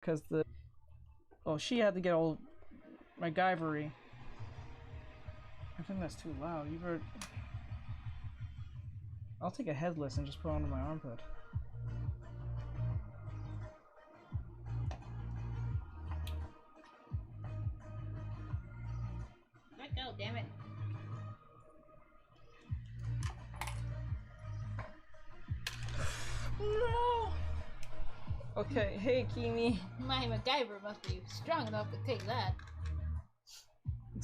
because the she had to get all MacGyvery. I think that's too loud. You heard? I'll take a headless and just put it under my armpit. Let go, damn it. No! Okay, hey Kimi. My MacGyver must be strong enough to take that.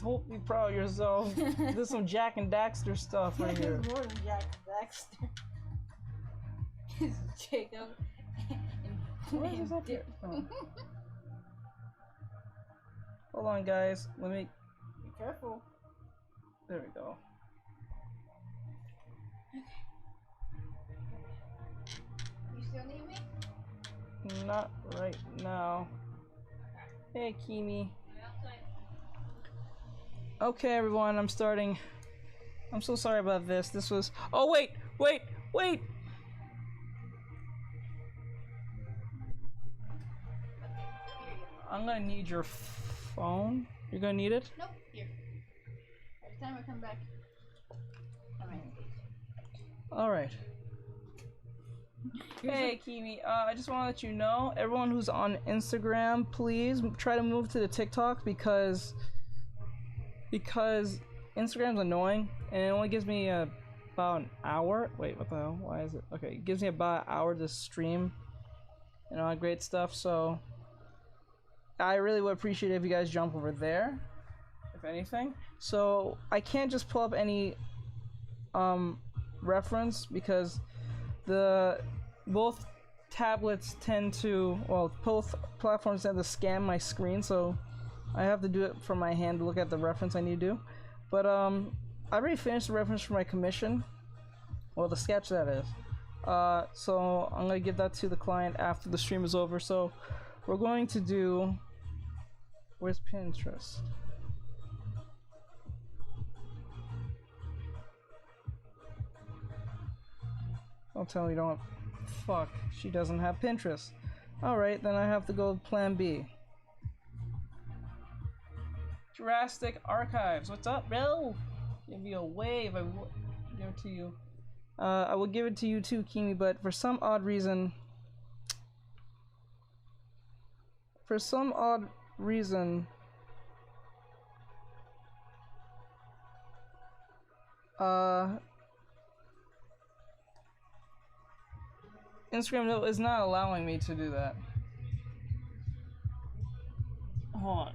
Don't be proud of yourself. This is some Jack and Daxter stuff right here. More than Jack and Daxter. It's Jacob What is up here? Oh. Hold on, guys. Let me. Be careful. There we go. You still need me? Not right now. Hey, Kimi. Okay, everyone, I'm starting. I'm so sorry about this. This was. Oh, wait! I'm gonna need your phone. You're gonna need it? Nope, here. Every time I come back, I'm in. Alright. Hey, Kimi. I just want to let you know, everyone who's on Instagram, please try to move to the TikTok because Instagram's annoying and it only gives me about an hour. Wait, what the hell? Why is it? Okay, it gives me about an hour to stream and all that great stuff. So I really would appreciate it if you guys jump over there, if anything. So I can't just pull up any reference because both tablets tend to, well, both platforms tend to scan my screen, so I have to do it from my hand to look at the reference I need to do. But I already finished the reference for my commission, well, the sketch that is. So I'm gonna give that to the client after the stream is over. So we're going to do, where's Pinterest? Don't tell me you don't have, fuck, she doesn't have Pinterest. Alright, then I have to go plan B. Jurassic Archives, what's up, bro? Give me a wave, I will give it to you. I will give it to you too, Kimi, but for some odd reason, Instagram is not allowing me to do that. Hold on.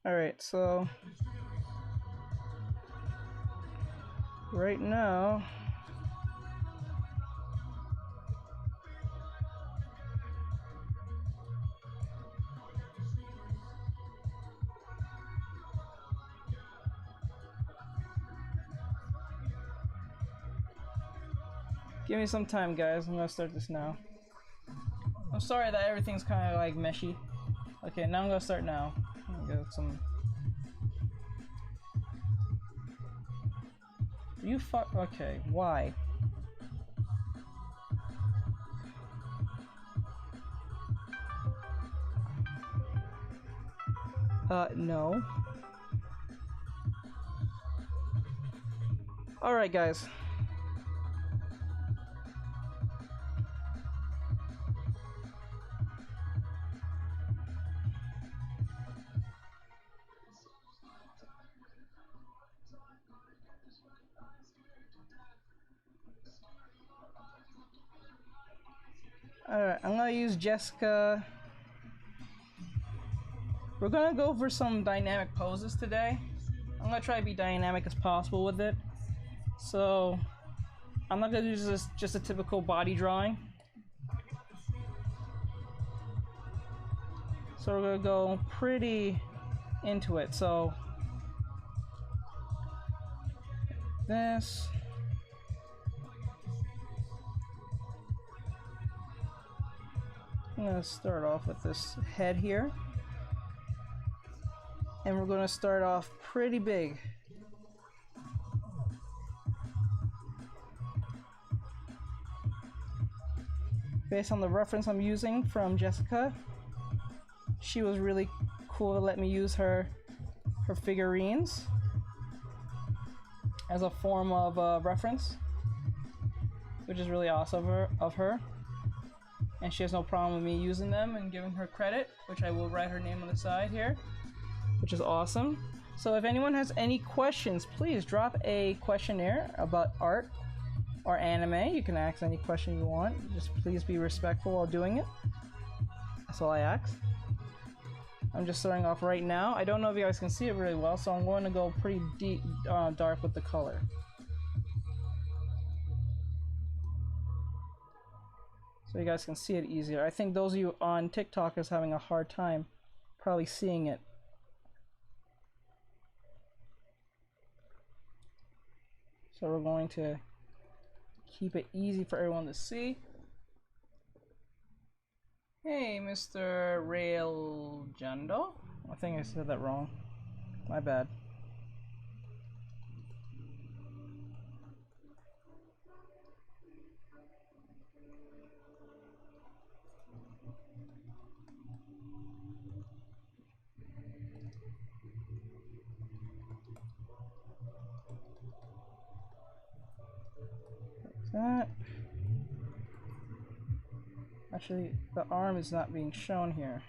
Alright, so right now give me some time, guys. I'm gonna start this now. I'm sorry that everything's kind of like meshy. Okay, now I'm gonna start now. I'm gonna get some. You fuck. Okay, why? No. Alright, guys. Alright, I'm gonna use Jessica. We're gonna go for some dynamic poses today. I'm gonna try to be dynamic as possible with it. So, I'm not gonna do just a typical body drawing. So we're gonna go pretty into it. So, this. I'm gonna start off with this head here. And we're gonna start off pretty big. Based on the reference I'm using from Jessica, she was really cool to let me use her figurines as a form of reference, which is really awesome of her. And she has no problem with me using them and giving her credit, which I will write her name on the side here, which is awesome. So if anyone has any questions, please drop a questionnaire about art or anime. You can ask any question you want. Just please be respectful while doing it. That's all I ask. I'm just starting off right now. I don't know if you guys can see it really well, so I'm going to go pretty deep, dark with the color. So you guys can see it easier. I think those of you on TikTok is having a hard time probably seeing it. So we're going to keep it easy for everyone to see. Hey, Mr. Railjando. I think I said that wrong. My bad. Like that. Actually, the arm is not being shown here.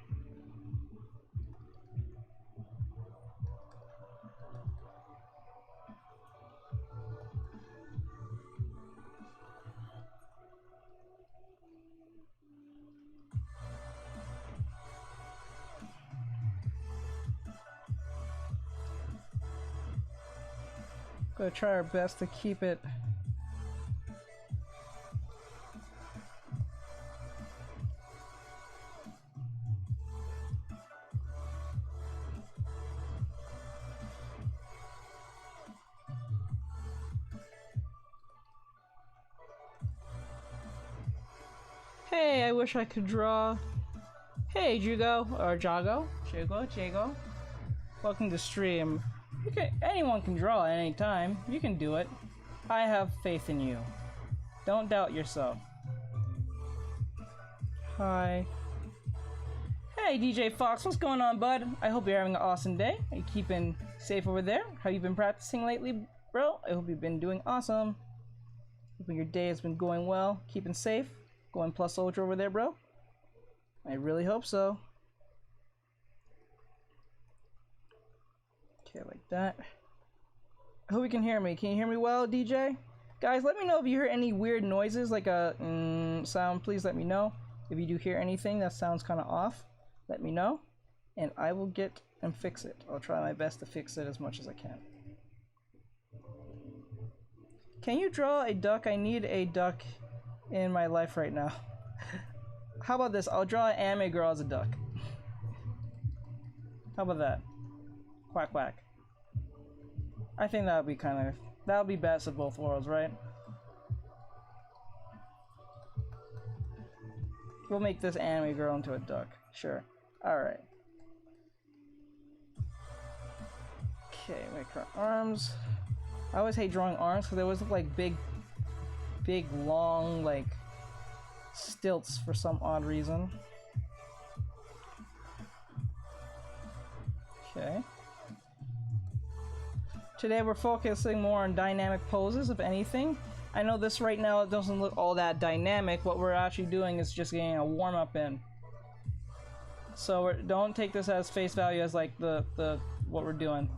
Gonna try our best to keep it Hey, I wish I could draw. Hey, Jugo, or Jago. Welcome to stream. Anyone can draw at any time. You can do it. I have faith in you. Don't doubt yourself. Hi. Hey, DJ Fox, what's going on, bud? I hope you're having an awesome day. Are you keeping safe over there? How you been practicing lately, bro? I hope you've been doing awesome. Hoping your day has been going well. Keeping safe. Going plus ultra over there, bro? I really hope so. Okay, like that. I hope you can hear me. Can you hear me well, DJ? Guys, let me know if you hear any weird noises, like a sound. Please let me know. If you do hear anything that sounds kind of off, let me know. And I will get and fix it. I'll try my best to fix it as much as I can. Can you draw a duck? I need a duck in my life right now. How about this? I'll draw an anime girl as a duck. How about that? Quack quack. I think that would be best of both worlds, right? We'll make this anime girl into a duck. Sure. Alright. Okay, make her arms. I always hate drawing arms because they always look like big, long, like, stilts for some odd reason. Okay. Today we're focusing more on dynamic poses, if anything. I know this right now it doesn't look all that dynamic. What we're actually doing is just getting a warm-up in. So don't take this as face value as like the what we're doing.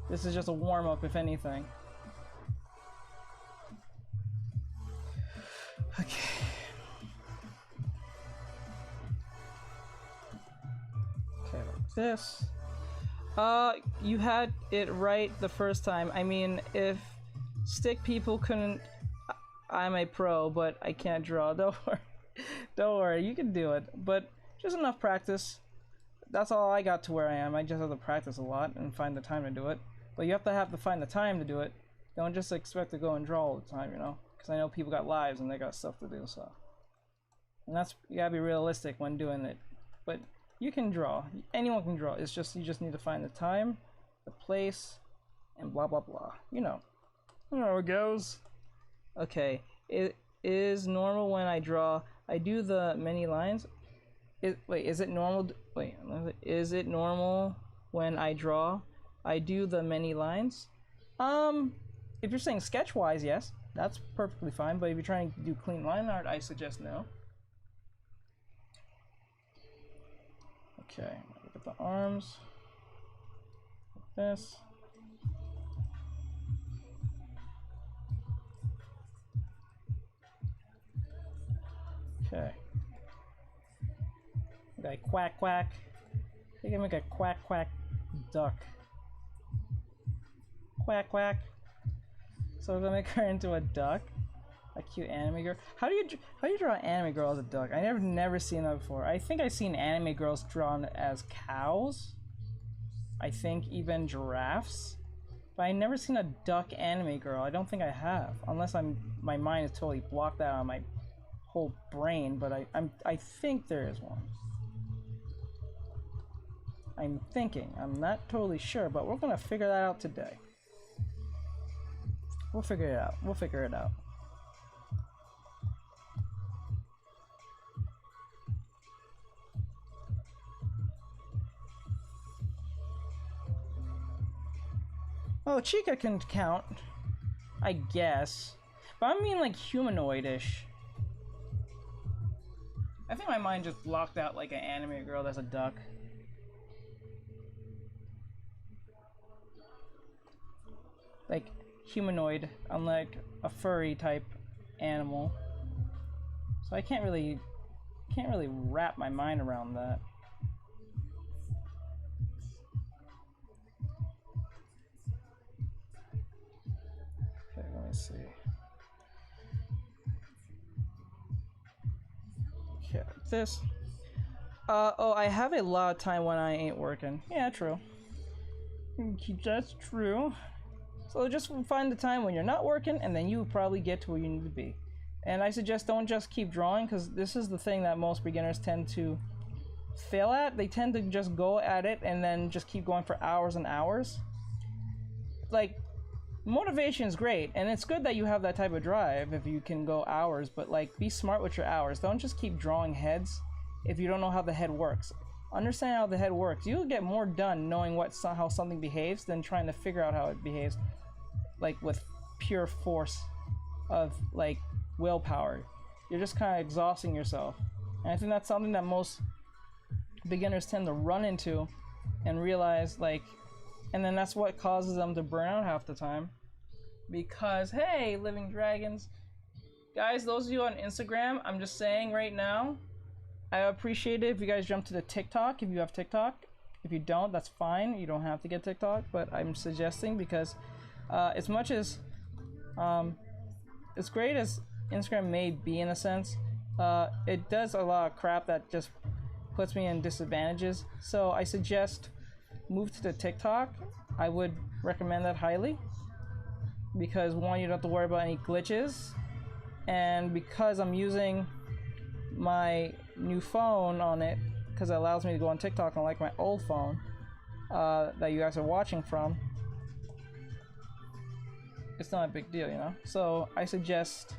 This is just a warm-up, if anything. Okay. Okay, like this. You had it right the first time. I mean, if stick people couldn't... I'm a pro, but I can't draw. Don't worry. Don't worry, you can do it. But just enough practice. That's all I got to where I am. I just have to practice a lot and find the time to do it. But you have to find the time to do it. Don't just expect to go and draw all the time, you know? Because I know people got lives and they got stuff to do, so... And that's, you gotta be realistic when doing it. But you can draw. Anyone can draw. It's just, you just need to find the time, the place, and blah blah blah. You know how it goes. Okay, it is normal when I draw. I do the many lines. Wait, is it normal? Wait, is it normal when I draw? I do the many lines. If you're saying sketch-wise, yes, that's perfectly fine. But if you're trying to do clean line art, I suggest no. Okay, look at the arms. Like this. Okay. Okay, quack quack. You can make a quack quack duck. Quack quack. So we're gonna make her into a duck, a cute anime girl. How do you draw an anime girl as a duck? I never seen that before. I think I've seen anime girls drawn as cows. I think even giraffes, but I never seen a duck anime girl. I don't think I have, unless my mind is totally blocked out on my whole brain. But I think there is one. I'm thinking. I'm not totally sure, but we're gonna figure that out today. We'll figure it out. We'll figure it out. Oh, Chica can count, I guess. But I mean like humanoid-ish. I think my mind just blocked out like an anime girl that's a duck. Like humanoid, unlike a furry type animal. So I can't really wrap my mind around that. Okay, let me see. Okay, this. Oh, I have a lot of time when I ain't working. Yeah, true. That's true. So just find the time when you're not working, and then you probably get to where you need to be. And I suggest don't just keep drawing, because this is the thing that most beginners tend to fail at. They tend to just go at it and then just keep going for hours and hours. Like, motivation is great, and it's good that you have that type of drive if you can go hours, but like, be smart with your hours. Don't just keep drawing heads if you don't know how the head works. Understand how the head works. You'll get more done knowing how something behaves than trying to figure out how it behaves, like with pure force of like willpower. You're just kind of exhausting yourself, and I think that's something that most beginners tend to run into and realize, like, and then that's what causes them to burn out half the time. Because hey, living dragons, guys, those of you on Instagram, I'm just saying right now, I appreciate it if you guys jump to the TikTok if you have TikTok. If you don't, that's fine. You don't have to get TikTok, but I'm suggesting because as much as as great as Instagram may be in a sense, it does a lot of crap that just puts me in disadvantages. So I suggest move to the TikTok. I would recommend that highly, because one, you don't have to worry about any glitches, and because I'm using my new phone on it, because it allows me to go on TikTok unlike my old phone that you guys are watching from, it's not a big deal, you know? So I suggest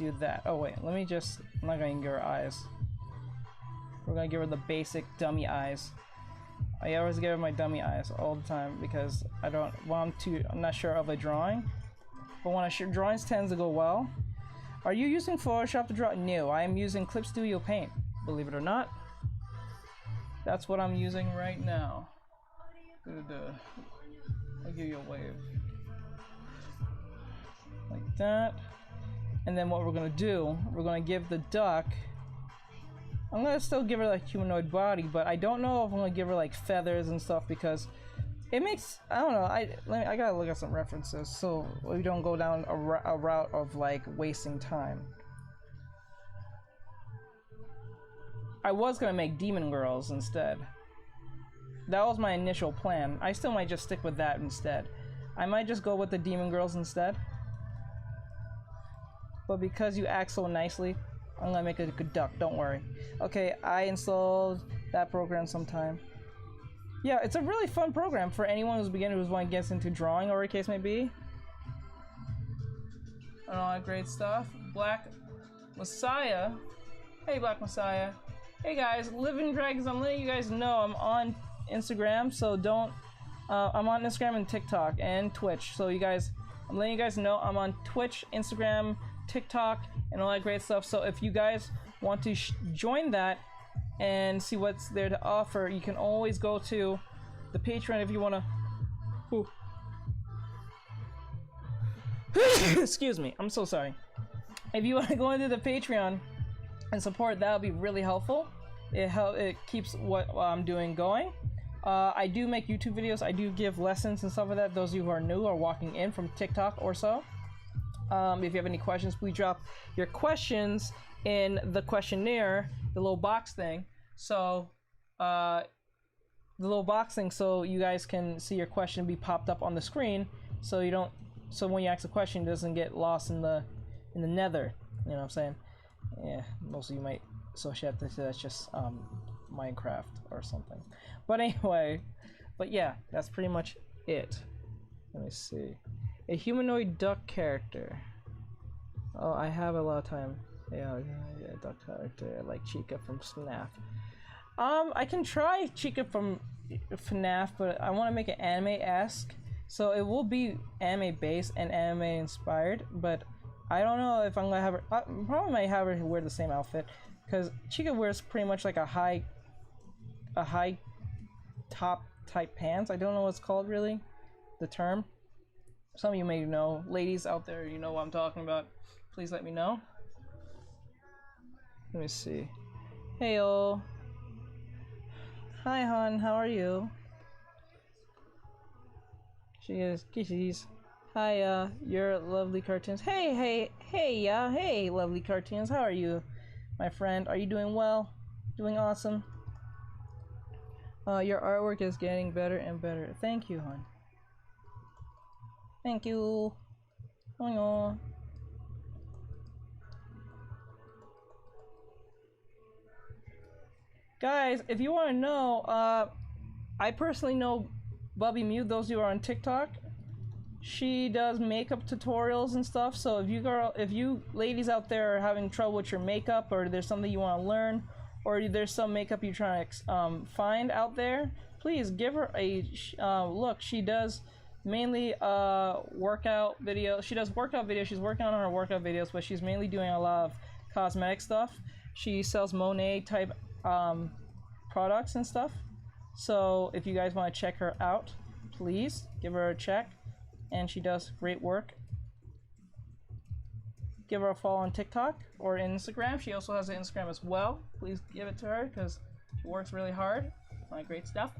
you that. Oh wait, let me just, I'm not gonna give her eyes. We're gonna give her the basic dummy eyes. I always give her my dummy eyes all the time because I don't, well, I'm not sure of a drawing, but when drawings tends to go well. Are you using Photoshop to draw? No, I am using Clip Studio Paint, believe it or not. That's what I'm using right now. I'll give you a wave. Like that. And then what we're gonna do, we're gonna give the duck, I'm gonna still give her like humanoid body, but I don't know if I'm gonna give her like feathers and stuff, because it makes, I don't know, I gotta look at some references so we don't go down a route of like wasting time. I was gonna make demon girls instead. That was my initial plan. I still might just stick with that instead. I might just go with the demon girls instead. but because you act so nicely, I'm gonna make a good duck, don't worry. Okay, I installed that program sometime. Yeah, it's a really fun program for anyone who's a beginner who's want to get into drawing or whatever the case may be. And all that great stuff. Black Messiah. Hey, Black Messiah. Hey guys, Living Dragons, I'm letting you guys know I'm on Instagram, so don't... I'm on Instagram and TikTok and Twitch, so you guys... I'm letting you guys know I'm on Twitch, Instagram, TikTok, and all that great stuff, so if you guys want to join that and see what's there to offer, you can always go to the Patreon if you want to... Excuse me, I'm so sorry. If you want to go into the Patreon and support, that would be really helpful. It keeps what I'm doing going. I do make YouTube videos. I do give lessons and stuff like that. Those of you who are new or walking in from TikTok or so. If you have any questions, please drop your questions in the questionnaire, the little box thing. So, the little box thing, so you guys can see your question be popped up on the screen, so you don't. So when you ask a question, it doesn't get lost in the nether. You know what I'm saying? Yeah, most of you might associate this that's just Minecraft or something. But anyway, but yeah, that's pretty much it. Let me see. A humanoid duck character. Oh, I have a lot of time. Yeah, duck character like Chica from FNAF. I can try Chica from FNAF, but I want to make it anime-esque. So it will be anime-based and anime-inspired, but I don't know if I'm gonna have her. I probably might have her wear the same outfit, because Chica wears pretty much like a high top type pants. I don't know what it's called really, the term. Some of you may know. Ladies out there, you know what I'm talking about. Please let me know. Let me see. Heyo. Hi, hon. How are you? She is kisses. Hi, your lovely cartoons. Hey, lovely cartoons. How are you, my friend? Are you doing well? Doing awesome? Your artwork is getting better and better. Thank you, hon. Thank you. Oh no. Guys, if you want to know, I personally know Bubby Mew. Those of you who are on TikTok, she does makeup tutorials and stuff. So if you ladies out there are having trouble with your makeup, or there's something you want to learn, or there's some makeup you're trying to find out there, please give her a look. She does mainly workout videos. She does workout videos. She's working on her workout videos, but she's mainly doing a lot of cosmetic stuff. She sells Monet type products and stuff. So if you guys want to check her out, please give her a check. And she does great work. Give her a follow on TikTok or Instagram. She also has an Instagram as well. Please give it to her because she works really hard on great stuff.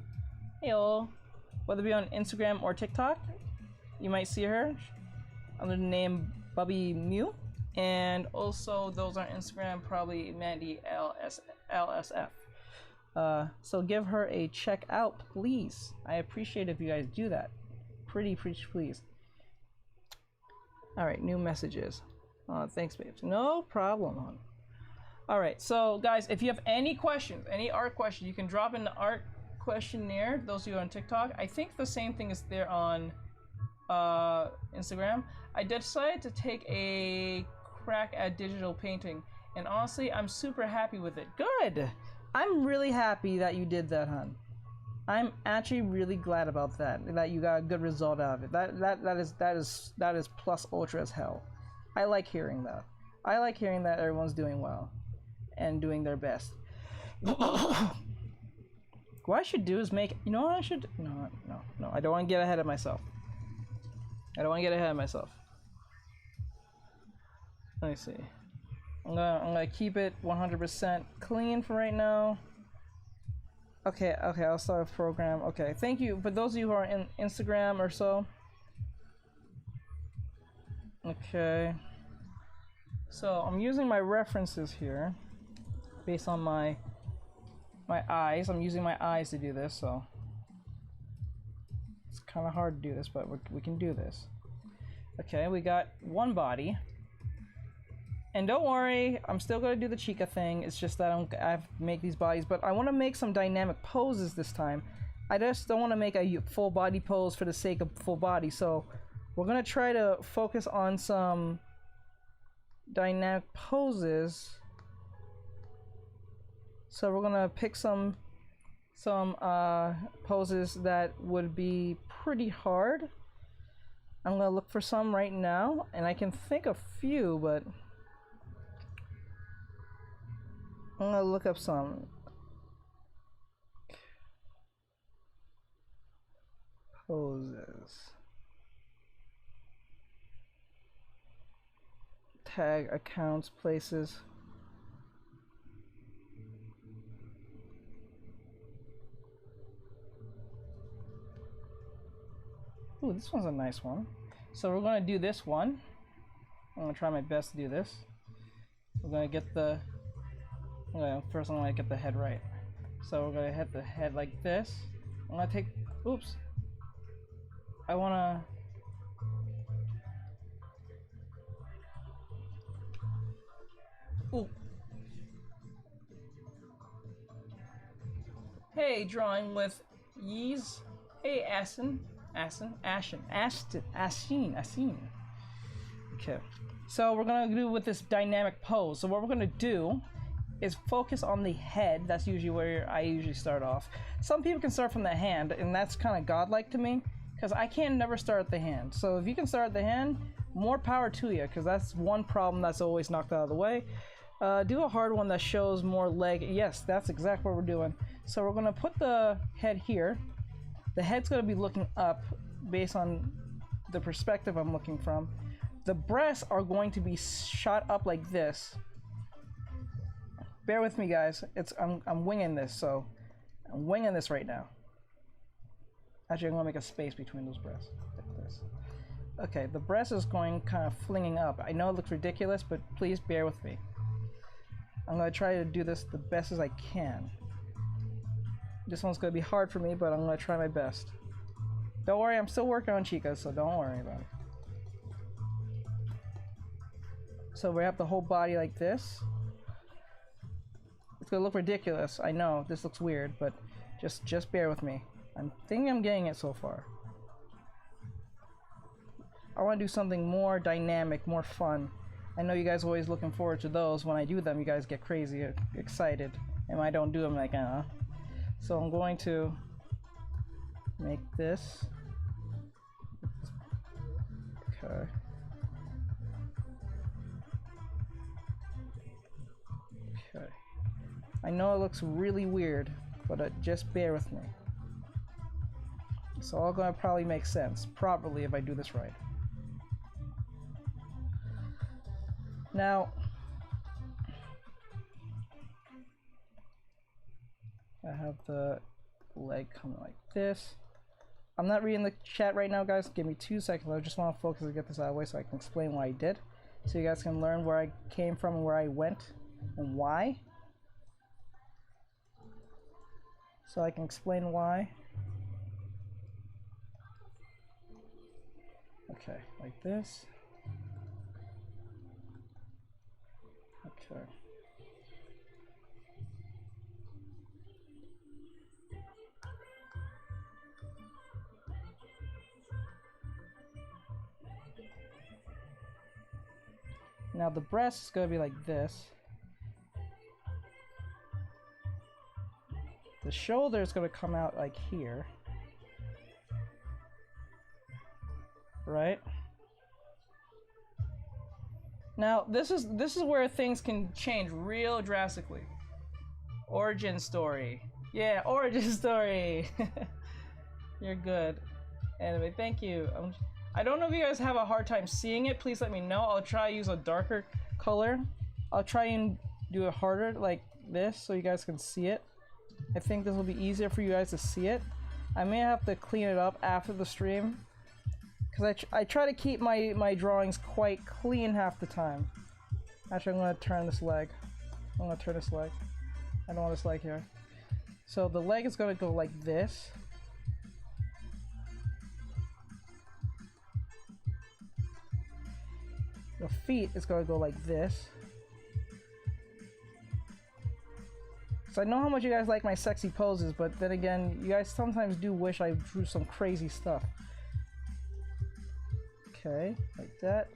Heyo. Whether it be on Instagram or TikTok, you might see her under the name Bubby Mew. And also those on Instagram, probably Mandy LSF. So give her a check out, please. I appreciate if you guys do that. Pretty please. Alright, new messages. Thanks, babes. No problem, hon. Alright, so guys, if you have any questions, any art questions, you can drop in the art questionnaire. Those of you on TikTok, I think the same thing is there on Instagram. I decided to take a crack at digital painting, and honestly, I'm super happy with it. Good! I'm really happy that you did that, hon. I'm actually really glad about that you got a good result out of it. That is plus ultra as hell. I like hearing that. I like hearing that everyone's doing well and doing their best. What I should do is make, you know what I should, no, I don't want to get ahead of myself. Let me see. I'm gonna keep it 100% clean for right now. Okay, I'll start a program. Okay, thank you. For those of you who are in Instagram or so. Okay. So, I'm using my references here. Based on my eyes. I'm using my eyes to do this, so. It's kind of hard to do this, but we can do this. Okay, we got one body. And don't worry, I'm still gonna do the Chica thing. It's just that I have to make these bodies, but I want to make some dynamic poses this time. I just don't want to make a full body pose for the sake of full body. So we're gonna try to focus on some dynamic poses. So we're gonna pick some poses that would be pretty hard. I'm gonna look for some right now, and I can think of few, but I'm gonna look up some poses. Tag accounts, places. Ooh, this one's a nice one. So we're gonna do this one. I'm gonna try my best to do this. We're gonna get the. First I'm gonna get the head right. So we're gonna hit the head like this. I'm gonna take. Oops. I wanna. Ooh. Hey, drawing with Dtiys. Hey, Ashton. Okay. So we're gonna do with this dynamic pose. So what we're gonna do is focus on the head. That's usually where I usually start off. Some people can start from the hand, and that's kind of godlike to me, because I can never start at the hand. So if you can start at the hand, more power to you, because that's one problem that's always knocked out of the way. Do a hard one that shows more leg. Yes, that's exactly what we're doing. So we're gonna put the head here. The head's gonna be looking up based on the perspective I'm looking from. The breasts are going to be shot up like this. Bear with me, guys. I'm winging this, so I'm winging this right now. Actually, I'm gonna make a space between those breasts, like this. Okay, the breast is going kind of flinging up. I know it looks ridiculous, but please bear with me. I'm gonna try to do this the best as I can. This one's gonna be hard for me, but I'm gonna try my best. Don't worry, I'm still working on Chica, so don't worry about it. So we have the whole body like this. It's gonna look ridiculous. I know this looks weird, but just bear with me. I'm thinking I'm getting it so far. I want to do something more dynamic, more fun. I know you guys are always looking forward to those. When I do them, you guys get crazy excited, and when I don't do them, like, So I'm going to make this. Okay. Okay. I know it looks really weird, but just bear with me. It's all gonna probably make sense properly if I do this right. Now, I have the leg coming like this. I'm not reading the chat right now, guys. Give me 2 seconds. I just want to focus and get this out of the way so I can explain what I did, so you guys can learn where I came from and where I went and why. So I can explain why. Okay, like this. Okay. Now the breast is going to be like this. The shoulder is going to come out like here. Right? Now this is where things can change real drastically. Origin story. Yeah, origin story. You're good. Anyway, thank you. I don't know if you guys have a hard time seeing it. Please let me know. I'll try to use a darker color. I'll try and do it harder like this so you guys can see it. I think this will be easier for you guys to see it. I may have to clean it up after the stream, because I try to keep my drawings quite clean half the time. Actually, I'm going to turn this leg. I'm going to turn this leg. I don't want this leg here. So the leg is going to go like this. The feet is going to go like this. So I know how much you guys like my sexy poses, but then again, you guys sometimes do wish I drew some crazy stuff. Okay, like that.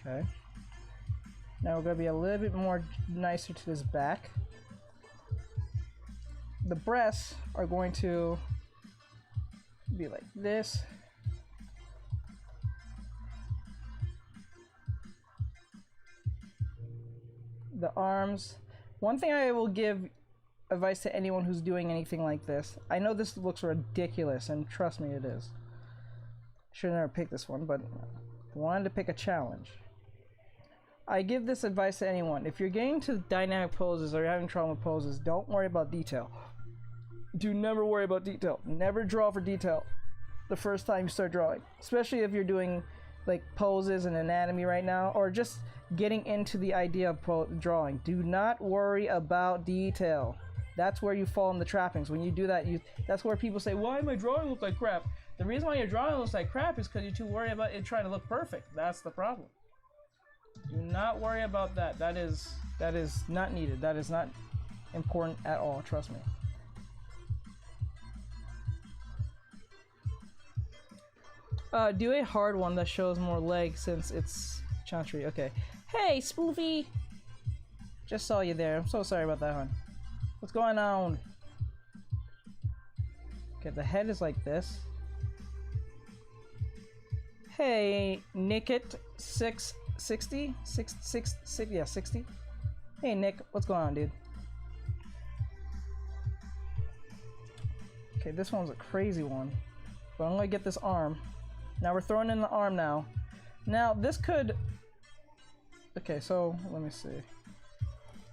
Okay. Now we're going to be a little bit more nicer to this back. The breasts are going to be like this. The arms. One thing I will give advice to anyone who's doing anything like this. I know this looks ridiculous, and trust me, it is. Should have never picked this one, but I wanted to pick a challenge. I give this advice to anyone. If you're getting to dynamic poses or you're having trouble with poses, don't worry about detail. Do never worry about detail. Never draw for detail the first time you start drawing. Especially if you're doing like poses and anatomy right now, or just getting into the idea of drawing. Do not worry about detail. That's where you fall in the trappings. When you do that, that's where people say, why my drawing look like crap? The reason why your drawing looks like crap is because you're too worried about it trying to look perfect. That's the problem. Do not worry about that. That is not needed. That is not important at all. Trust me. Do a hard one that shows more legs since it's Chantry. Okay. Hey, Spoofy! Just saw you there. I'm so sorry about that, hon. What's going on? Okay, the head is like this. Hey, Nickit 660? 60? Hey, Nick, what's going on, dude? Okay, this one's a crazy one. But I'm gonna get this arm. Now we're throwing in the arm now. Now, this could... Okay, so, let me see.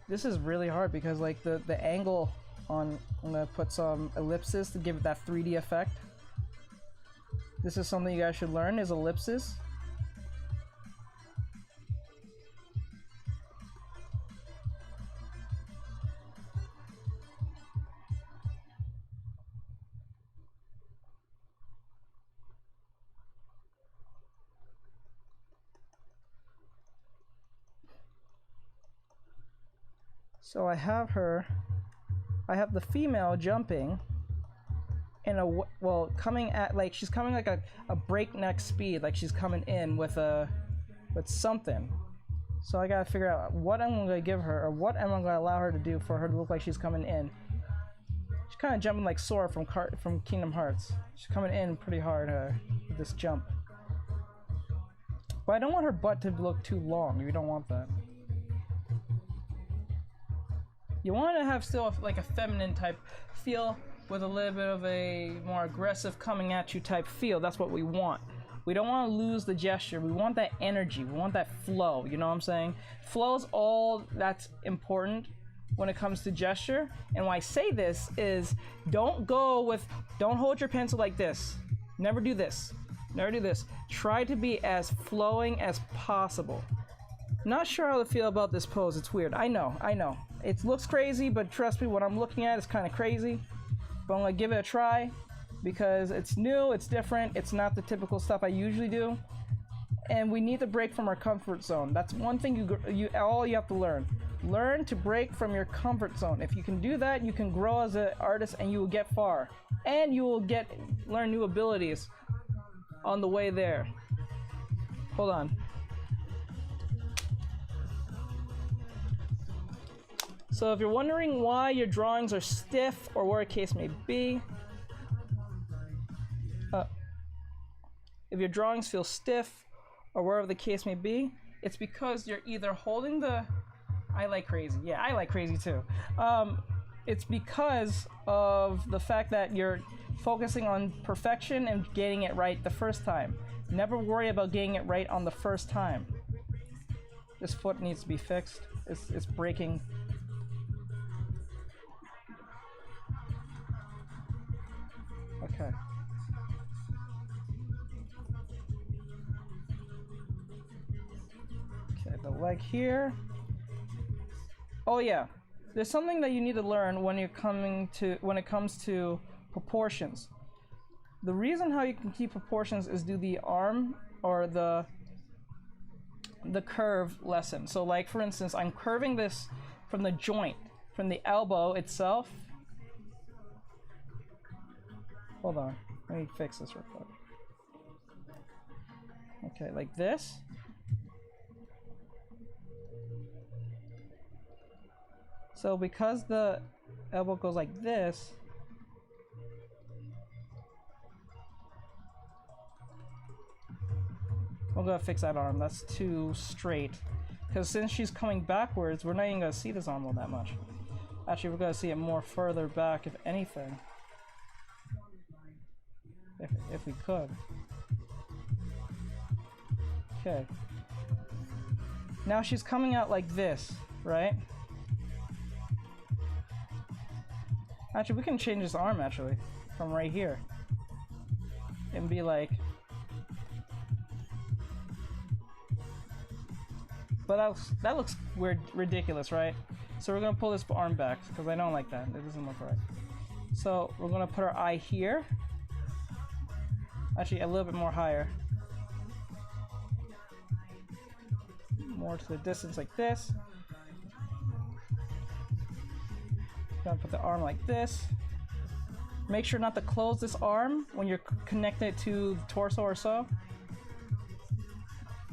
This is really hard because, like, the angle on... I'm gonna put some ellipses to give it that 3D effect. This is something you guys should learn, is ellipses. So I have the female jumping in a, well, coming at, like, she's coming like a breakneck speed, like she's coming in with something. So I gotta figure out what I'm gonna give her, or what am I gonna allow her to do for her to look like she's coming in. She's kind of jumping like Sora from Kingdom Hearts. She's coming in pretty hard with this jump. But I don't want her butt to look too long. You don't want that. You want to have still like a feminine type feel with a little bit of a more aggressive coming at you type feel. That's what we want. We don't want to lose the gesture. We want that energy. We want that flow. You know what I'm saying? Flow is all that's important when it comes to gesture. And why I say this is don't hold your pencil like this. Never do this. Never do this. Try to be as flowing as possible. Not sure how to feel about this pose. It's weird. I know. It looks crazy, but trust me, what I'm looking at is kind of crazy. But I'm gonna give it a try because it's new, it's different, it's not the typical stuff I usually do. And we need to break from our comfort zone. That's one thing you have to learn. Learn to break from your comfort zone. If you can do that, you can grow as an artist and you will get far. And you will learn new abilities on the way there. Hold on. So if you're wondering why your drawings are stiff or where a case may be, if your drawings feel stiff or wherever the case may be, it's because you're either holding the... I like crazy. Yeah, I like crazy too. It's because of the fact that you're focusing on perfection and getting it right the first time. Never worry about getting it right on the first time. This foot needs to be fixed. It's breaking. Okay. Okay, the leg here. Oh yeah, there's something that you need to learn when it comes to proportions. The reason how you can keep proportions is do the arm or the curve lesson. So like for instance, I'm curving this from the joint, from the elbow itself. Hold on, let me fix this real quick. Okay, like this. So because the elbow goes like this, we're gonna fix that arm. That's too straight. Because since she's coming backwards, we're not even gonna see this arm all that much. Actually, we're gonna see it more further back, if anything. If we could. Okay. Now she's coming out like this, right? Actually, we can change this arm, actually, from right here. And be like... But that looks weird, ridiculous, right? So we're gonna pull this arm back, because I don't like that. It doesn't look right. So we're gonna put our eye here. Actually, a little bit more higher. More to the distance like this. Gonna put the arm like this. Make sure not to close this arm when you're connected to the torso or so.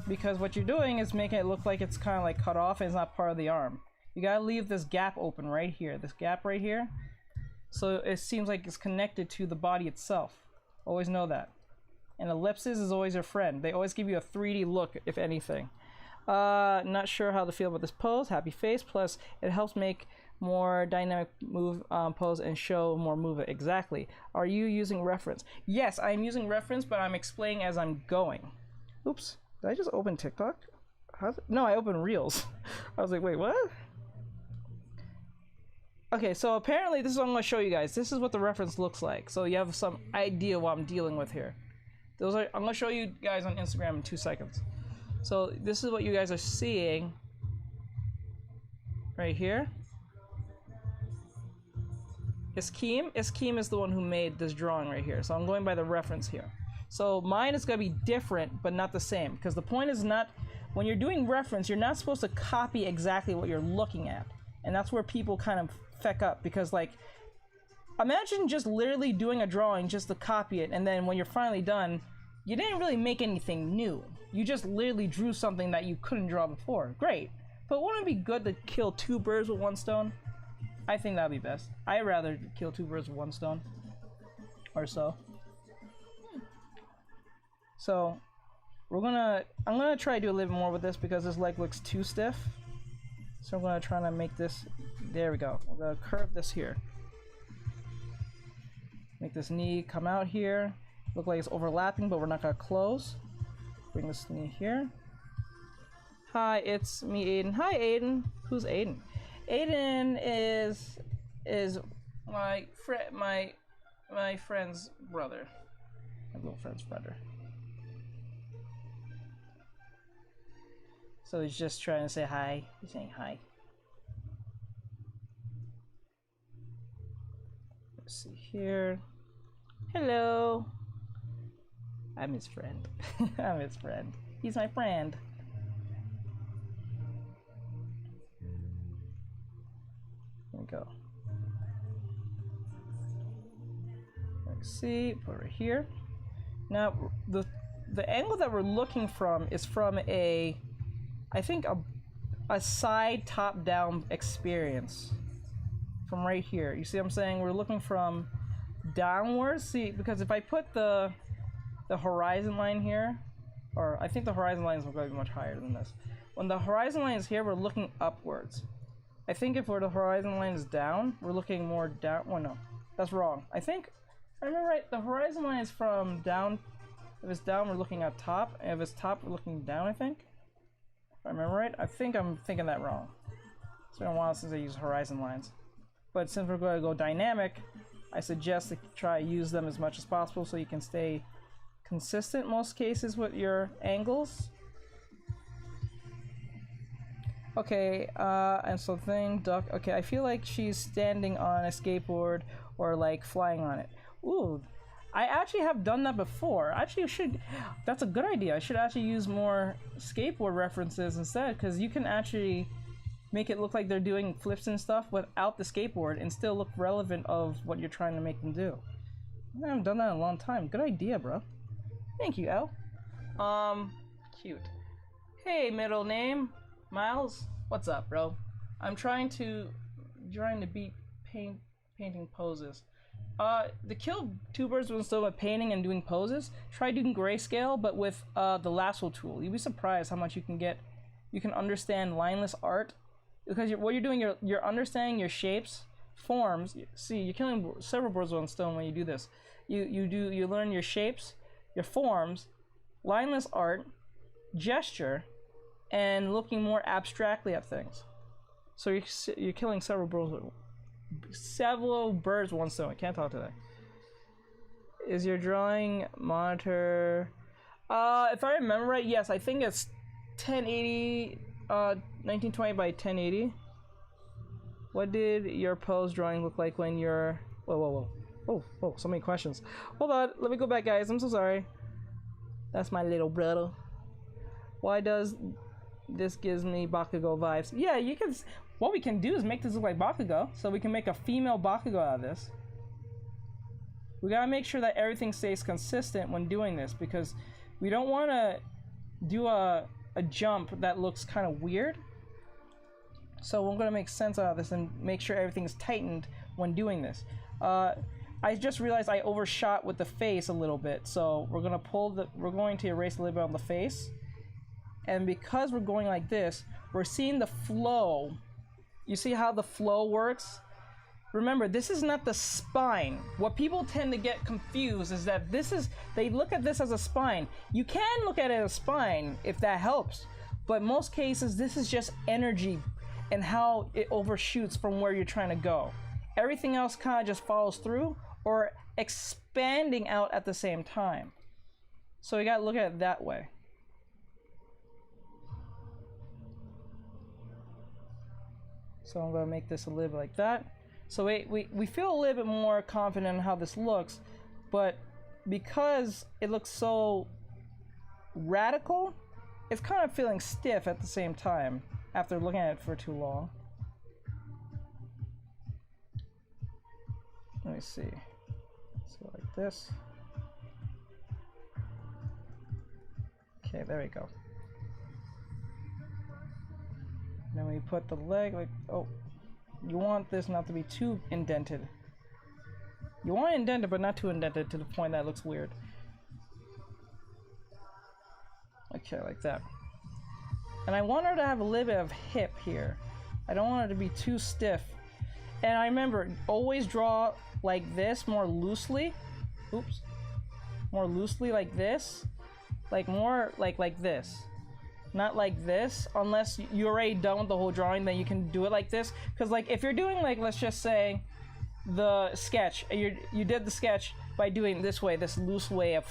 Because what you're doing is making it look like it's kind of like cut off and it's not part of the arm. You gotta leave this gap open right here, this gap right here. So it seems like it's connected to the body itself. Always know that. And ellipses is always your friend. They always give you a 3D look, if anything. Not sure how to feel about this pose. Happy face. Plus, it helps make more dynamic move pose and show more movement. Exactly. Are you using reference? Yes, I'm using reference, but I'm explaining as I'm going. Oops. Did I just open TikTok? No, I opened Reels. I was like, wait, what? Okay, so apparently this is what I'm going to show you guys. This is what the reference looks like. So you have some idea what I'm dealing with here. I'm going to show you guys on Instagram in 2 seconds. So this is what you guys are seeing right here. Iskeem is the one who made this drawing right here. So I'm going by the reference here. So mine is going to be different, but not the same. Because the point is not, when you're doing reference, you're not supposed to copy exactly what you're looking at. And that's where people kind of feck up. Because like, imagine just literally doing a drawing just to copy it. And then when you're finally done, you didn't really make anything new. You just literally drew something that you couldn't draw before. Great. But wouldn't it be good to kill 2 birds with 1 stone? I think that'd be best. I'd rather kill 2 birds with 1 stone. Or so. So, I'm gonna try to do a little bit more with this because this leg looks too stiff. So I'm gonna try to make this, there we go. We're gonna curve this here. Make this knee come out here. Look like it's overlapping, but we're not gonna close. Bring this knee here. Hi, it's me, Aiden. Hi, Aiden. Who's Aiden? Aiden is my friend's brother. My little friend's brother. So he's just trying to say hi. He's saying hi. Let's see here. Hello. I'm his friend. I'm his friend. He's my friend. There we go. Let's see, put it right here. Now the angle that we're looking from is from a, I think a side top-down experience. From right here. You see what I'm saying? We're looking from downwards. See, because if I put the horizon line here, or I think the horizon line is going to be much higher than this. When the horizon line is here, we're looking upwards. I think if the horizon line is down, we're looking more down. Well, no, that's wrong. I think, I remember right, the horizon line is from down. If it's down, we're looking at top. And if it's top, we're looking down, I think. If I remember right, I think I'm thinking that wrong. It's been a while since I used horizon lines. But since we're going to go dynamic, I suggest to try to use them as much as possible so you can stay consistent most cases with your angles. Okay, and so thing, duck. Okay, I feel like she's standing on a skateboard or like flying on it. Ooh, I actually have done that before. Actually, that's a good idea. I should actually use more skateboard references instead, because you can actually make it look like they're doing flips and stuff without the skateboard and still look relevant of what you're trying to make them do. I haven't done that in a long time. Good idea, bro. Thank you, L. Cute. Hey, middle name, Miles. What's up, bro? I'm trying to beat painting poses. To kill two birds with one stone with painting and doing poses, try doing grayscale, but with the lasso tool. You'd be surprised how much you can get. You can understand lineless art, because what you're doing, you're understanding your shapes, forms. See, you're killing several birds with one stone when you do this. You learn your shapes, your forms, lineless art, gesture, and looking more abstractly at things. So you're killing several birds with one stone. I can't talk today. Is your drawing monitor? If I remember right, yes, I think it's 1080, 1920 by 1080. What did your pose drawing look like when you're? Whoa! Oh, so many questions. Hold on, let me go back, guys. I'm so sorry. That's my little brother. Why does this gives me Bakugo vibes? Yeah, you can. What we can do is make this look like Bakugo, so we can make a female Bakugo out of this. We gotta make sure that everything stays consistent when doing this, because we don't want to do a jump that looks kind of weird. So we're gonna make sense out of this and make sure everything's tightened when doing this. I just realized I overshot with the face a little bit, so we're going to erase a little bit on the face. And because we're going like this, we're seeing the flow. You see how the flow works? Remember, this is not the spine. What people tend to get confused is that they look at this as a spine. You can look at it as a spine if that helps, but in most cases, this is just energy and how it overshoots from where you're trying to go. Everything else kind of just follows through or expanding out at the same time. So you gotta look at it that way. So I'm gonna make this a little bit like that. So we feel a little bit more confident in how this looks, but because it looks so radical, it's kind of feeling stiff at the same time after looking at it for too long. Let me see. So like this. Okay, there we go. Then we put the leg like, oh, you want this not to be too indented. You want it indented, but not too indented to the point that it looks weird. Okay, like that. And I want her to have a little bit of hip here. I don't want her to be too stiff. And I remember, always draw like this, more loosely. Oops. More loosely like this. Like more like this. Not like this, unless you're already done with the whole drawing, then you can do it like this. Because like if you're doing like, let's just say the sketch, you did the sketch by doing this way, this loose way of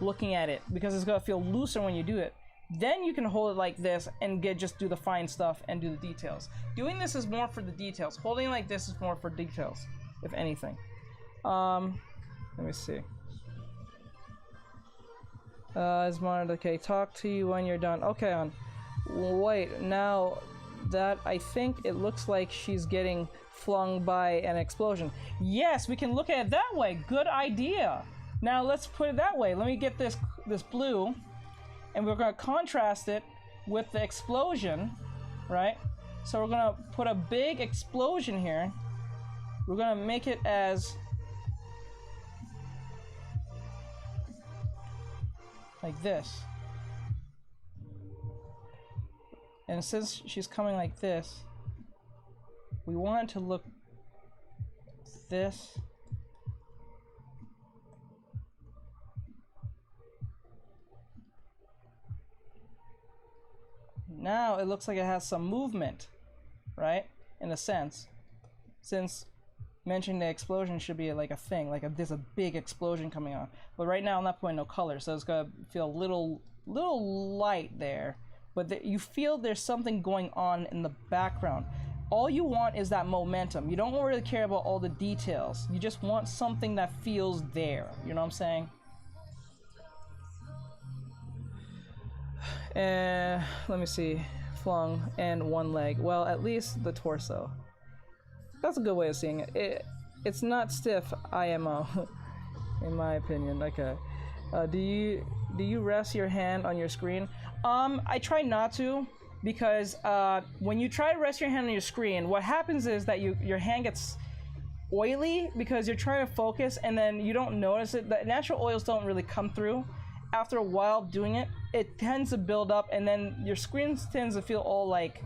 looking at it, because it's gonna feel looser when you do it. Then you can hold it like this and just do the fine stuff and do the details. Doing this is more for the details. Holding it like this is more for details, if anything. Let me see. Is monitor okay? Talk to you when you're done. Okay, on. Wait, now that I think it looks like she's getting flung by an explosion. Yes, we can look at it that way. Good idea. Now let's put it that way. Let me get this blue, and we're gonna contrast it with the explosion, right? So we're gonna put a big explosion here. We're gonna make it as like this. And since she's coming like this, we want it to look this. Now it looks like it has some movement, right? In a sense, since mentioning the explosion should be like a thing, like there's a big explosion coming on. But right now I'm not putting no color, so it's gonna feel a little light there. But you feel there's something going on in the background. all you want is that momentum. You don't really care about all the details. You just want something that feels there. You know what I'm saying? Let me see. Flung and one leg. Well, at least the torso. That's a good way of seeing it. It's not stiff IMO, in my opinion. Okay. Do you rest your hand on your screen? I try not to, because when you try to rest your hand on your screen, what happens is that your hand gets oily because you're trying to focus, and then you don't notice it. The natural oils don't really come through. After a while doing it, it tends to build up, and then your screen tends to feel all like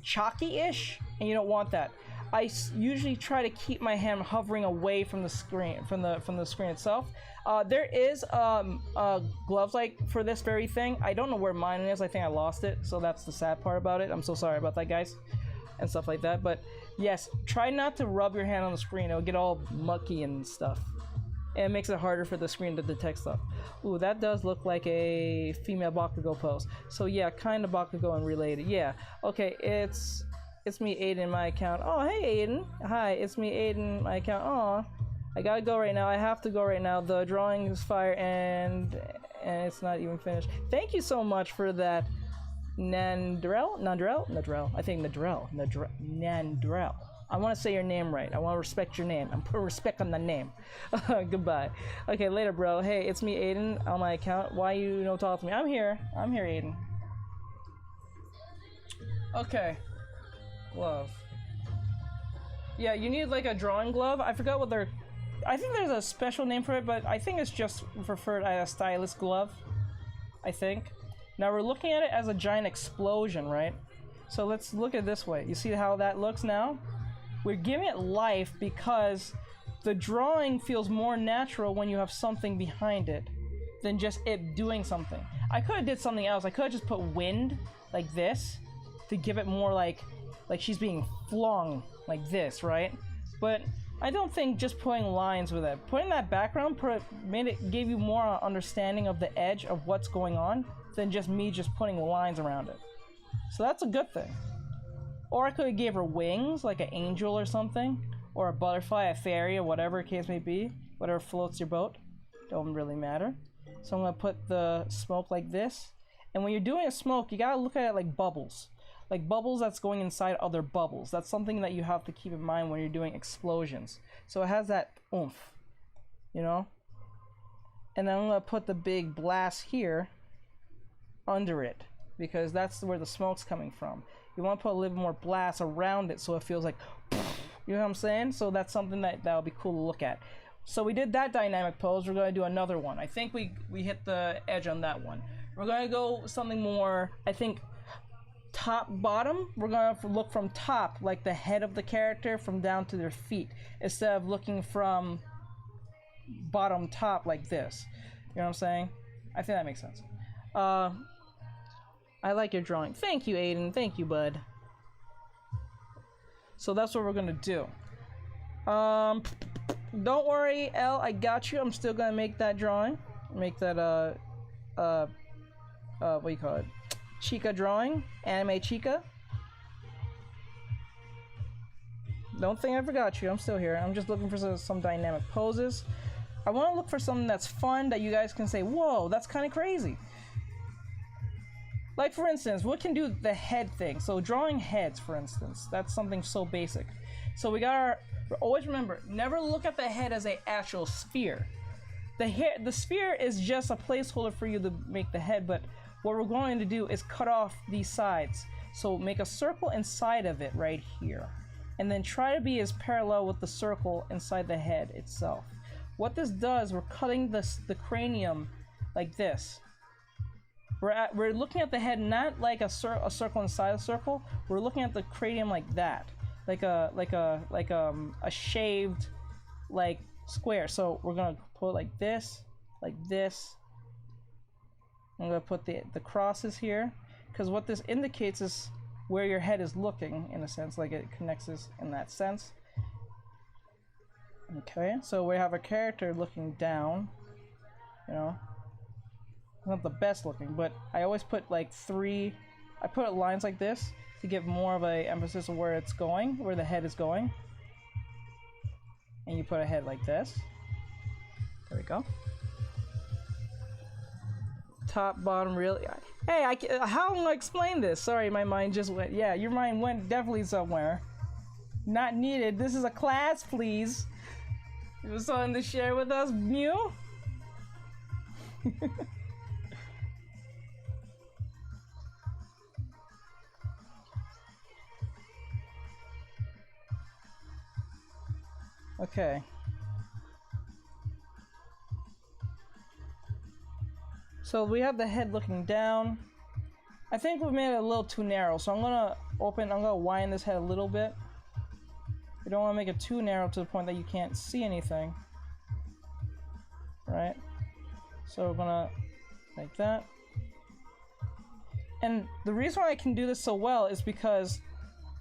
chalky-ish, and you don't want that. I usually try to keep my hand hovering away from the screen, from the screen itself. There is gloves like for this very thing. I don't know where mine is. I think I lost it, so that's the sad part about it. I'm so sorry about that, guys, and stuff like that. But yes, try not to rub your hand on the screen. It'll get all mucky and stuff, and it makes it harder for the screen to detect stuff. Ooh, that does look like a female Bakugo pose. So yeah, kind of Bakugo and related. Yeah. Okay, it's me, Aiden, my account. Oh, hey, Aiden. Hi, it's me, Aiden, my account. Oh, I gotta go right now. I have to go right now. The drawing is fire, and it's not even finished. Thank you so much for that, Nandrel? I think Nandrel. I want to say your name right. I want to respect your name. I'm putting respect on the name. Goodbye. Okay, later, bro. Hey, it's me, Aiden, on my account. Why you don't talk to me? I'm here, Aiden. Okay. Glove. Yeah, you need like a drawing glove. I forgot what they're... I think there's a special name for it, but I think it's just referred as a stylus glove. I think. Now we're looking at it as a giant explosion, right? So let's look at it this way. You see how that looks now? We're giving it life because the drawing feels more natural when you have something behind it than just it doing something. I could have did something else. I could have just put wind like this to give it more like she's being flung like this, right? But I don't think just putting lines with it. Putting that background gave you more understanding of the edge of what's going on than just me just putting lines around it. So that's a good thing. Or I could have gave her wings, like an angel or something, or a butterfly, a fairy, or whatever the case may be. Whatever floats your boat. Don't really matter. So I'm gonna put the smoke like this. And when you're doing a smoke, you gotta look at it like bubbles. Like bubbles that's going inside other bubbles. That's something that you have to keep in mind when you're doing explosions. So it has that oomph, you know? And then I'm gonna put the big blast here under it, because that's where the smoke's coming from. You want to put a little more blast around it so it feels like, you know what I'm saying? So that's something that'll be cool to look at. So we did that dynamic pose. We're going to do another one. I think we hit the edge on that one. We're going to go something more, I think, top bottom. We're going to look from top, like the head of the character, from down to their feet, instead of looking from bottom top like this. You know what I'm saying? I think that makes sense. I like your drawing. Thank you, Aiden. Thank you, bud. So that's what we're gonna do. Don't worry, L. I got you. I'm still gonna make that drawing. Make that what do you call it? Chica drawing. Anime Chica. Don't think I forgot you. I'm still here. I'm just looking for some dynamic poses. I want to look for something that's fun that you guys can say, "Whoa, that's kind of crazy." Like, for instance, we can do the head thing. So drawing heads, for instance, that's something so basic. So we got our, always remember, never look at the head as an actual sphere. The sphere is just a placeholder for you to make the head, but what we're going to do is cut off these sides. So make a circle inside of it right here. And then try to be as parallel with the circle inside the head itself. What this does, we're cutting the cranium like this. We're looking at the head not like a circle inside a circle. We're looking at the cranium like that, like a shaved like square. So we're gonna put it like this, like this. I'm gonna put the crosses here, because what this indicates is where your head is looking, in a sense, like it connects us in that sense. Okay, so we have a character looking down, you know. Not the best looking, but I always put like I put lines like this to give more of a emphasis of where it's going, where the head is going. And you put a head like this. There we go. Top, bottom, really. Hey, how am I explain this? Sorry, my mind just went. Yeah, your mind went definitely somewhere. Not needed. This is a class, please. You have something to share with us, Mew? Okay. So we have the head looking down. I think we made it a little too narrow, so I'm gonna widen this head a little bit. We don't want to make it too narrow to the point that you can't see anything. Right? So we're gonna like that. And the reason why I can do this so well is because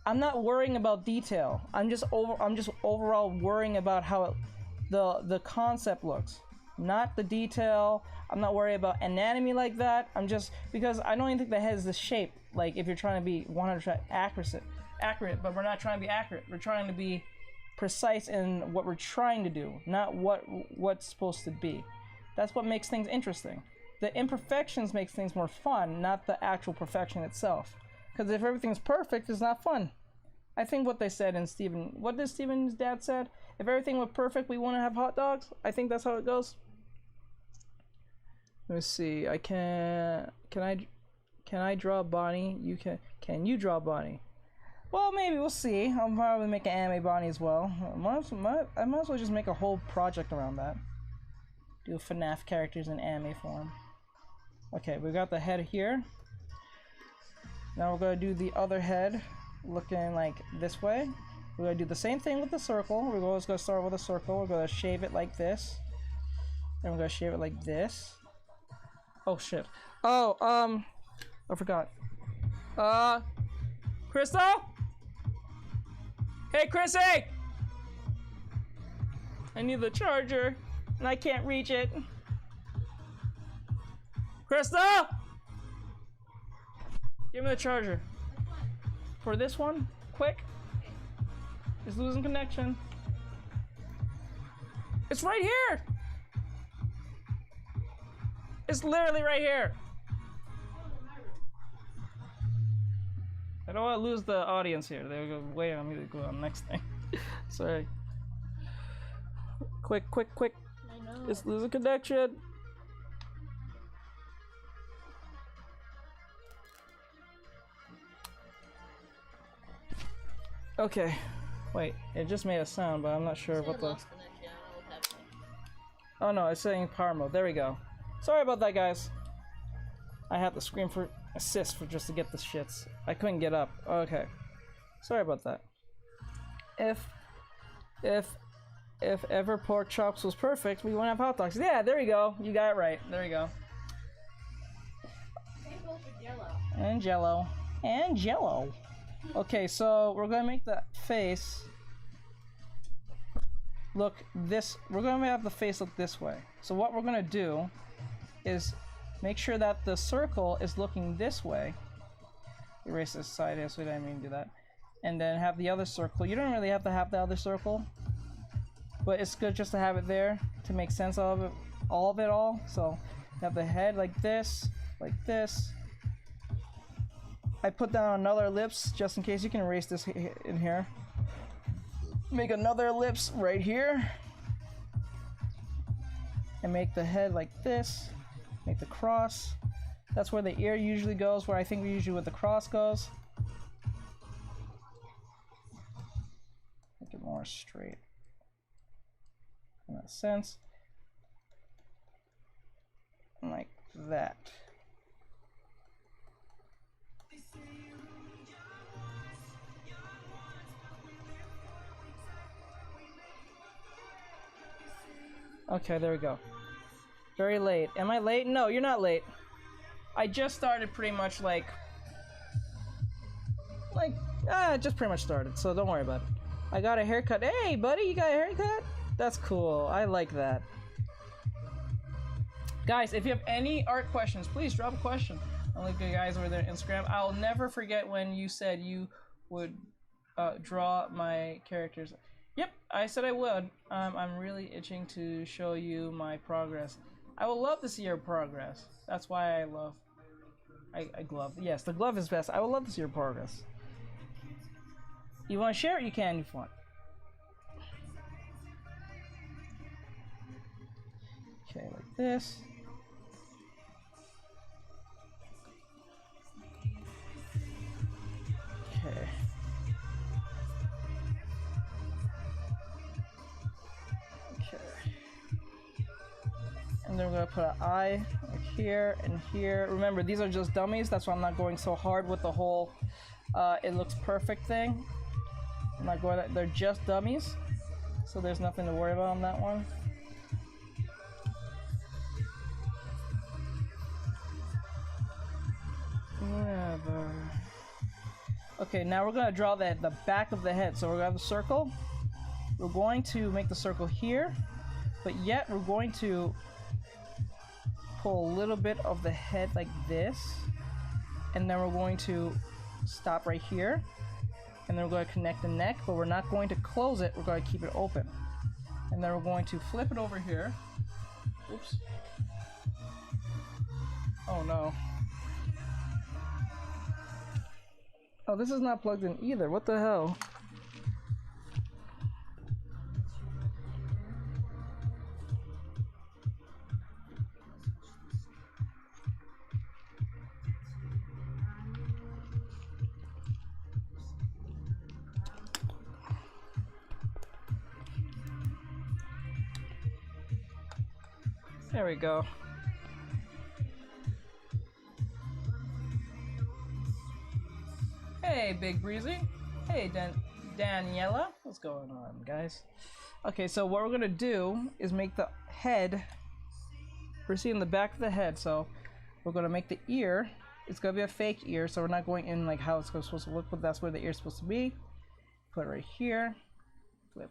I'm not worrying about detail. I'm just overall worrying about how the concept looks, not the detail. I'm not worried about anatomy like that. I'm just, because I don't even think the head is the shape. Like if you're trying to be 100% accurate, but we're not trying to be accurate. We're trying to be precise in what we're trying to do, not what's supposed to be. That's what makes things interesting. The imperfections makes things more fun, not the actual perfection itself. Because if everything's perfect, it's not fun. I think what they said in Steven, what did Steven's dad said? If everything was perfect, we want to have hot dogs. I think that's how it goes. Let me see. Can I draw Bonnie? Can you draw Bonnie? Well, maybe we'll see. I'll probably make an anime Bonnie as well. I might as well just make a whole project around that. Do FNAF characters in anime form. Okay, we got the head here. Now we're gonna do the other head, looking like this way. We're gonna do the same thing with the circle. We're always gonna start with a circle. We're gonna shave it like this. Then we're gonna shave it like this. Oh shit. Oh, I forgot. Crystal? Hey, Chrissy! I need the charger, and I can't reach it. Crystal! Give me the charger. For this one, quick. It's losing connection. It's right here! It's literally right here. I don't want to lose the audience here. They go, wait, I'm gonna go on the next thing. Sorry. Quick. I know. It's losing connection. Okay. Wait, it just made a sound, but I'm not sure what the... Lost connection. I don't know what's happening. Oh no, it's saying power mode. There we go. Sorry about that, guys. I had to scream for assist for just to get the shits. I couldn't get up. Okay. Sorry about that. If ever pork chops was perfect, we wouldn't have hot dogs. Yeah, there you go. You got it right. There you go. And jello. And jello. Okay, so we're gonna make that face look this. We're gonna have the face look this way. So what we're gonna do is make sure that the circle is looking this way. Erase this side here, so we didn't mean to do that. And then have the other circle. You don't really have to have the other circle, but it's good just to have it there to make sense of it, all. So have the head like this, like this. I put down another ellipse just in case. You can erase this in here. Make another ellipse right here. And make the head like this. Make the cross. That's where the ear usually goes, where I think usually where the cross goes. Make it more straight. In that sense. Like that. Okay, there we go. Very late. Am I late? No, you're not late. I just started pretty much just pretty much started, so don't worry about it. I got a haircut. Hey, buddy, you got a haircut? That's cool. I like that. Guys, if you have any art questions, please drop a question. Only good guys over there on Instagram. I'll never forget when you said you would draw my characters. Yep, I said I would. I'm really itching to show you my progress. I would love to see your progress. That's why I love... I glove. Yes, the glove is best. I would love to see your progress. You want to share it? You can if you want. Okay, like this. Okay. Okay. And then we're gonna put an eye like here and here. Remember, these are just dummies. That's why I'm not going so hard with the whole it looks perfect thing. I'm not going. They're just dummies, so there's nothing to worry about on that one. Whatever. Okay, now we're gonna draw the back of the head. So we're gonna have a circle. We're going to make the circle here, but yet we're going to pull a little bit of the head like this, and then we're going to stop right here, and then we're going to connect the neck, but we're not going to close it. We're going to keep it open, and then we're going to flip it over here. Oops. Oh no. Oh, this is not plugged in either. What the hell? There we go. Hey, Big Breezy. Hey, Daniela. What's going on, guys? Okay, so what we're gonna do is make the head. We're seeing the back of the head, so we're gonna make the ear. It's gonna be a fake ear, so we're not going in like how it's supposed to look, but that's where the ear's supposed to be. Put it right here. Flip.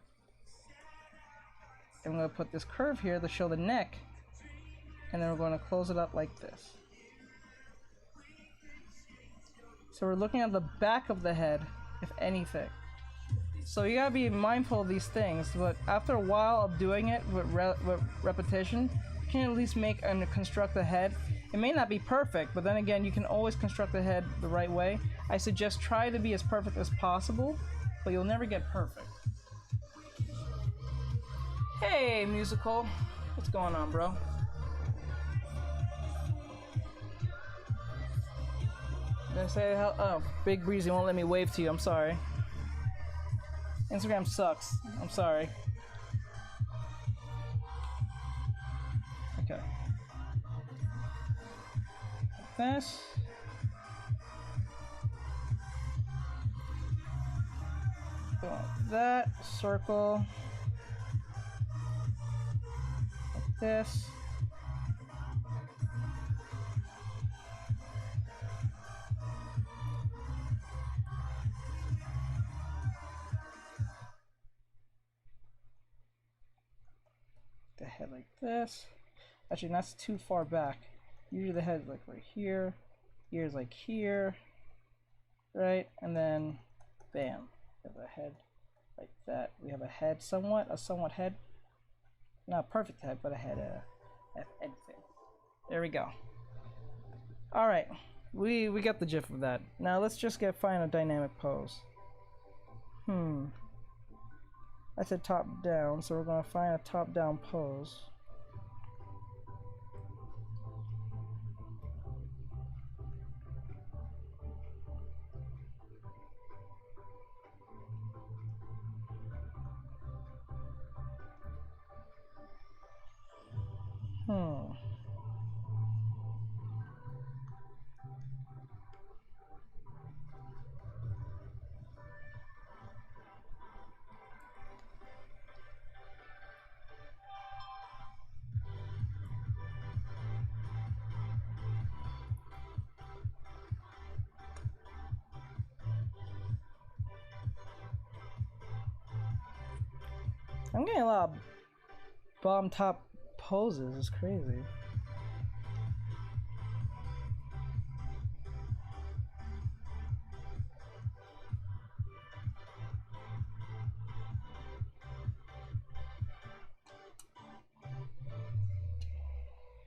And I'm gonna put this curve here to show the neck. And then we're going to close it up like this. So we're looking at the back of the head, if anything. So you gotta be mindful of these things, but after a while of doing it with repetition, you can at least make and construct the head. It may not be perfect, but then again, you can always construct the head the right way. I suggest try to be as perfect as possible, but you'll never get perfect. Hey, Musical. What's going on, bro? Did I say hell? Oh, Big Breezy won't let me wave to you. I'm sorry. Instagram sucks. I'm sorry. Okay. Like this. Go like that. Circle. Like this. The head like this. Actually, that's too far back. Usually the head's like right here, ears like here, right? And then, bam, we have a head like that. We have a head, a somewhat head. Not a perfect head, but a head, anything. There we go. All right, we got the gist of that. Now let's just find a dynamic pose. I said top down, so we're gonna find a top down pose. I'm getting a lot of bomb top poses. It's crazy.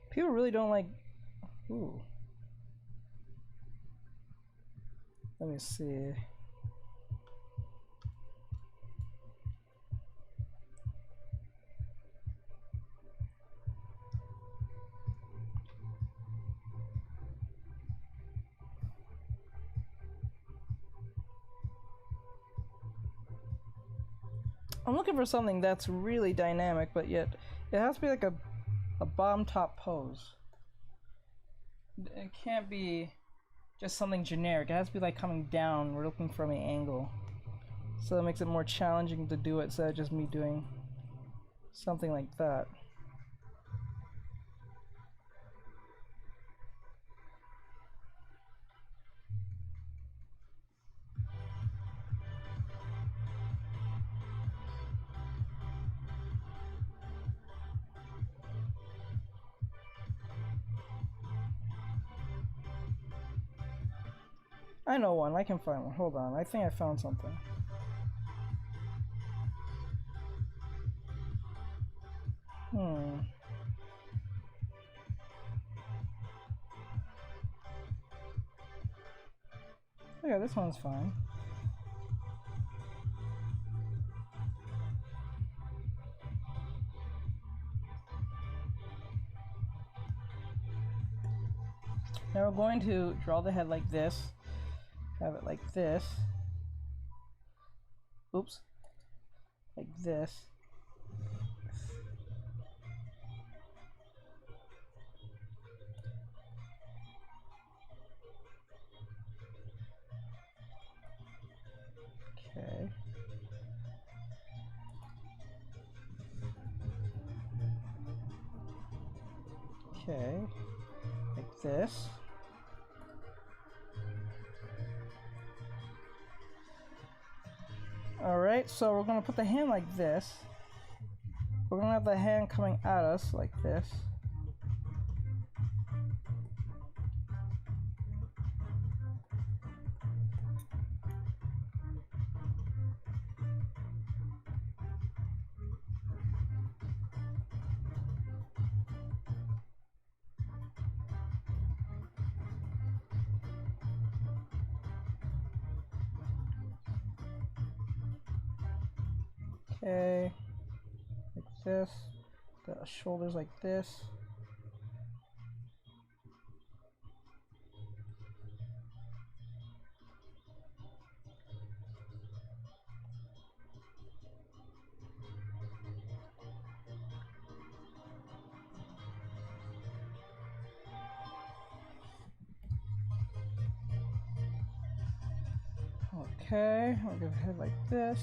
People really don't like. Ooh. Let me see. I'm looking for something that's really dynamic, but yet it has to be like a bottom top pose. It can't be just something generic. It has to be like coming down. We're looking from an angle. So that makes it more challenging to do it instead of just me doing something like that. I know one. I can find one. Hold on. I think I found something. Yeah, this one's fine. Now we're going to draw the head like this. Have it like this. Oops. Like this. Okay. Okay. Like this. Alright, so we're gonna put the hand like this. We're gonna have the hand coming at us like this. Okay, like this. The shoulders like this. Okay, I'll give a head like this.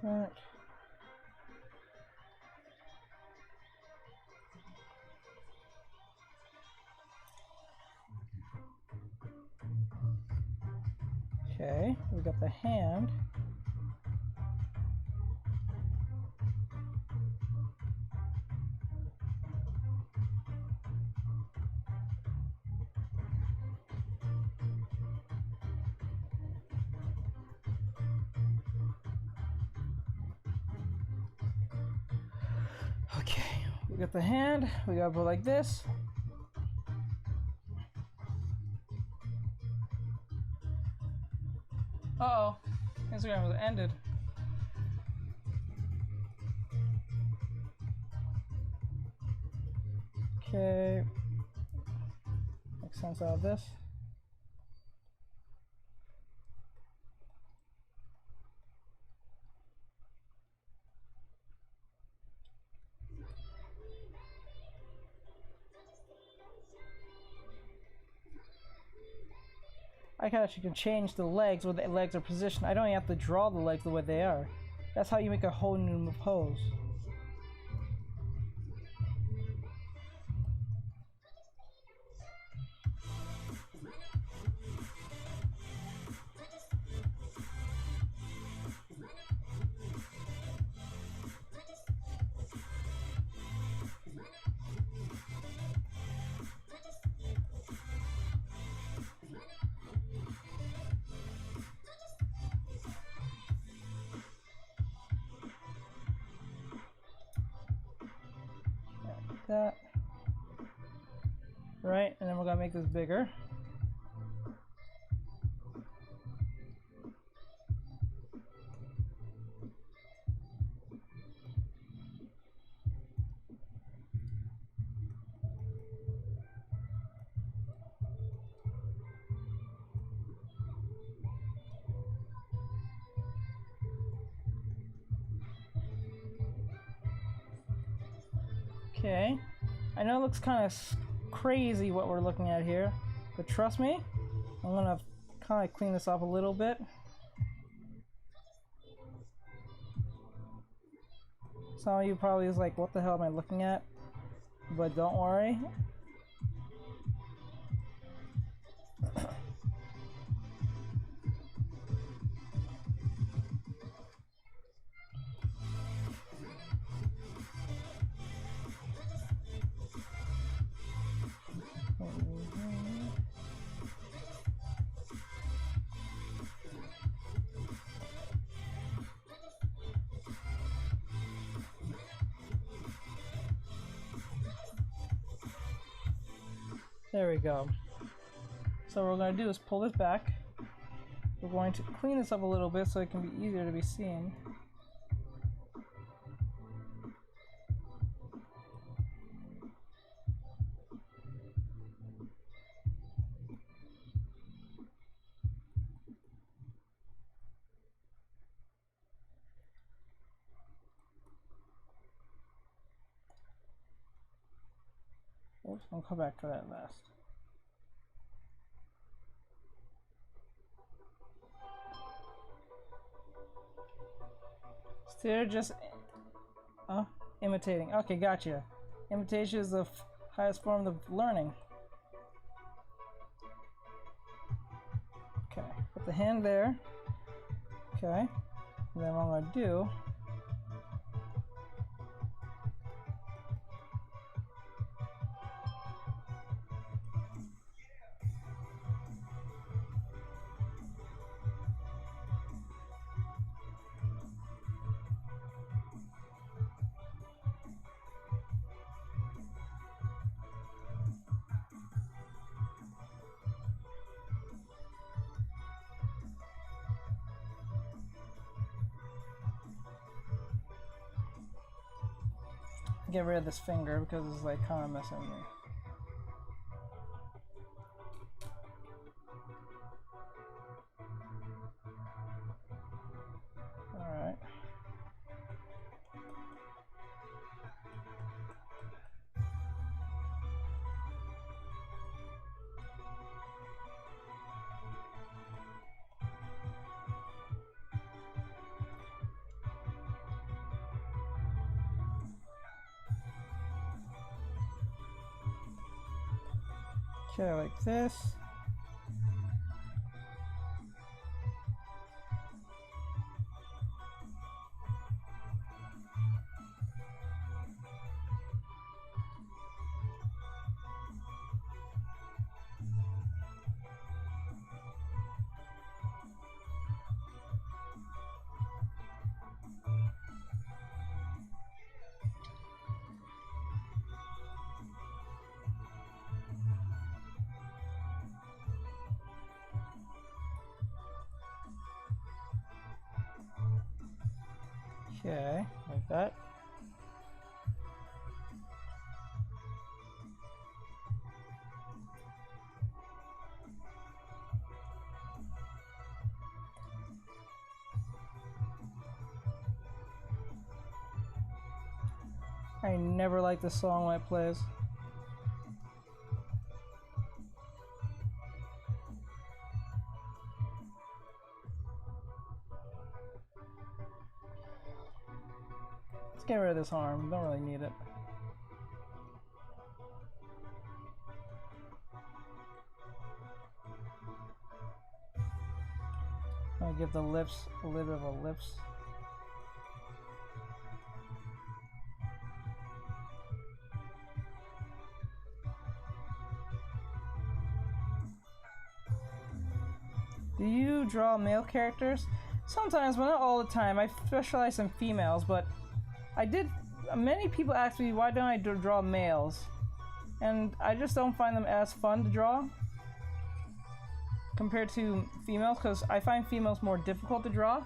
That. Okay, we got the hand. Okay, we got the hand. We gotta go like this. Uh-oh, Instagram was ended. Okay, make sense out of this. I can actually change the legs where the legs are positioned. I don't even have to draw the legs the way they are. That's how you make a whole new pose. that. Right, and then we're gonna make this bigger. Okay, I know it looks kind of crazy what we're looking at here, but trust me, I'm gonna kind of clean this up a little bit. Some of you probably is like, what the hell am I looking at? But don't worry. There we go. So what we're going to do is pull this back. We're going to clean this up a little bit so it can be easier to be seen. Oops, I'll come back to that last. So they're just imitating. Okay, gotcha. Imitation is the highest form of learning. Okay, put the hand there. Okay, and then what I'm going to do. Get rid of this finger because it's like kind of messing me. Alright. Okay, like this. Okay, like that. I never like this song when it plays. Let's get rid of this arm. Don't really need it. I'll give the lips a little bit of a lips. Do you draw male characters? Sometimes, but not all the time. I specialize in females, but I did many people ask me why don't I draw males, and I just don't find them as fun to draw compared to females, because I find females more difficult to draw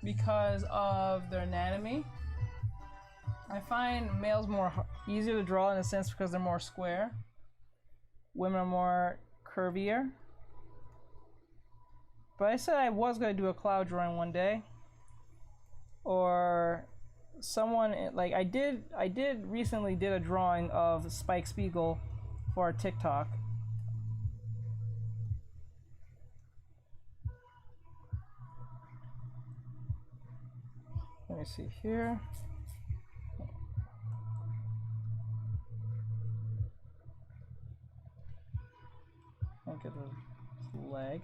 because of their anatomy. I find males more easier to draw in a sense because they're more square. Women are more curvier. But I said I was going to do a cloud drawing one day. Or someone, like I did recently did a drawing of Spike Spiegel for our TikTok. Let me see here. Look at the leg.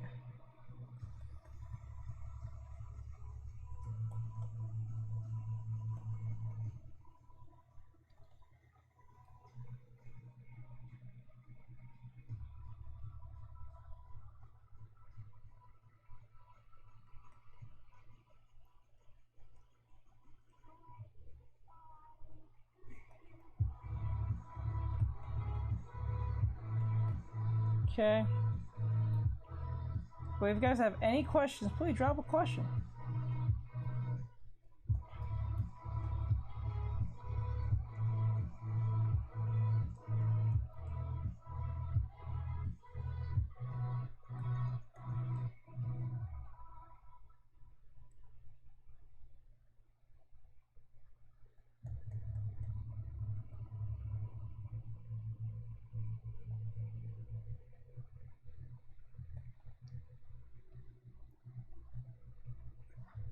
Okay. But if you guys have any questions, please drop a question.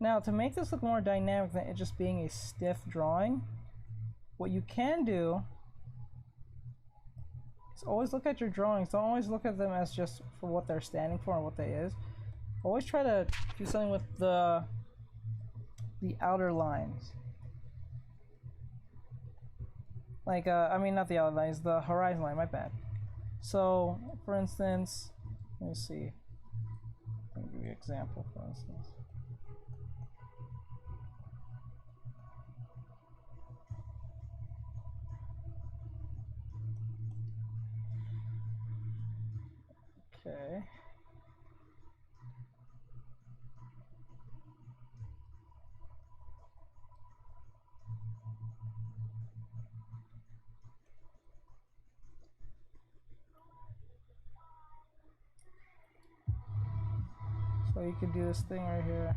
Now, to make this look more dynamic than it just being a stiff drawing, what you can do is always look at your drawings. Don't always look at them as just for what they're standing for and what they is. Always try to do something with the outer lines. Like, I mean, not the outer lines, the horizon line, my bad. So, for instance, let me see. Let me give you an example, for instance. Okay. So you could do this thing right here.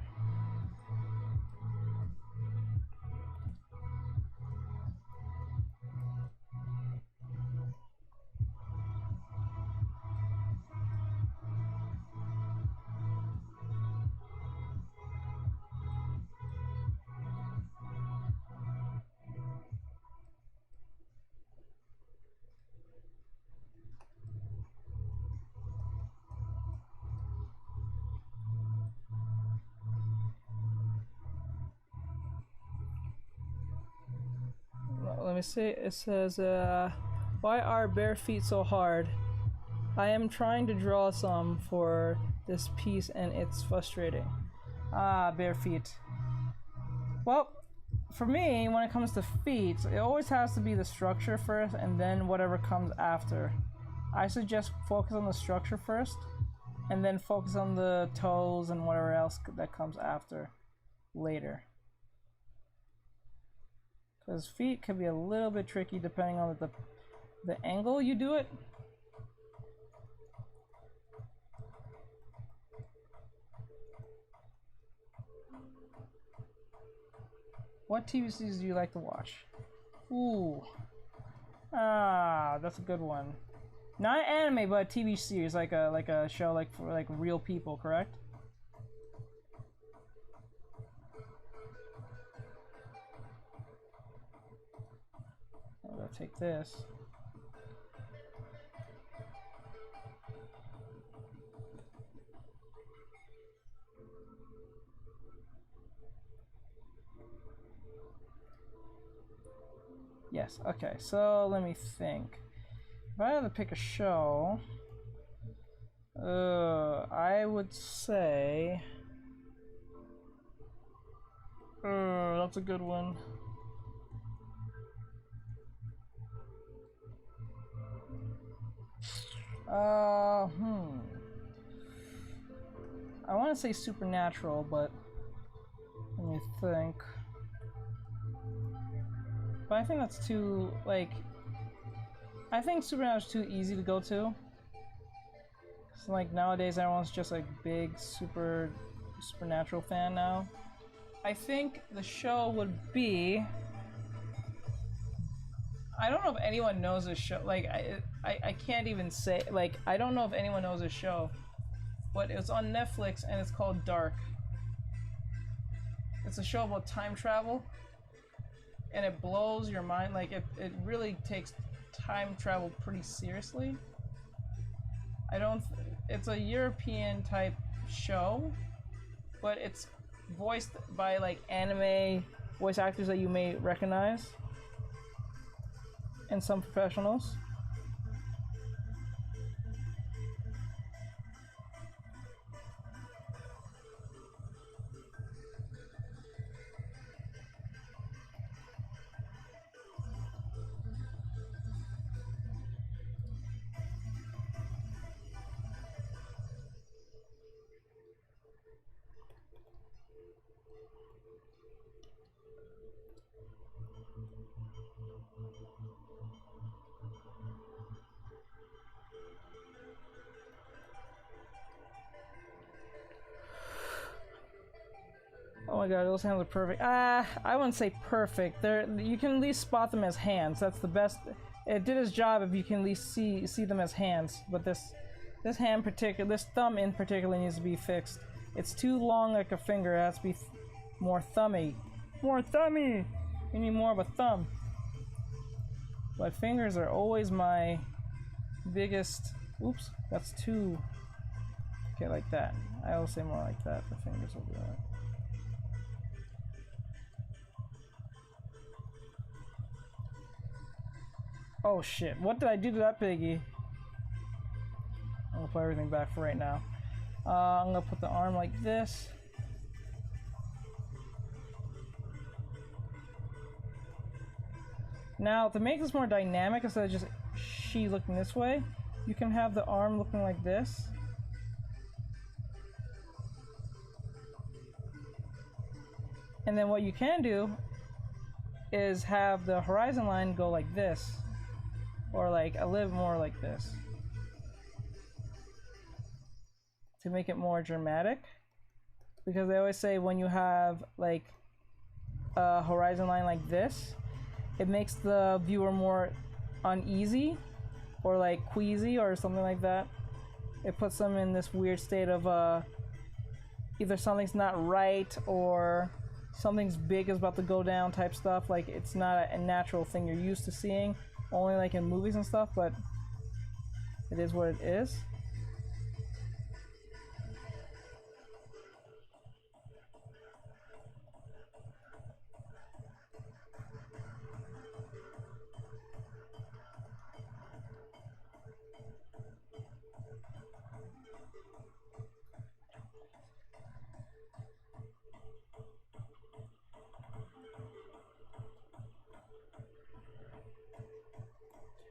Let me see. It says, why are bare feet so hard? I am trying to draw some for this piece and it's frustrating. Ah, bare feet. Well, for me, when it comes to feet, it always has to be the structure first and then whatever comes after. I suggest focus on the structure first and then focus on the toes and whatever else that comes after later. Because feet can be a little bit tricky depending on the angle you do it. What TV series do you like to watch? Ooh. Ah, that's a good one. Not anime, but a TV series, like a show like for like real people, correct? I'm gonna take this. Yes, okay, so let me think. If I had to pick a show, I would say, that's a good one. I want to say supernatural, but let me think. But I think that's too, like, I think supernatural is too easy to go to. So, like, nowadays everyone's just like big supernatural fan now. I think the show would be, I don't know if anyone knows this show. Like, I can't even say, like, I don't know if anyone knows this show, but it's on Netflix and it's called Dark. It's a show about time travel, and it blows your mind. Like, it really takes time travel pretty seriously. It's a European type show, but it's voiced by like anime voice actors that you may recognize, and some professionals. Oh my god, those hands are perfect. I wouldn't say perfect. You can at least spot them as hands. That's the best. It did its job if you can at least see them as hands. But this hand this thumb in particular needs to be fixed. It's too long like a finger. It has to be more thummy. More thummy! You need more of a thumb. But fingers are always my biggest... Oops, that's too... Okay, like that. I will say more like that. The fingers will be that. Oh shit, what did I do to that piggy? I'm gonna put everything back for right now. I'm gonna put the arm like this. Now, to make this more dynamic, instead of just she looking this way, you can have the arm looking like this. And then what you can do is have the horizon line go like this. Or like a little more like this. To make it more dramatic. Because they always say when you have like a horizon line like this, it makes the viewer more uneasy or like queasy or something like that. It puts them in this weird state of either something's not right or something's big is about to go down type stuff. Like it's not a natural thing you're used to seeing, only like in movies and stuff, but it is what it is.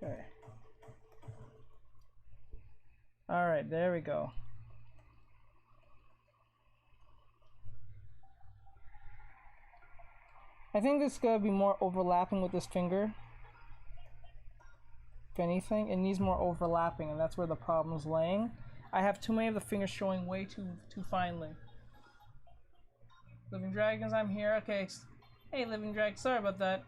Okay. Alright, there we go. I think this is gonna be more overlapping with this finger. If anything, it needs more overlapping, and that's where the problem is laying. I have too many of the fingers showing way too finely. Living Dragons, I'm here. Okay. Hey, Living Dragon, sorry about that.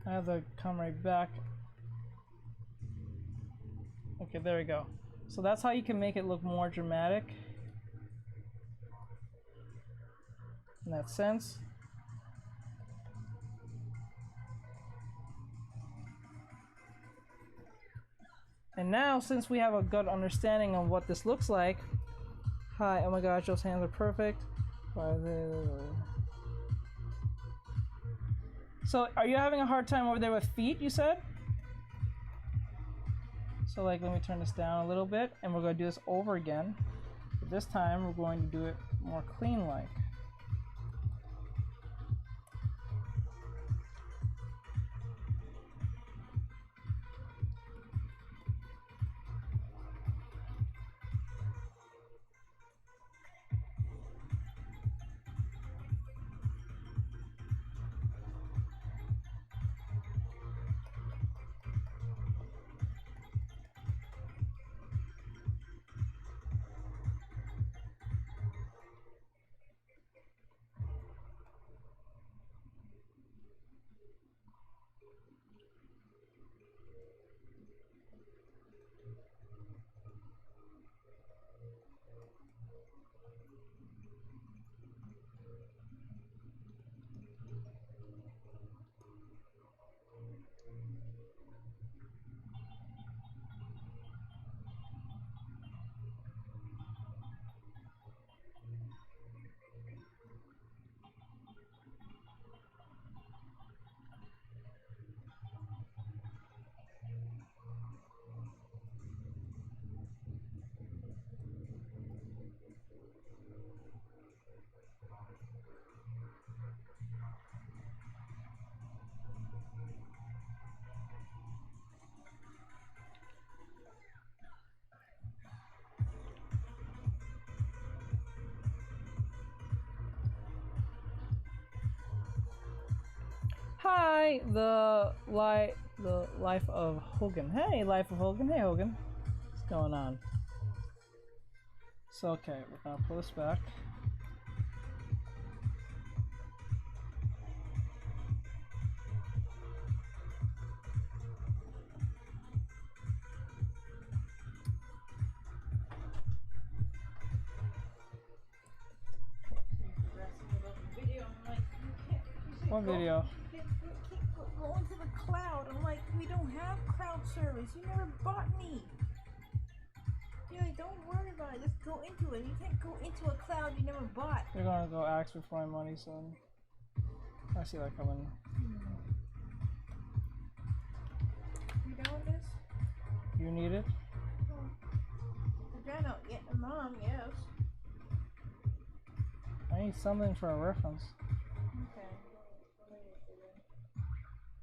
I have to come right back. Okay, there we go. So that's how you can make it look more dramatic. In that sense. And now, since we have a good understanding of what this looks like. Hi, oh my gosh, those hands are perfect. So, are you having a hard time over there with feet, you said? So, like, let me turn this down a little bit, and we're going to do this over again. But this time, we're going to do it more clean-like. hi, the life of Hogan. Hey, life of Hogan. Hey, Hogan. What's going on? So okay, we're gonna pull this back. What video? Go into the cloud. I'm like, we don't have cloud service. You never bought me. You're like, don't worry about it. Just go into it. You can't go into a cloud you never bought. You're gonna go ask for my money, son. I see that coming. You done with this? You need it? I'm trying to get the mom, yes. I need something for a reference. Okay.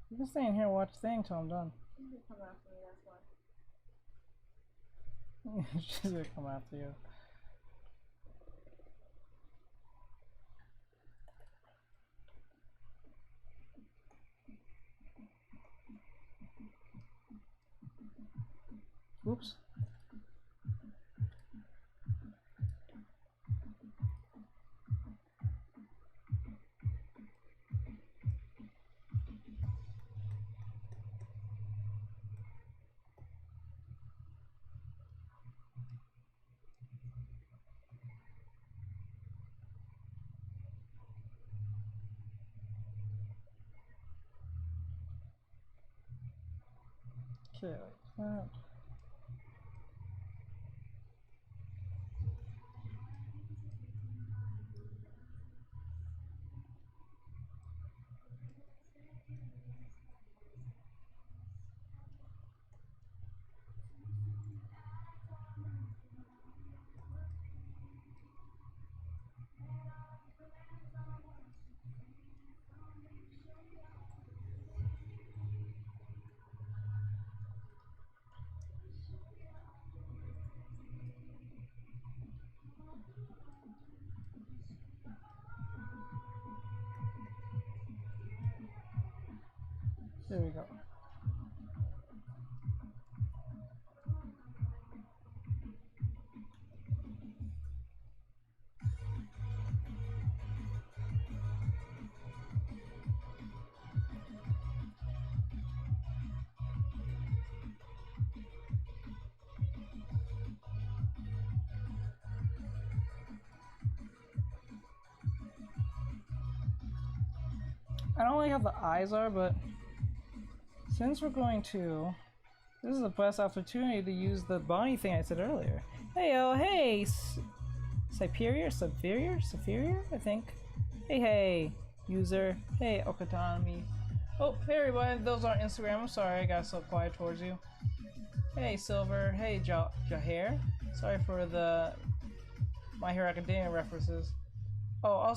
You can stay in here and watch the thing till I'm done. You can come after me, that's why. She's gonna come after you. Oops. Okay, like that. There we go. I don't really know how the eyes are, but since we're going to, this is the best opportunity to use the Bonnie thing I said earlier. Hey, oh, hey, superior, I think. Hey, user. Hey, Okatami. Oh, hey everybody, those aren't Instagram. I'm sorry, I got so quiet towards you. Hey, Silver. Hey, Jahair. Sorry for the My Hero Academia references. Oh,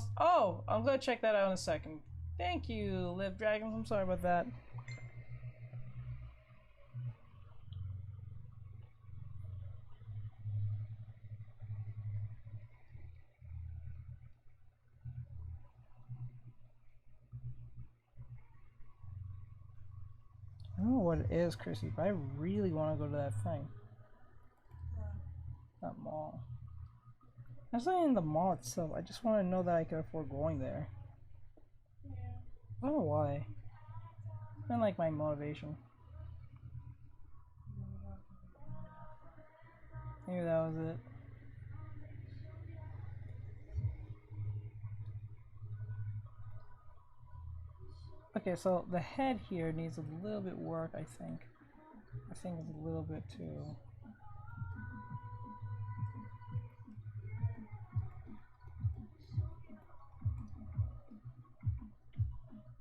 I'm gonna check that out in a second. Thank you, Live Dragons. I'm sorry about that. I don't know what it is, Chrissy, but I really want to go to that thing. That mall. That's not in the mall itself. I just want to know that I can afford going there. Yeah. I don't know why. It's been like my motivation. Maybe that was it. Okay, so the head here needs a little bit work, I think. I think it's a little bit too.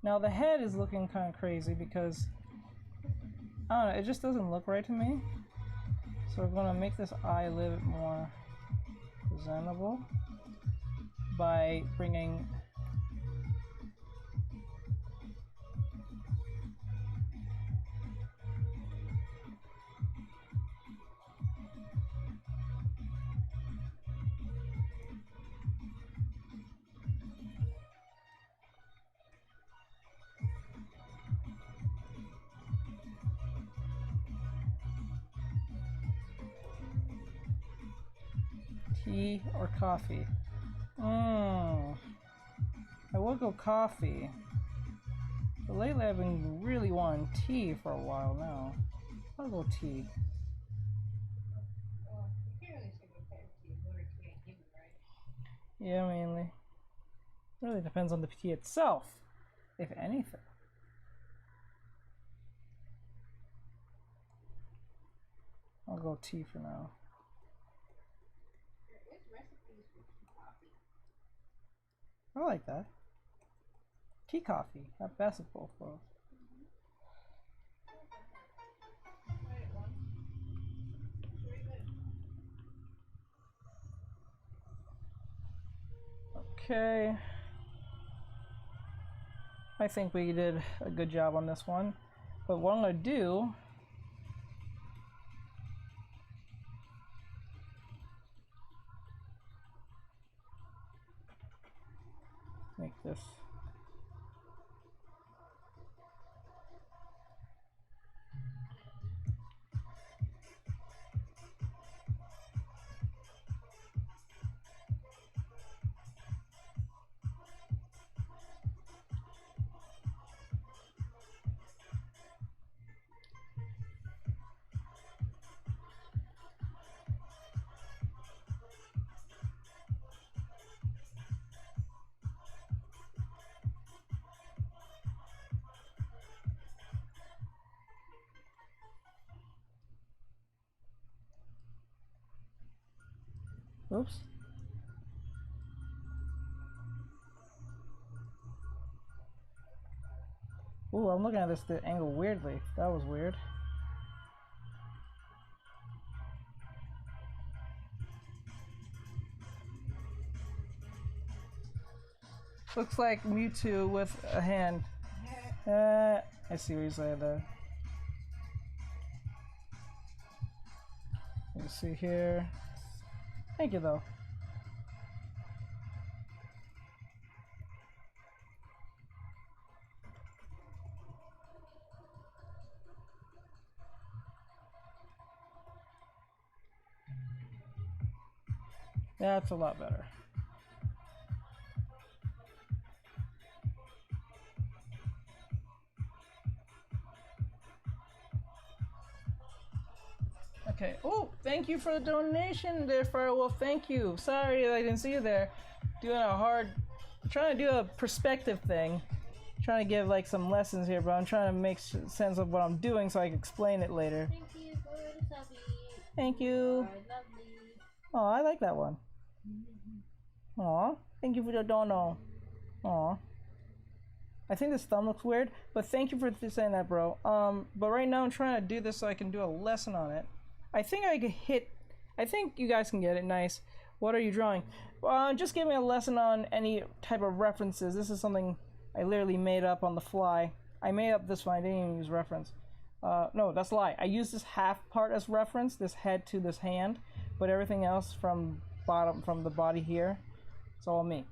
Now the head is looking kind of crazy because, I don't know, it just doesn't look right to me. So we're gonna make this eye a little bit more presentable by bringing tea or coffee? I will go coffee. But lately I've been really wanting tea for a while now. I'll go tea. Yeah, mainly. Really depends on the tea itself, if anything. I'll go tea for now. I like that. Tea coffee, not best of both worlds. Okay. I think we did a good job on this one. But what I'm gonna do, make this. Oops. Ooh, I'm looking at this the angle weirdly. That was weird. Looks like Mewtwo with a hand. I see what you're saying there. Let me see here. Thank you though. That's a lot better. Okay. Oh, thank you for the donation there, Firewolf. Thank you. Sorry I didn't see you there. Trying to do a perspective thing. Trying to give like some lessons here, but I'm trying to make sense of what I'm doing so I can explain it later. Thank you for the subby. Thank you. Oh, I like that one. Aw, thank you for the dono. Aw. I think this thumb looks weird, but thank you for saying that, bro. But right now I'm trying to do this so I can do a lesson on it. I think you guys can get it. Nice. What are you drawing? Just give me a lesson on any type of references. This is something I literally made up on the fly. I made up this one. I didn't even use reference. No, that's a lie. I used this half part as reference, this head to this hand, but everything else from the body here, it's all me.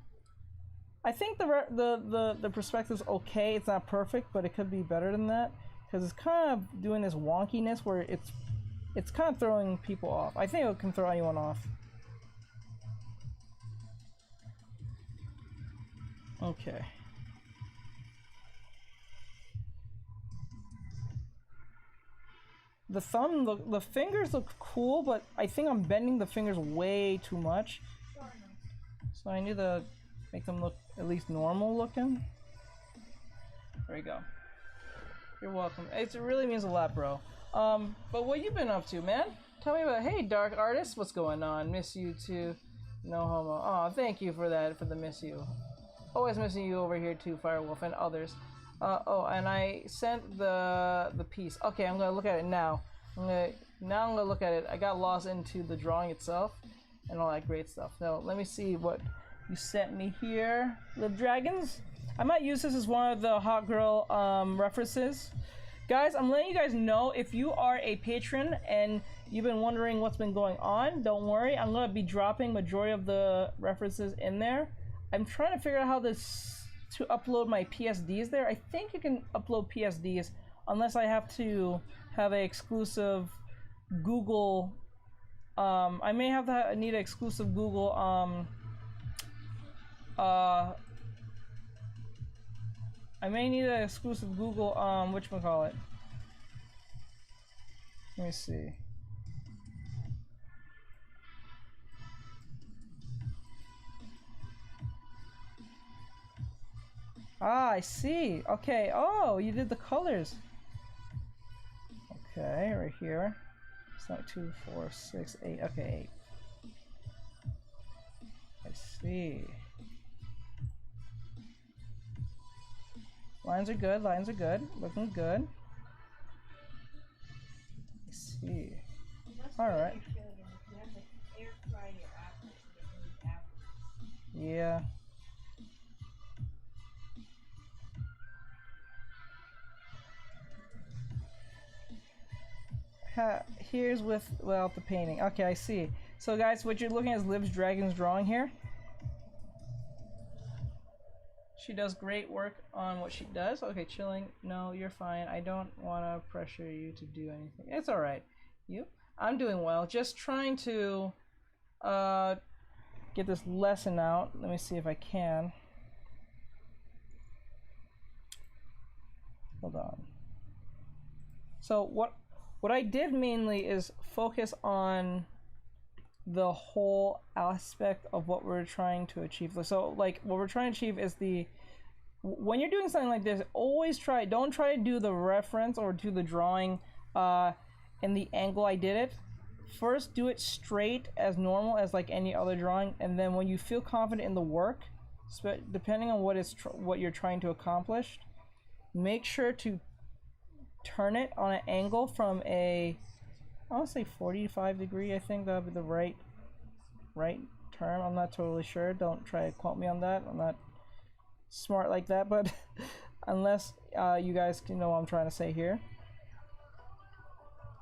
I think the perspective's okay. It's not perfect, but it could be better than that because it's kind of doing this wonkiness where it's kind of throwing people off. I think it can throw anyone off. Okay. The fingers look cool, but I think I'm bending the fingers way too much. So I need to make them look at least normal looking. There we go. You're welcome. It really means a lot, bro. But what you been up to, man? Tell me about. Hey, Dark Artist, what's going on? Miss you too. No homo. Oh, thank you for that. For the miss you. Always missing you over here too, Firewolf and others. Oh, and I sent the piece. Okay, I'm gonna look at it now. I'm gonna look at it. I got lost into the drawing itself and all that great stuff. Now let me see what you sent me here. Live Dragons. I might use this as one of the hot girl references. Guys, I'm letting you guys know if you are a patron and you've been wondering what's been going on, don't worry. I'm gonna be dropping majority of the references in there. I'm trying to figure out how to upload my PSDs there. I think you can upload PSDs unless I have to have an exclusive Google I may have to need an exclusive Google I may need an exclusive Google whatchamacallit. Let me see. Ah, I see. Okay. Oh, you did the colors. Okay, right here. It's not 2, 4, 6, 8. Okay, 8. I see. Lines are good. Lines are good. Looking good. I see. All right. Yeah. Here's without the painting. Okay, I see. So guys, what you're looking at is Liv's Dragon's drawing here. She does great work on what she does. Okay, chilling. No, you're fine. I don't want to pressure you to do anything. It's all right. I'm doing well. Just trying to get this lesson out. Let me see if I can. Hold on. So what I did mainly is focus on the whole aspect of what we're trying to achieve. So like what we're trying to achieve is when you're doing something like this, always don't try to do the reference or do the drawing in the angle I did it. First do it straight as normal as like any other drawing, and then when you feel confident in the work, depending on what you're trying to accomplish, make sure to turn it on an angle from I want to say 45 degree. I think that would be the right term. I'm not totally sure. Don't try to quote me on that. I'm not smart like that, but unless you guys can know what I'm trying to say here.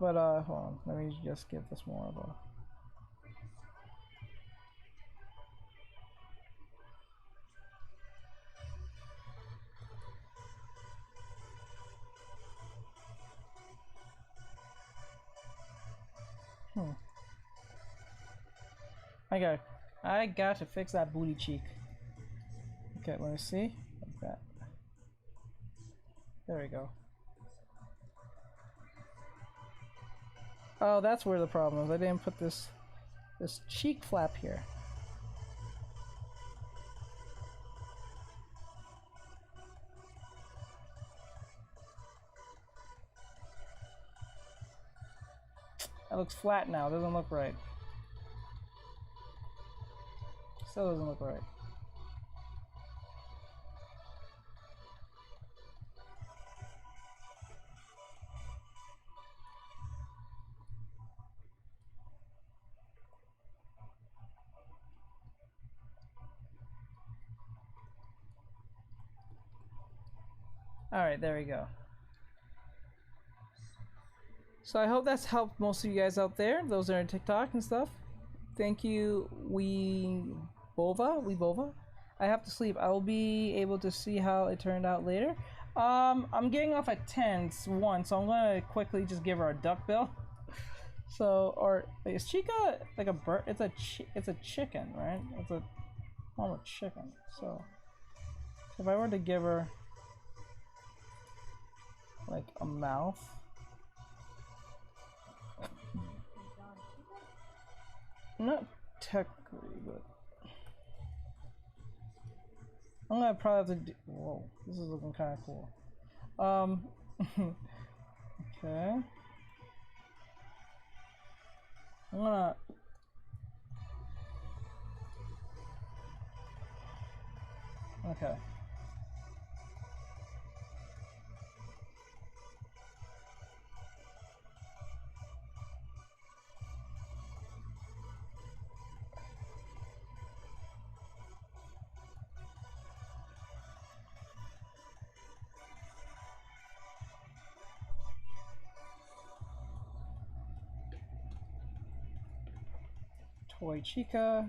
But hold on, let me just give this more of a I got to fix that booty cheek. Okay, let me see. Like that. There we go. Oh, that's where the problem is. I didn't put this cheek flap here. That looks flat now. It doesn't look right. Still doesn't look right. Alright, there we go. So I hope that's helped most of you guys out there, those that are on TikTok and stuff. Thank you, Weebova. I have to sleep. I will be able to see how it turned out later. I'm getting off at 10:01, so I'm gonna quickly just give her a duck bill. So, or is Chica like a bird? It's a chicken, right? It's a form of chicken. So, if I were to give her like a mouth. Not technically, but I'm gonna probably have to do. Whoa, this is looking kind of cool. Okay. I'm gonna. Okay. Toy Chica.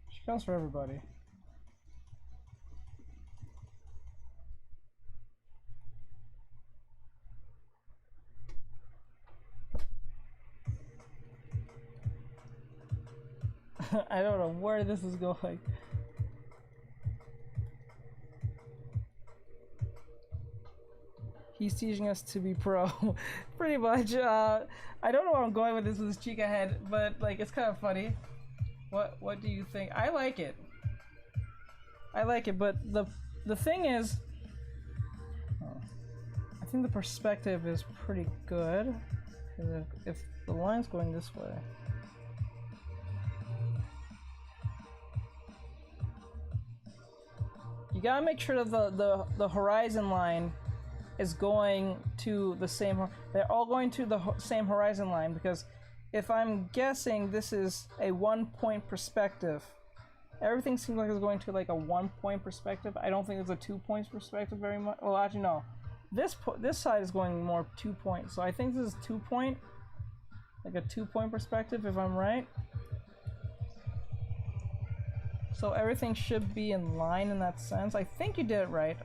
She comes for everybody. I don't know where this is going. He's teaching us to be pro. Pretty much. I don't know where I'm going with this Chica head, but like it's kind of funny. What do you think? I like it. I like it, but the thing is, I think the perspective is pretty good. If the line's going this way. You gotta make sure that the horizon line is going to the same. They're all going to the same horizon line, because if I'm guessing this is a 1-point perspective, everything seems like it's going to like a 1-point perspective. I don't think it's a 2 points perspective very much. Well, actually no. This side is going more 2 points, so I think this is 2 point, like a 2-point perspective if I'm right. So everything should be in line in that sense. I think you did it right.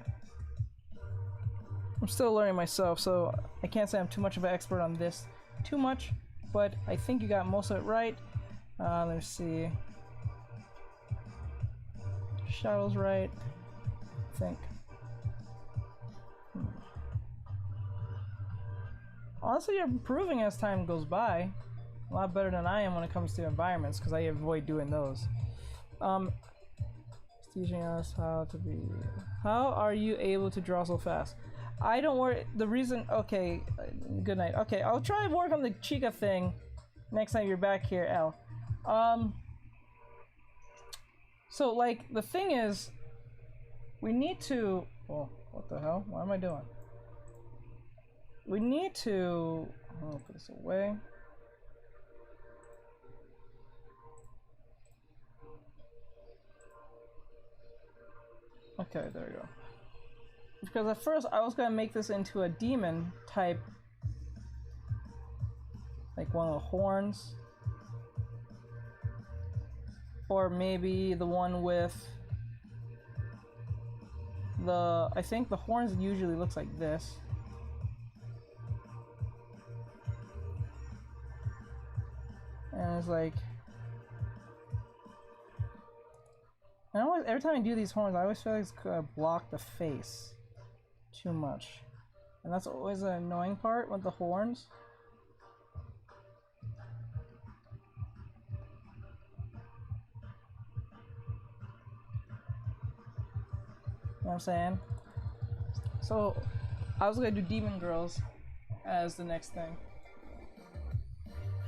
I'm still learning myself, so I can't say I'm too much of an expert on this too much, but I think you got most of it right. Let's see. Shadows right, I think. Honestly, you're improving as time goes by. A lot better than I am when it comes to environments, because I avoid doing those. It's teaching us how to be. How are you able to draw so fast? I don't worry. The reason. Okay. Good night. Okay, I'll try and work on the Chica thing next time you're back here, L. So like the thing is, we need to. Oh, what the hell? What am I doing? We need to. I'll put this away. Okay, there we go. Because at first I was gonna make this into a demon type, like one of the horns, or maybe the one with the. I think the horns usually looks like this. And it's like, and every time I do these horns, I always feel like it's gonna block the face too much, and that's always an annoying part with the horns. You know what I'm saying? So I was gonna do Demon Girls as the next thing.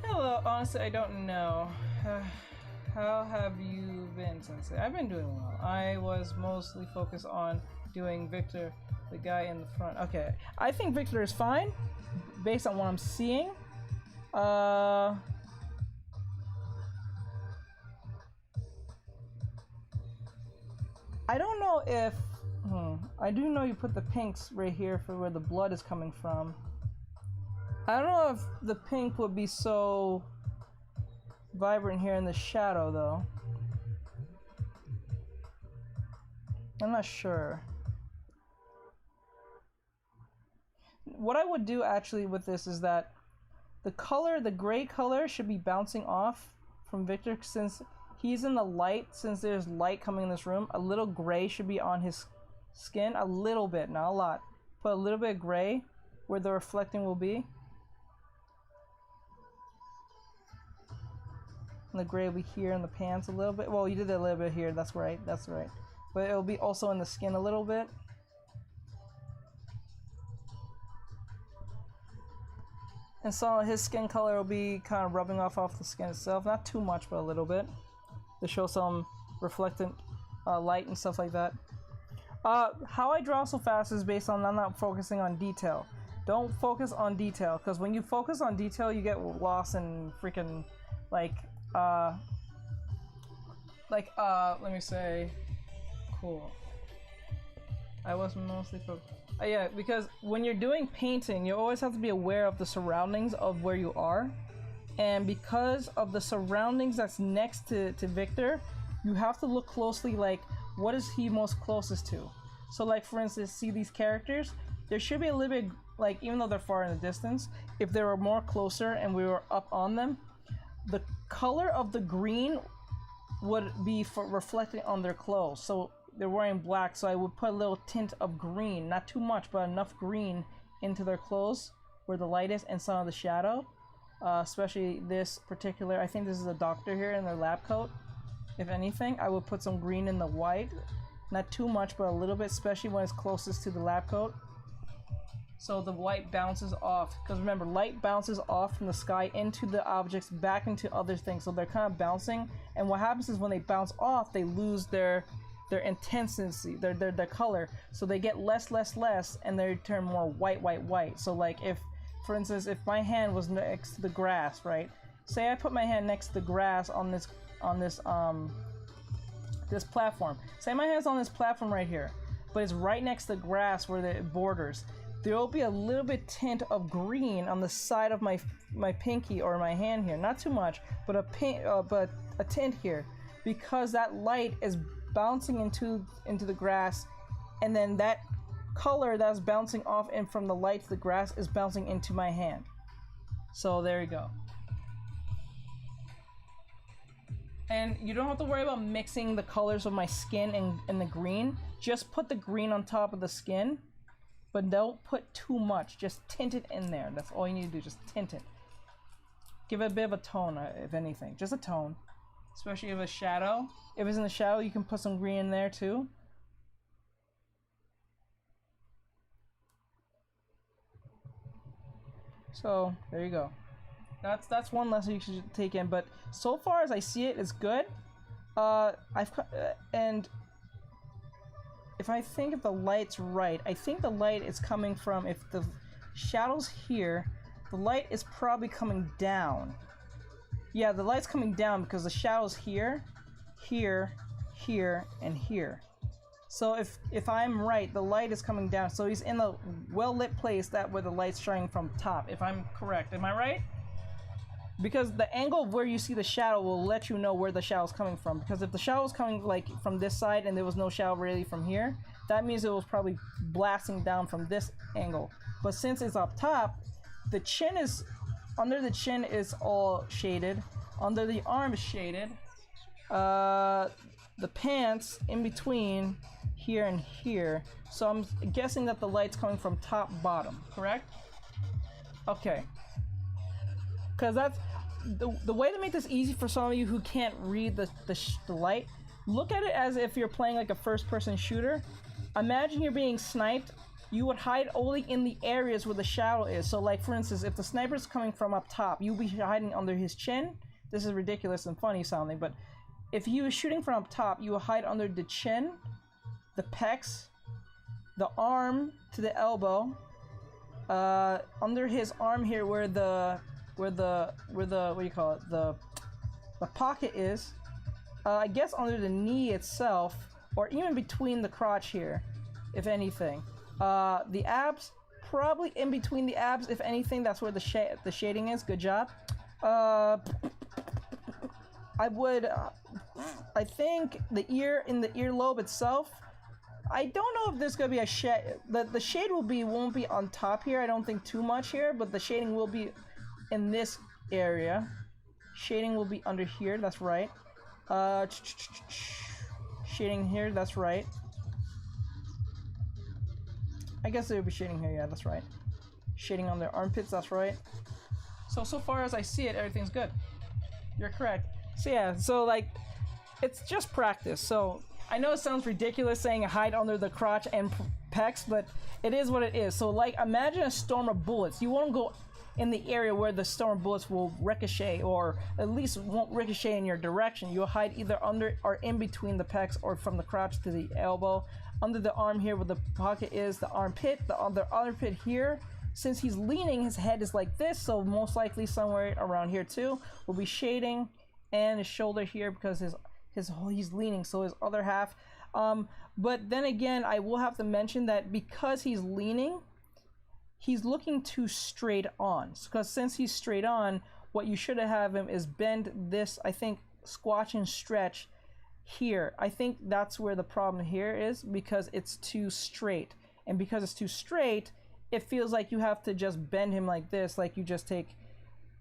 Hello, honestly, I don't know. How have you been, Sensei? I've been doing well. I was mostly focused on doing Victor, the guy in the front. Okay, I think Victor is fine, based on what I'm seeing. I don't know if... I do know you put the pinks right here for where the blood is coming from. I don't know if the pink would be so vibrant here in the shadow, though. I'm not sure. What I would do actually with this is that the color, the gray color, should be bouncing off from Victor, since he's in the light. Since there's light coming in this room, a little gray should be on his skin, a little bit, not a lot. Put a little bit of gray where the reflecting will be. And the gray will be here in the pants a little bit. Well, you did that a little bit here. That's right. That's right. But it'll be also in the skin a little bit. And so his skin color will be kind of rubbing off the skin itself. Not too much, but a little bit. To show some reflectant light and stuff like that. How I draw so fast is based on I'm not focusing on detail. Don't focus on detail, because when you focus on detail, you get lost in freaking, like, let me say, cool. I was mostly focused. Yeah, because when you're doing painting, you always have to be aware of the surroundings of where you are. And because of the surroundings that's next to Victor, you have to look closely, like, what is he most closest to? So, like, for instance, see these characters? There should be a little bit, like, even though they're far in the distance, if they were more closer and we were up on them, the color of the green would be for reflecting on their clothes. So they're wearing black, so I would put a little tint of green, not too much, but enough green into their clothes where the light is and some of the shadow. Especially this particular, I think this is a doctor here in their lab coat. If anything, I would put some green in the white. Not too much, but a little bit, especially when it's closest to the lab coat. So the light bounces off. Because remember, light bounces off from the sky into the objects, back into other things. So they're kind of bouncing. And what happens is when they bounce off, they lose their intensity, their color. So they get less, and they turn more white. So like if, for instance, if my hand was next to the grass, right? Say I put my hand next to the grass on this this platform. Say my hand's on this platform right here, but it's right next to the grass where the borders. There will be a little bit tint of green on the side of my pinky or my hand here. Not too much, but a tint here, because that light is bouncing into the grass, and then that color that's bouncing off and from the light to the grass is bouncing into my hand. So there you go. And you don't have to worry about mixing the colors of my skin and the green. Just put the green on top of the skin, but don't put too much. Just tint it in there. That's all you need to do, just tint it. Give it a bit of a tone, if anything. Just a tone. Especially if it's a shadow. If it's in the shadow, you can put some green in there too. So there you go. That's one lesson you should take in. But so far as I see it, it's good. And if I think if the light's right, I think the light is coming from, if the shadow's here, the light is probably coming down. Yeah, the light's coming down because the shadow's here, here, and here. So if I'm right, the light is coming down. So he's in a well-lit place where the light's shining from top, if I'm correct. Am I right? Because the angle of where you see the shadow will let you know where the shadow's coming from. Because if the shadow was coming like from this side and there was no shadow really from here, that means it was probably blasting down from this angle. But since it's up top, the chin is, under the chin is all shaded. Under the arm is shaded. The pants in between here and here. So I'm guessing that the light's coming from top bottom, correct? Okay. Because that's the way to make this easy for some of you who can't read the light. Look at it as if you're playing like a first-person shooter. Imagine you're being sniped. You would hide only in the areas where the shadow is. So like, for instance, if the sniper's coming from up top, you'll be hiding under his chin. This is ridiculous and funny sounding, but if he was shooting from up top, you will hide under the chin, the pecs, the arm to the elbow, under his arm here where the what do you call it, the pocket is, I guess under the knee itself, or even between the crotch here, if anything. The abs, probably in between the abs, if anything. That's where the shading is. Good job. I think the ear, in the earlobe itself, I don't know if there's gonna be a shade. The shade won't be on top here. I don't think too much here, but the shading will be in this area. Shading will be under here. That's right. Shading here. That's right. I guess there will be shading here. Yeah, that's right. Shading on their armpits. That's right. So far as I see it, everything's good. You're correct. So yeah, so like, it's just practice. So I know it sounds ridiculous saying hide under the crotch and pecs, but it is what it is. So like, imagine a storm of bullets. You won't go in the area where the storm of bullets will ricochet, or at least won't ricochet in your direction. You'll hide either under or in between the pecs, or from the crotch to the elbow. Under the arm here where the pocket is, the armpit, the other armpit here. Since he's leaning, his head is like this, so most likely somewhere around here too will be shading, and his shoulder here because he's leaning, so his other half. But then again, I will have to mention that because he's leaning, he's looking too straight on. Because since he's straight on, what you should have him is bend this, I think, squash and stretch here. I think that's where the problem here is, because it's too straight. And because it's too straight, it feels like you have to just bend him like this, like you just take,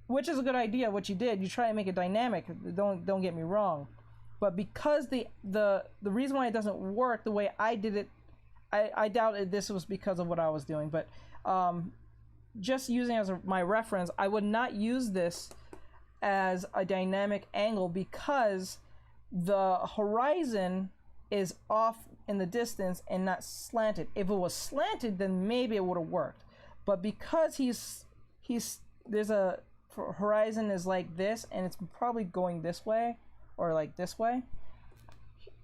which is a good idea, what you did. You try to make it dynamic, don't get me wrong. But because the reason why it doesn't work the way I did it, I doubt this was because of what I was doing. But just using as my reference, I would not use this as a dynamic angle because the horizon is off in the distance and not slanted. If it was slanted, then maybe it would have worked. But because there's a horizon is like this, and it's probably going this way or like this way,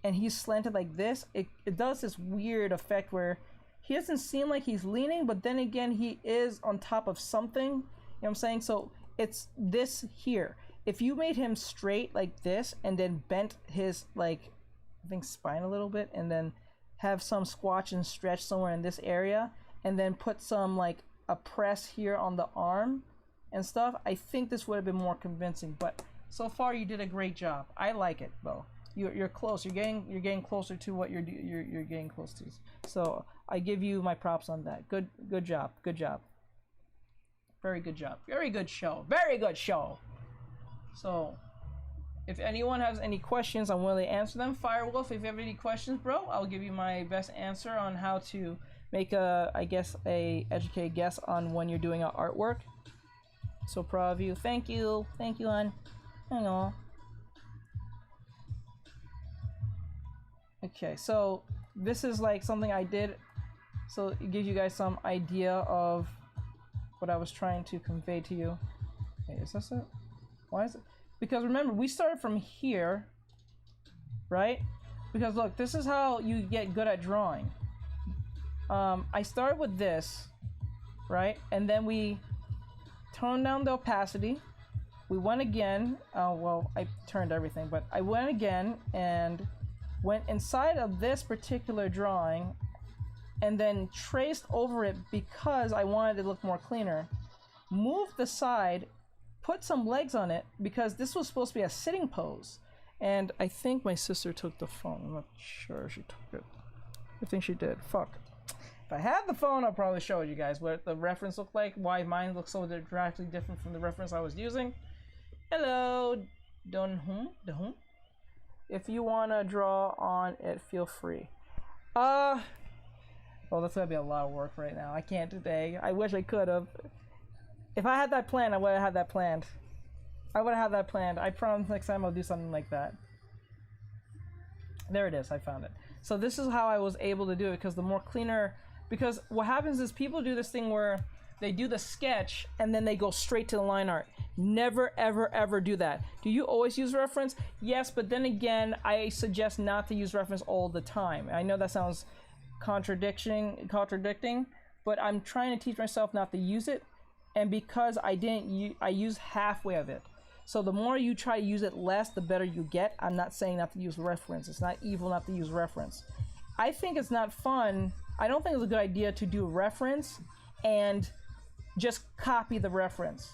and he's slanted like this, it does this weird effect where he doesn't seem like he's leaning, but then again he is on top of something, you know what I'm saying? So it's this here. If you made him straight like this and then bent his, like, I think spine a little bit, and then have some squatch and stretch somewhere in this area, and then put some like a press here on the arm and stuff, I think this would have been more convincing. But so far you did a great job. I like it, Bo. You're close. You're getting closer to what you're getting close to. So I give you my props on that. Good job. Good job. Very good job. Very good show. Very good show. So if anyone has any questions, I'm willing to answer them. Firewolf, if you have any questions, bro, I'll give you my best answer on how to make a educated guess on when you're doing artwork. So proud of you. Thank you, hon. Hang on. Okay, so this is like something I did, so it gives you guys some idea of what I was trying to convey to you. Okay, is this it? Why is it? Because remember, we started from here, right? Because look, this is how you get good at drawing. I started with this, right? And then we turned down the opacity. We went again. Well, I turned everything, but I went again and went inside of this particular drawing and then traced over it because I wanted it to look more cleaner. Moved the side, put some legs on it because this was supposed to be a sitting pose. And I think my sister took the phone. I'm not sure she took it. I think she did. Fuck. If I had the phone, I'll probably show you guys what the reference looked like, why mine looks so drastically different from the reference I was using. Hello, Donhum. If you want to draw on it, feel free. Well, that's gonna be a lot of work right now. I can't today. I wish I could have. If I had that planned, I would have had that planned. I promise next time I'll do something like that. There it is. I found it. So this is how I was able to do it, because the more cleaner. Because what happens is people do this thing where they do the sketch and then they go straight to the line art. Never, ever, ever do that. Do you always use reference? Yes, but then again, I suggest not to use reference all the time. I know that sounds contradicting, but I'm trying to teach myself not to use it. And because I use halfway of it. So the more you try to use it less, the better you get. I'm not saying not to use reference. It's not evil not to use reference. I think it's not fun. I don't think it's a good idea to do reference and just copy the reference.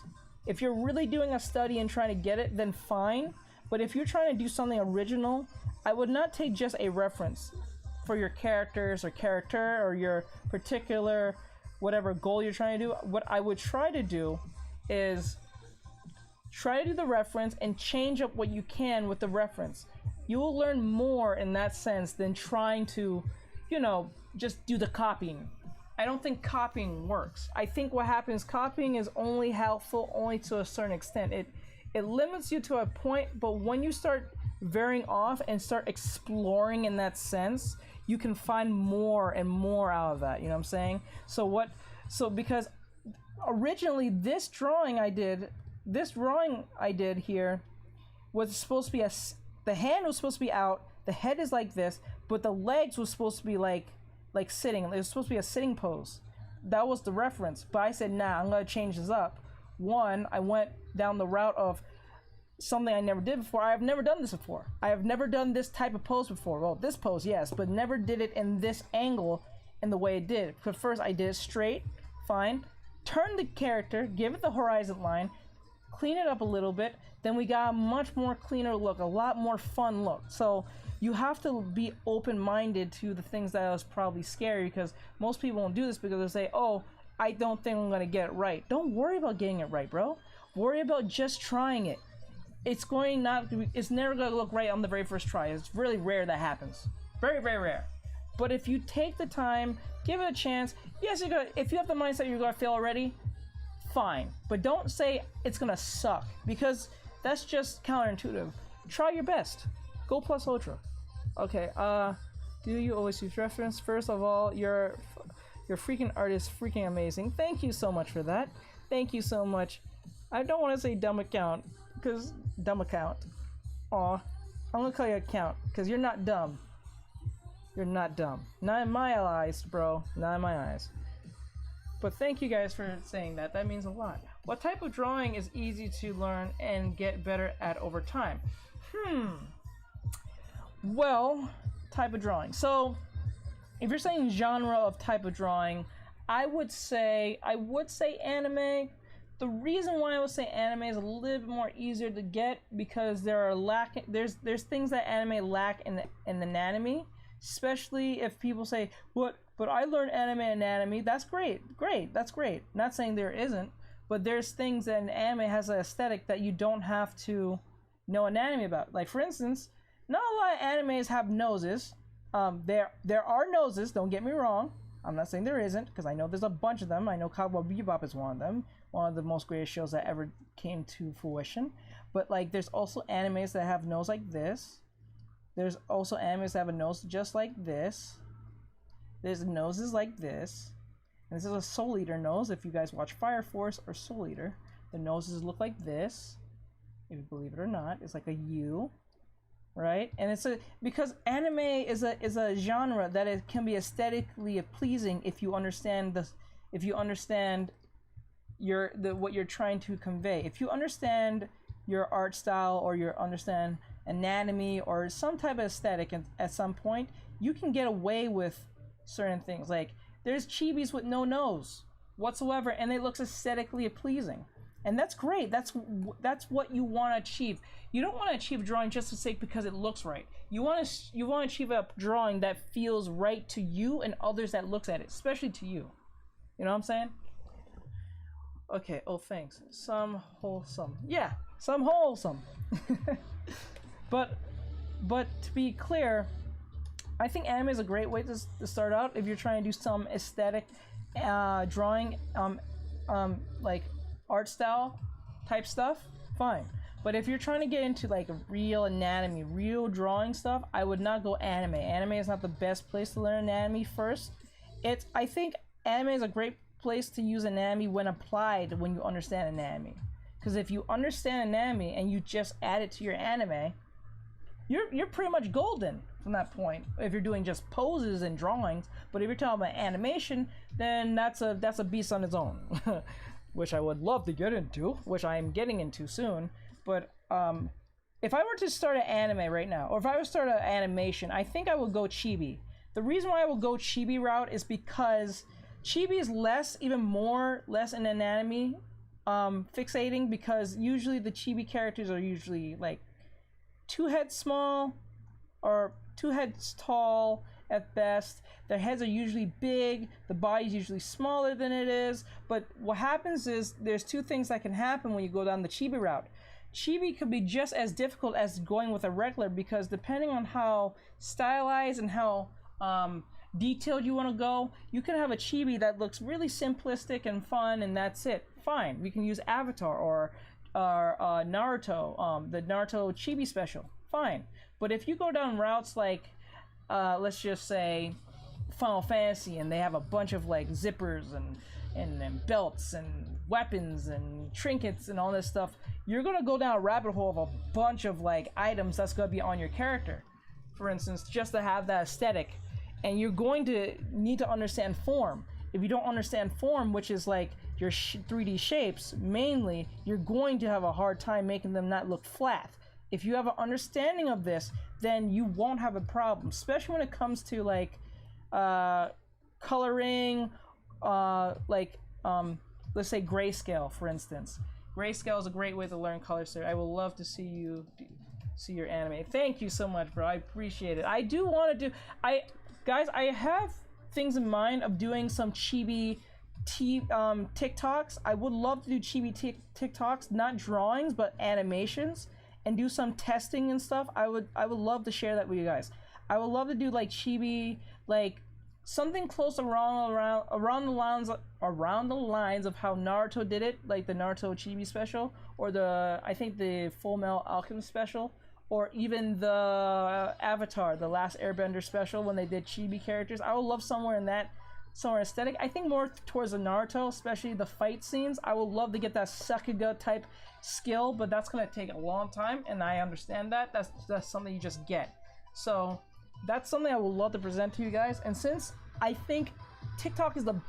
If you're really doing a study and trying to get it, then fine. But if you're trying to do something original, I would not take just a reference for your characters or character or your particular whatever goal you're trying to do. What I would try to do is try to do the reference and change up what you can with the reference. You will learn more in that sense than trying to, just do the copying. I don't think copying works. I think what happens, copying is only helpful only to a certain extent. It limits you to a point, but when you start veering off and start exploring in that sense, you can find more and more out of that, you know what I'm saying? So because originally this drawing I did here was supposed to be the hand was supposed to be out, the head is like this, but the legs was supposed to be like sitting. It was supposed to be a sitting pose. That was the reference. But I said, nah, I'm gonna change this up. One, I went down the route of something I never did before. I have never done this before. I have never done this type of pose before. Well, this pose, yes, but never did it in this angle in the way it did. Because first I did it straight, fine. Turn the character, give it the horizon line, clean it up a little bit, then we got a much more cleaner look, a lot more fun look. So you have to be open-minded to the things that was probably scary, because most people won't do this because they say, oh, I don't think I'm gonna get it right. Don't worry about getting it right, bro. Worry about just trying it. it's never going to look right on the very first try. It's really rare that happens. Very, very rare. But if you take the time, give it a chance. Yes, if you have the mindset you're going to fail already, fine. But don't say it's going to suck, because that's just counterintuitive. Try your best. Go plus ultra. Okay, do you always use reference? First of all, your freaking art is freaking amazing. Thank you so much for that. Thank you so much. I don't want to say dumb account, because dumb account. Aw, I'm going to call you account, because you're not dumb. You're not dumb. Not in my eyes, bro. Not in my eyes. But thank you guys for saying that. That means a lot. What type of drawing is easy to learn and get better at over time? Well, type of drawing. So, if you're saying genre of type of drawing, I would say anime. The reason why I would say anime is a little bit more easier to get, because there's things that anime lack in the anatomy. Especially if people say, but I learned anime and anatomy. That's great. That's great. Not saying there isn't, but there's things that an anime has an aesthetic that you don't have to know anatomy about. Like, for instance, not a lot of animes have noses. There are noses, don't get me wrong. I'm not saying there isn't, because I know there's a bunch of them. I know Cowboy Bebop is one of them. One of the most greatest shows that ever came to fruition. But, like, there's also animes that have nose like this. There's also animes that have a nose just like this. There's noses like this. And this is a Soul Eater nose. If you guys watch Fire Force or Soul Eater, the noses look like this. If you believe it or not, it's like a U, right? And because anime is a genre that it can be aesthetically pleasing if you understand what you're trying to convey. If you understand your art style, or you understand anatomy or some type of aesthetic, and at some point you can get away with certain things. Like, there's chibis with no nose whatsoever, and it looks aesthetically pleasing, and that's great. That's what you want to achieve. You don't want to achieve a drawing just for sake because it looks right. You want to achieve a drawing that feels right to you and others that looks at it, especially to you. You know what I'm saying? Okay, oh thanks. Some wholesome. Yeah, some wholesome. But to be clear, I think anime is a great way to start out if you're trying to do some aesthetic drawing, like art style type stuff, fine. But if you're trying to get into like real anatomy, real drawing stuff, I would not go anime. Anime is not the best place to learn anatomy first. I think anime is a great place to use anatomy when applied, when you understand anatomy. Because if you understand anatomy and you just add it to your anime, you're pretty much golden from that point. If you're doing just poses and drawings, but if you're talking about animation, then that's a beast on its own, which I would love to get into, which I'm getting into soon. But if I were to start an anime right now, or if I were to start an animation, I think I would go chibi. The reason why I would go chibi route is because chibi is less in anatomy fixating, because usually the chibi characters are usually like 2 heads small or 2 heads tall at best. Their heads are usually big, the body's usually smaller than it is. But what happens is there's 2 things that can happen when you go down the chibi route. Chibi could be just as difficult as going with a regular, because depending on how stylized and how detailed you want to go, you can have a chibi that looks really simplistic and fun, and that's it. Fine, we can use Avatar or Naruto, the Naruto chibi special. Fine. But if you go down routes like, let's just say Final Fantasy, and they have a bunch of like zippers and belts and weapons and trinkets and all this stuff, you're gonna go down a rabbit hole of a bunch of like items that's gonna be on your character, for instance, just to have that aesthetic. And you're going to need to understand form. If you don't understand form, which is like your 3D shapes mainly, you're going to have a hard time making them not look flat. If you have an understanding of this, then you won't have a problem, especially when it comes to like coloring, let's say grayscale, for instance. Grayscale is a great way to learn color, sir. I would love to see your anime. Thank you so much, bro. I appreciate it. I do want to do... Guys, I have things in mind of doing some chibi TikToks. I would love to do chibi TikToks, not drawings, but animations. and do some testing and stuff, I would love to share that with you guys. I would love to do like chibi, like something close around the lines of how Naruto did it, like the Naruto Chibi special, or I think the Full Metal Alchemist special, or even the Avatar, the Last Airbender special when they did chibi characters. I would love somewhere aesthetic. I think more towards the Naruto, especially the fight scenes. I would love to get that Sakuga type skill, but that's gonna take a long time, and I understand that. That's something you just get. So that's something I would love to present to you guys. And since I think TikTok is the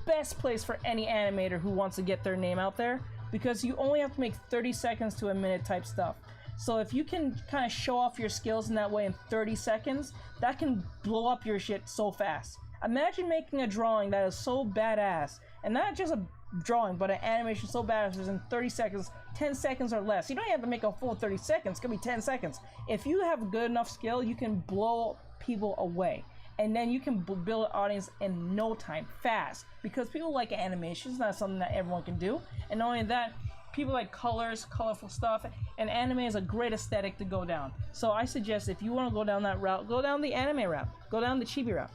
best place for any animator who wants to get their name out there, because you only have to make 30 seconds to a minute type stuff. So if you can kind of show off your skills in that way in 30 seconds, that can blow up your shit so fast. Imagine making a drawing that is so badass, and not just a drawing, but an animation so badass is in 30 seconds, 10 seconds or less. You don't have to make a full 30 seconds, it could be 10 seconds. If you have good enough skill, you can blow people away. And then you can build an audience in no time, fast. Because people like animation, it's not something that everyone can do. And not only that, people like colors, colorful stuff, and anime is a great aesthetic to go down. So I suggest if you want to go down that route, go down the anime route. Go down the chibi route.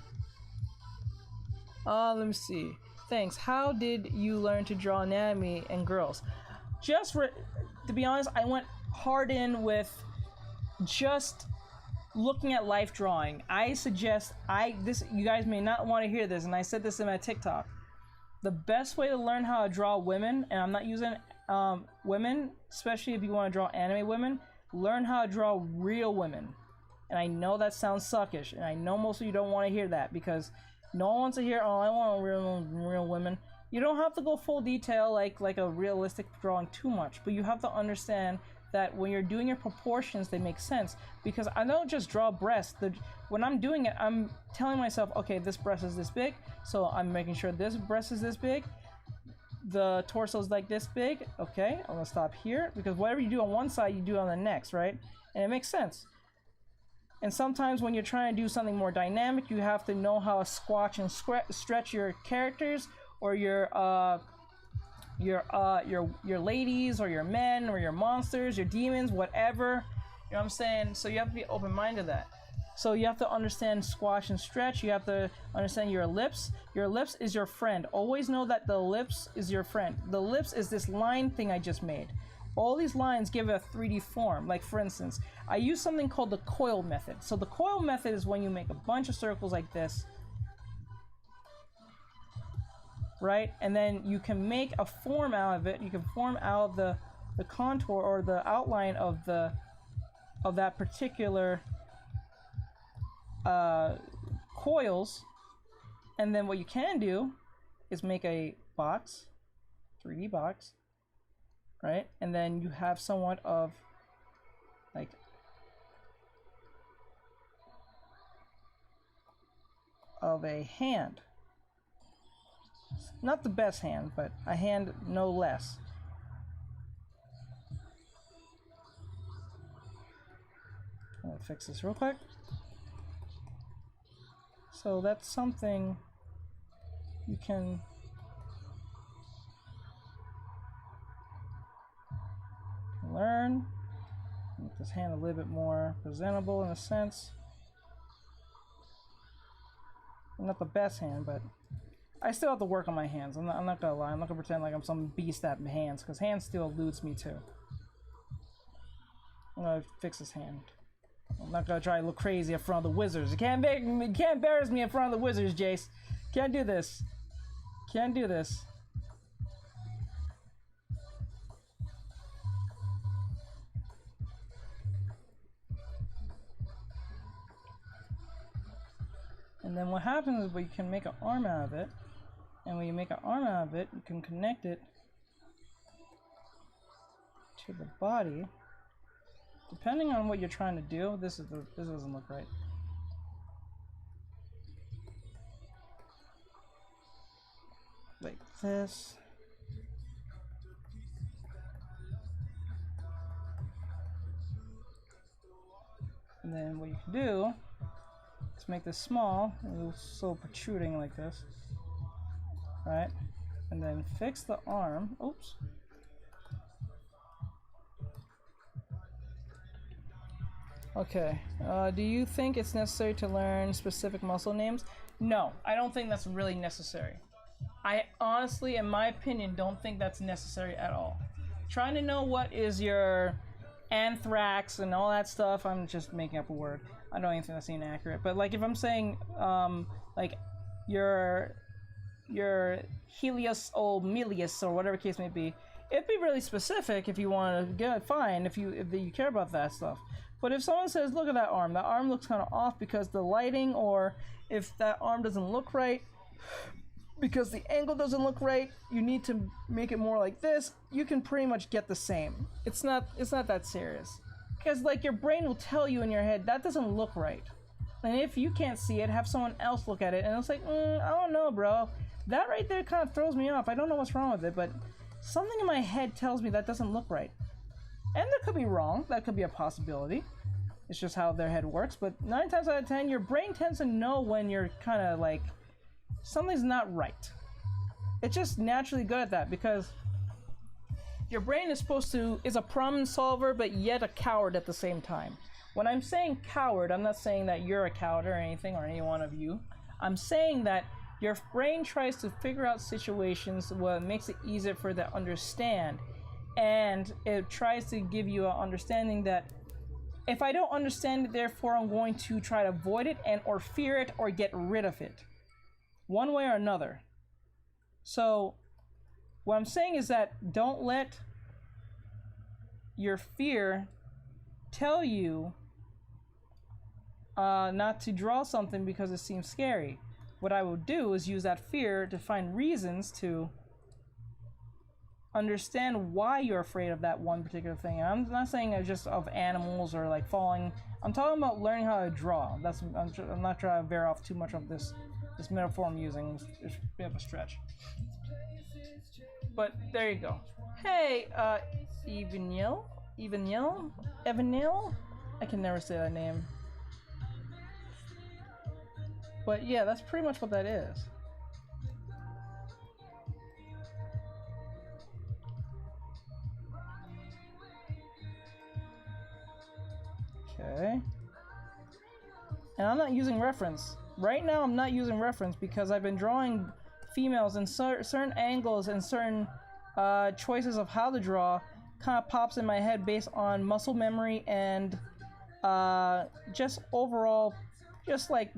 Let me see. Thanks. How did you learn to draw anime and girls? To be honest, I went hard in with just looking at life drawing. I suggest you guys may not want to hear this, and I said this in my TikTok. The best way to learn how to draw women, and I'm not using women, especially if you want to draw anime women, learn how to draw real women. And I know that sounds suckish, and I know most of you don't want to hear that, because no one wants to hear, oh, I want real women. You don't have to go full detail like a realistic drawing too much, but you have to understand that when you're doing your proportions, they make sense. Because I don't just draw breasts. When I'm doing it, I'm telling myself, okay, this breast is this big, so I'm making sure this breast is this big. The torso is like this big. Okay, I'm gonna stop here, because whatever you do on one side, you do on the next, right? And it makes sense. And sometimes when you're trying to do something more dynamic, you have to know how to squash and stretch your characters, or your ladies, or your men, or your monsters, your demons, whatever. You know what I'm saying? So you have to be open-minded to that. So you have to understand squash and stretch. You have to understand your ellipse. Your ellipse is your friend. Always know that the ellipse is your friend. The ellipse is this line thing I just made. All these lines give it a 3D form. Like, for instance, I use something called the coil method. So the coil method is when you make a bunch of circles like this, right? And then you can make a form out of it. You can form out of the contour or the outline of that particular coils. And then what you can do is make a box, 3D box, right? And then you have somewhat of like a hand. Not the best hand, but a hand no less. I'm gonna fix this real quick. So that's something you can learn. Make this hand a little bit more presentable in a sense. Not the best hand, but I still have to work on my hands. I'm not gonna lie. I'm not gonna pretend like I'm some beast at hands, because hands still eludes me too. I'm gonna fix this hand. I'm not gonna try to look crazy in front of the wizards. You can't embarrass me in front of the wizards, Jace. Can't do this. Can't do this. And then what happens is, you can make an arm out of it. And when you make an arm out of it, you can connect it to the body. Depending on what you're trying to do, this doesn't look right. Like this. And then what you can do is make this small, and it's so protruding like this. Right? And then fix the arm. Oops. Okay. Do you think it's necessary to learn specific muscle names? No, I don't think that's really necessary. I honestly, in my opinion, don't think that's necessary at all. Trying to know what is your anthrax and all that stuff, I'm just making up a word. I don't even think that's inaccurate. But like if I'm saying like your Helios or Milius or whatever case may be, it'd be really specific if you want to get it, fine, if you care about that stuff. But if someone says, look at that arm looks kind of off because the lighting, or if that arm doesn't look right because the angle doesn't look right, you need to make it more like this, you can pretty much get the same. It's not that serious. Because like your brain will tell you in your head, that doesn't look right. And if you can't see it, have someone else look at it and it's like, I don't know, bro. That right there kind of throws me off. I don't know what's wrong with it, but something in my head tells me that doesn't look right. And that could be wrong. That could be a possibility. It's just how their head works. But 9 times out of 10, your brain tends to know when you're kind of like, something's not right. It's just naturally good at that because your brain is a problem solver, but yet a coward at the same time. When I'm saying coward, I'm not saying that you're a coward or anything, or any one of you. I'm saying that your brain tries to figure out situations where it makes it easier for it to understand. And it tries to give you an understanding that if I don't understand it, therefore I'm going to try to avoid it and or fear it or get rid of it. One way or another. So what I'm saying is that don't let your fear tell you not to draw something because it seems scary. What I will do is use that fear to find reasons to understand why you're afraid of that one particular thing. And I'm not saying it's just of animals or like falling. I'm talking about learning how to draw. I'm not trying to veer off too much of this metaphor I'm using. It's a bit of a stretch. But there you go. Hey, Evanil? I can never say that name. But yeah, that's pretty much what that is. Okay. And I'm not using reference. Right now I'm not using reference because I've been drawing females in certain angles and certain choices of how to draw kind of pops in my head based on muscle memory and just overall, just like,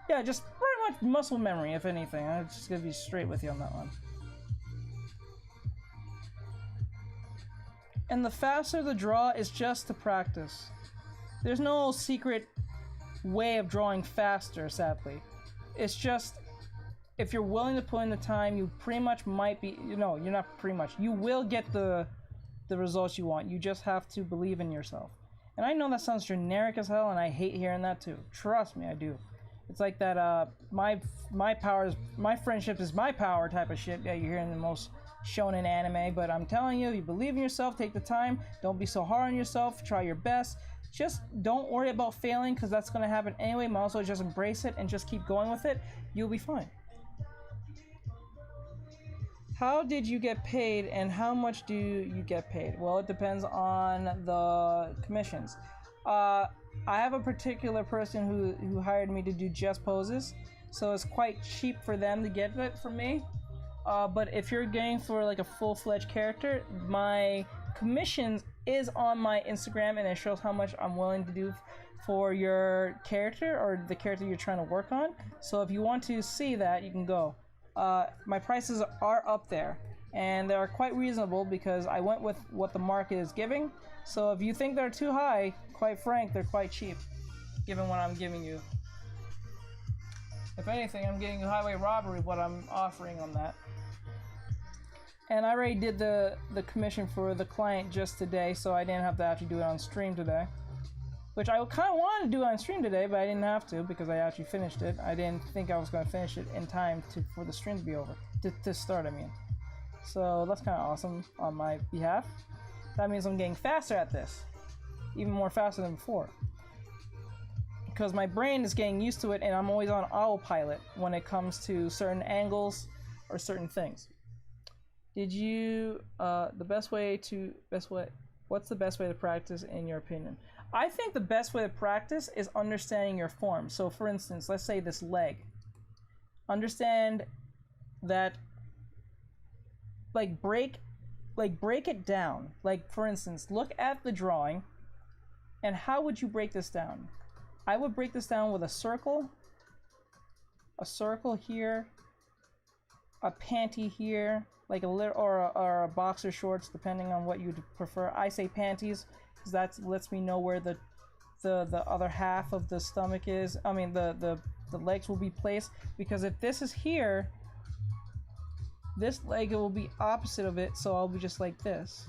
yeah, just pretty much muscle memory, if anything. I'm just gonna be straight with you on that one. And the faster the draw is just to practice. There's no secret way of drawing faster, sadly. It's just, if you're willing to put in the time, you pretty much might be, you're not pretty much, you will get the results you want. You just have to believe in yourself. And I know that sounds generic as hell, and I hate hearing that too. Trust me, I do. It's like that, my power is, my friendship is my power type of shit that you hear in the most shonen anime, but I'm telling you, you believe in yourself, take the time, don't be so hard on yourself, try your best. Just don't worry about failing, because that's going to happen anyway. Might also just embrace it and just keep going with it. You'll be fine. How did you get paid, and how much do you get paid? Well, it depends on the commissions. I have a particular person who hired me to do just poses, so it's quite cheap for them to get it from me. But if you're going for like a full-fledged character, my commissions is on my Instagram, and it shows how much I'm willing to do for your character or the character you're trying to work on. So if you want to see that, you can go. My prices are up there, and they are quite reasonable because I went with what the market is giving. So if you think they're too high, quite frank, they're quite cheap, given what I'm giving you. If anything, I'm getting you highway robbery what I'm offering on that. And I already did the commission for the client just today, so I didn't have to actually do it on stream today. Which I kind of wanted to do on stream today, but I didn't have to because I actually finished it. I didn't think I was going to finish it in time for the stream to be over. To start, I mean. So that's kind of awesome on my behalf. That means I'm getting faster at this. Even more faster than before. Because my brain is getting used to it, and I'm always on autopilot when it comes to certain angles or certain things. Did you, what's the best way to practice in your opinion? I think the best way to practice is understanding your form. So for instance, let's say this leg. Understand that, like break it down. Like for instance, look at the drawing and how would you break this down? I would break this down with a circle here, a panty here, like a little, or a boxer shorts, depending on what you'd prefer. I say panties because that lets me know where the other half of the stomach is. I mean the legs will be placed, because if this is here, this leg will be opposite of it, so I'll be just like this.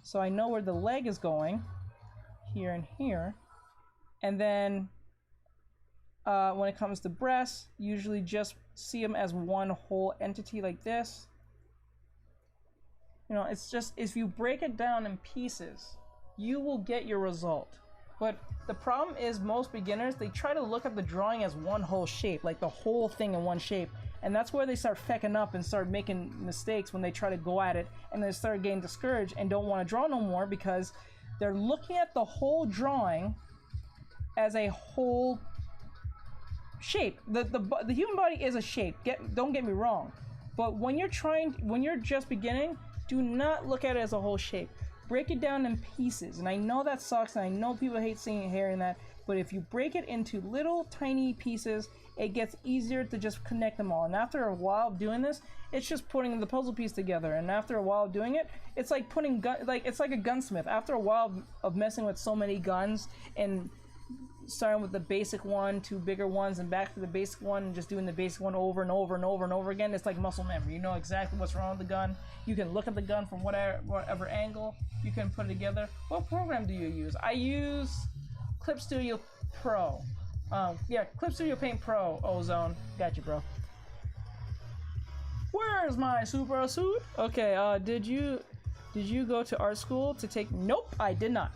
So I know where the leg is going, here and here. And then when it comes to breasts, usually just see them as one whole entity like this. You know, it's just, if you break it down in pieces, you will get your result. But the problem is most beginners, they try to look at the drawing as one whole shape, like the whole thing in one shape. And that's where they start fecking up and start making mistakes when they try to go at it, and they start getting discouraged and don't want to draw no more because they're looking at the whole drawing as a whole shape. The human body is a shape. Don't get me wrong. But when you're just beginning, do not look at it as a whole shape. Break it down in pieces. And I know that sucks, and I know people hate hearing that, but if you break it into little tiny pieces, it gets easier to just connect them all. And after a while of doing this, it's just putting the puzzle piece together. And after a while of doing it, it's like it's like a gunsmith. After a while of messing with so many guns and starting with the basic one, two bigger ones, and back to the basic one, and just doing the basic one over and over and over and over again, it's like muscle memory. You know exactly what's wrong with the gun. You can look at the gun from whatever angle. You can put it together. What program do you use? I use Clip Studio Pro. Yeah, Clip Studio Paint Pro. Ozone. Got you, bro. Where's my super suit? Okay, did you go to art school to take... Nope, I did not.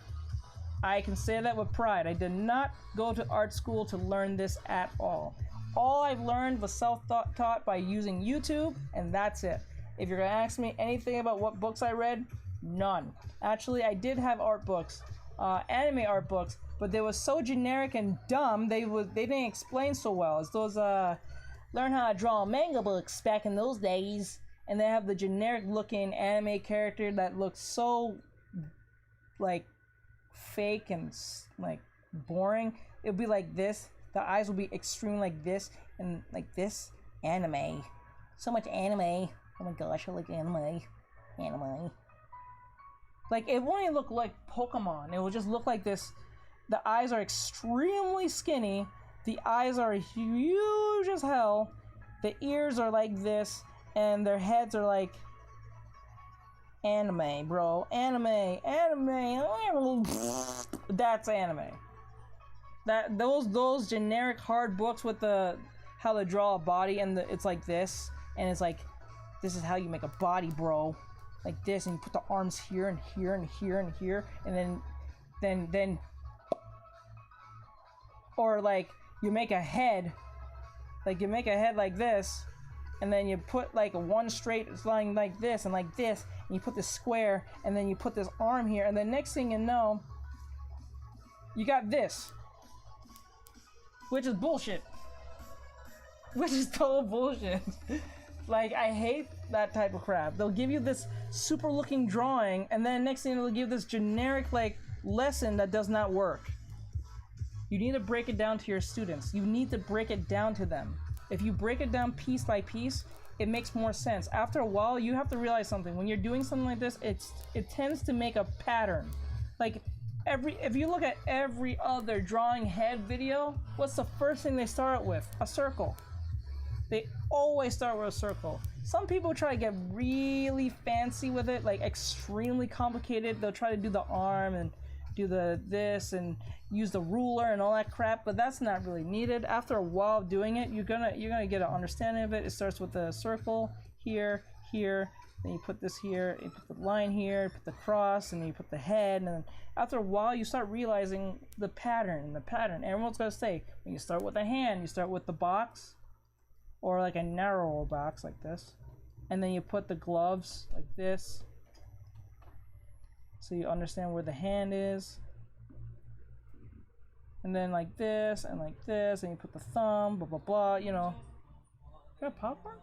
I can say that with pride. I did not go to art school to learn this at all. All I've learned was self-taught by using YouTube, and that's it. If you're gonna ask me anything about what books I read, none. Actually, I did have art books, anime art books, but they were so generic and dumb, they didn't explain so well. It's those learn how to draw manga books back in those days, and they have the generic looking anime character that looks so like fake and like boring. It'll be like this. The eyes will be extreme like this and like this. Anime. So much anime. Oh my gosh, I like anime. Anime. Like, it won't even look like Pokemon. It will just look like this. The eyes are extremely skinny. The eyes are huge as hell. The ears are like this. And their heads are like... Anime, bro. Anime. That's anime. Those generic hard books with the how to draw a body, and it's like this, and it's like, this is how you make a body, bro. Like this, and you put the arms here and here and here and here, and then or like you make a head, like this, and then you put like one straight line like this and like this, and you put this square, and then you put this arm here, and the next thing you know, you got this, which is bullshit. Which is total bullshit. Like, I hate that type of crap. They'll give you this super looking drawing, and then next thing they'll give this generic like lesson that does not work. You need to break it down to your students. You need to break it down to them. If you break it down piece by piece, it makes more sense. After a while, you have to realize something. When you're doing something like this, it tends to make a pattern. Like, if you look at every other drawing head video, what's the first thing they start with? A circle. They always start with a circle. Some people try to get really fancy with it, like extremely complicated. They'll try to do the arm and do this and use the ruler and all that crap, but that's not really needed. After a while of doing it, you're gonna get an understanding of it. It starts with the circle here, then you put this here, you put the line here, you put the cross, and then you put the head, and then after a while you start realizing the pattern. Everyone's gonna say, when you start with a hand, you start with the box, or like a narrower box like this, and then you put the gloves like this, so you understand where the hand is, and then like this, and you put the thumb, blah blah blah, you know. You got popcorn?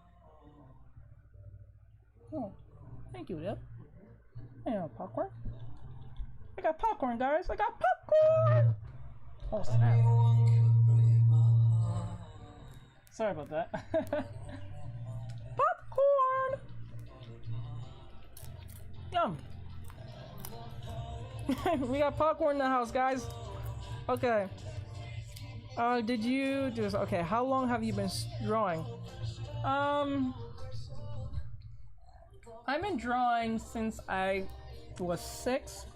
Oh, thank you, Dip. I got popcorn. I got popcorn, guys. I got popcorn! Oh, snap. Sorry about that. Popcorn! Yum. We got popcorn in the house, guys. Okay. Did you do this? Okay, how long have you been drawing? I've been drawing since I was 6,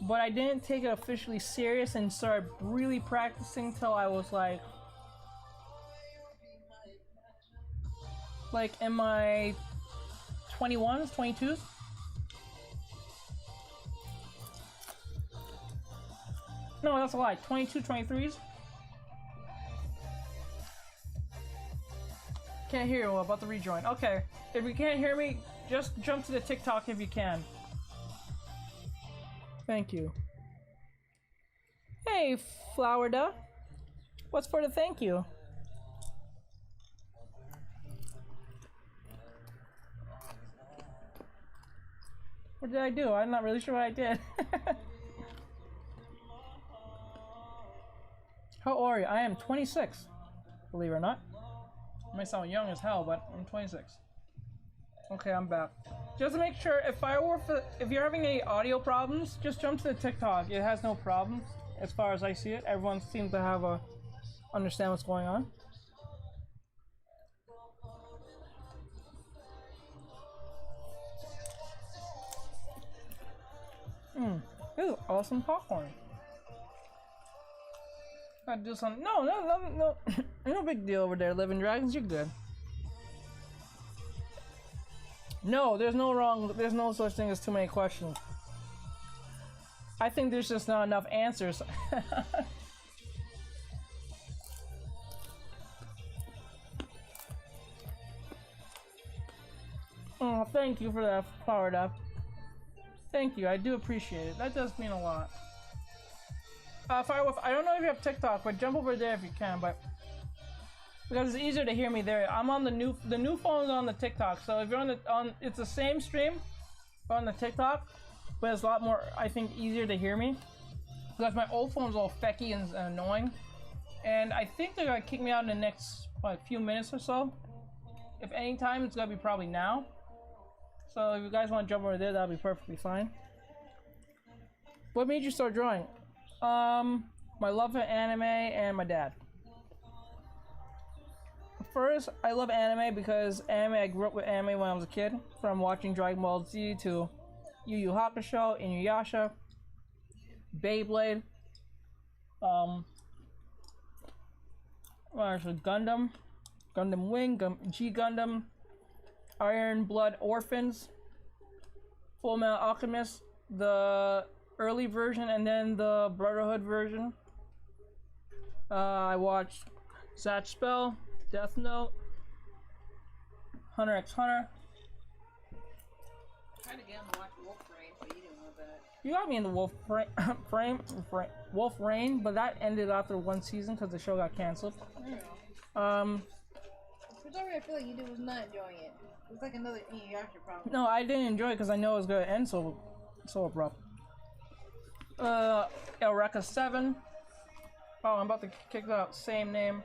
but I didn't take it officially serious and started really practicing till I was like in my 21s, 22s. No, that's a lie. 22, 23s. Can't hear you. I'm about to rejoin. Okay, if you can't hear me, just jump to the TikTok if you can. Thank you. Hey, Flowerda. What's for the thank you? What did I do? I'm not really sure what I did. How old are you? I am 26, believe it or not. I might sound young as hell, but I'm 26. Okay, I'm back. Just to make sure, if you're having any audio problems, just jump to the TikTok. It has no problems, as far as I see it. Everyone seems to have understand what's going on. This is awesome popcorn. Gotta do something. No, no big deal over there, Living Dragons. You're good. No, there's no such thing as too many questions. I think there's just not enough answers. Oh, thank you for that, Powered Up. Thank you, I do appreciate it. That does mean a lot. Firewolf, I don't know if you have TikTok, but jump over there if you can, but because it's easier to hear me there. I'm on the new phone's on the TikTok, so if you're on it's the same stream on the TikTok, but it's a lot more, I think, easier to hear me because my old phone's all fecky and annoying, and I think they're gonna kick me out in the next few minutes or so. If any time, it's gonna be probably now. So if you guys want to jump over there, that'll be perfectly fine. What made you start drawing? My love for anime and my dad. First, I love anime because I grew up with anime when I was a kid. From watching Dragon Ball Z to Yu Yu Hakusho, Inuyasha, Beyblade, Gundam, Gundam Wing, G Gundam, Iron Blood Orphans, Full Metal Alchemist, the early version, and then the Brotherhood version. I watched Zatch Spell, Death Note, Hunter x Hunter. I tried to get him to watch Wolf Rain, but you didn't want that. You got me in the Wolf Rain, but that ended after one season because the show got canceled. I don't know. For some reason, I feel like you was not enjoying it. It was like another Inuyasha problem. No, I didn't enjoy it because I know it was going to end so abrupt. Eureka 7. Oh, I'm about to kick that same name.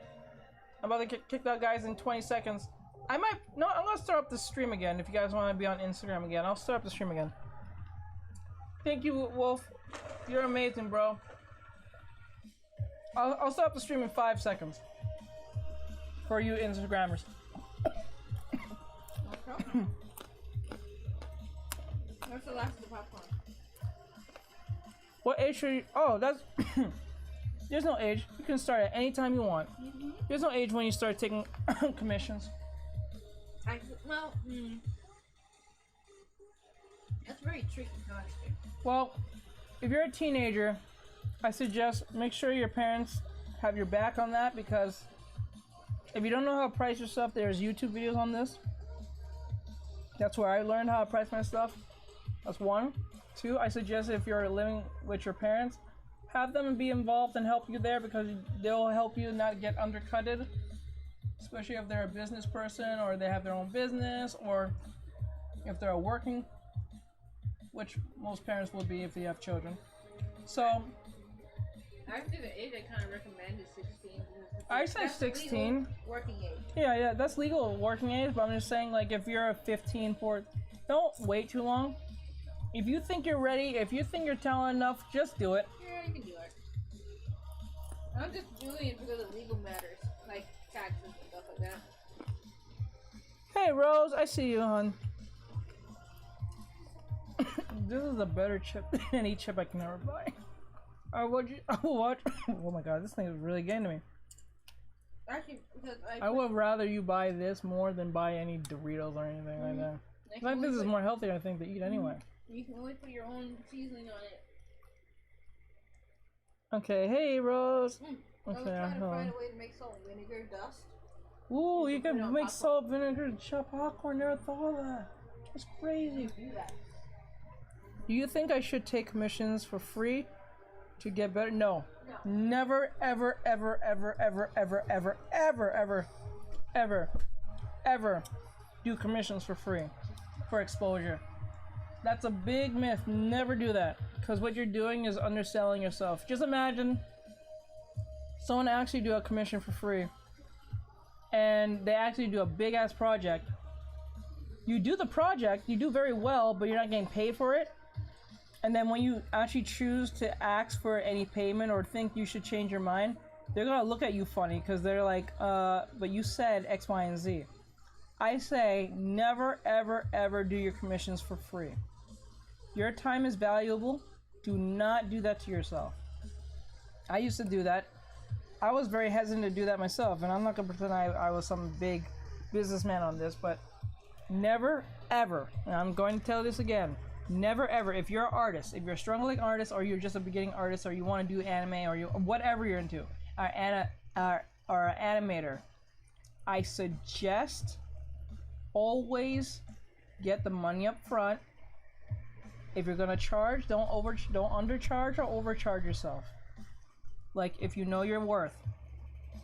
I'm about to kick that guys in 20 seconds. I'm gonna start up the stream again. If you guys want to be on Instagram again, I'll start up the stream again. Thank you, Wolf. You're amazing, bro. I'll start up the stream in 5 seconds. For you Instagrammers. Okay. Where's the last of the popcorn? What age should you... Oh, that's... There's no age. You can start at any time you want. There's no age when you start taking commissions. That's very tricky question. Well, if you're a teenager, I suggest make sure your parents have your back on that, because if you don't know how to price your stuff, there's YouTube videos on this. That's where I learned how to price my stuff. That's one. Two, I suggest if you're living with your parents, have them be involved and help you there, because they'll help you not get undercutted, especially if they're a business person or they have their own business, or if they're working, which most parents will be if they have children. So actually, the age I kind of recommend is 16. I say 16. Working age. Yeah, that's legal working age, but I'm just saying, like, if you're a 15, don't wait too long. If you think you're ready, if you think you're talented enough, just do it. Yeah, you can do it. I'm just doing it because of legal matters, like taxes and stuff like that. Hey, Rose, I see you, hon. This is a better chip than any chip I can ever buy. What? Oh my god, this thing is really getting to me. Actually, because I would rather you buy this more than buy any Doritos or anything like that. I think this is more healthier, I think, to eat anyway. You can only put your own seasoning on it. Okay, hey, Rose. Okay, Okay, I was trying to find a way to make salt and vinegar dust. Ooh, you can make salt, vinegar, chop popcorn. Never thought of that. That's crazy. Do you think I should take commissions for free to get better? No. Never, ever, ever, ever, ever, ever, ever, ever, ever, ever, ever do commissions for free for exposure. That's a big myth. Never do that, because what you're doing is underselling yourself. Just imagine someone actually do a commission for free, and they actually do a big ass project. You do the project, you do very well, but you're not getting paid for it. And then when you actually choose to ask for any payment or think you should change your mind, they're gonna look at you funny, because they're like, but you said X, Y, and Z. I say never, ever, ever do your commissions for free. Your time is valuable. Do not do that to yourself. I used to do that. I was very hesitant to do that myself, and I'm not gonna pretend I was some big businessman on this, but never, ever, and I'm going to tell this again, never, ever, if you're an artist, if you're a struggling artist, or you're just a beginning artist, or you want to do anime, or whatever you're into, or an animator, I suggest always get the money up front. If you're gonna charge, don't undercharge or overcharge yourself. Like, if you know your worth.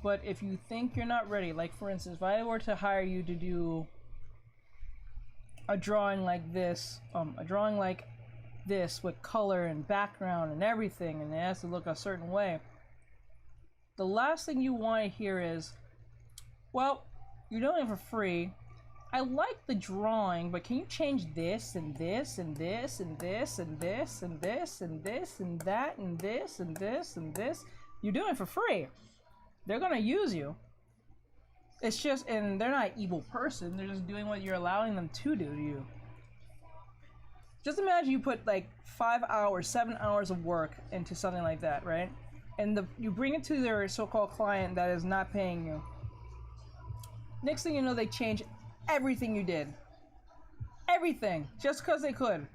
But if you think you're not ready, like for instance, if I were to hire you to do a drawing like this with color and background and everything, and it has to look a certain way, the last thing you want to hear is, well, you're doing it for free. I like the drawing, but can you change this and this and this and this and this and this and this and that and this and this and this? You're doing it for free. They're gonna use you. It's just, and they're not an evil person. They're just doing what you're allowing them to do to you. Just imagine you put like 5 hours, 7 hours of work into something like that, right? And you bring it to their so-called client that is not paying you. Next thing you know, they change everything you did. Everything, just because they could.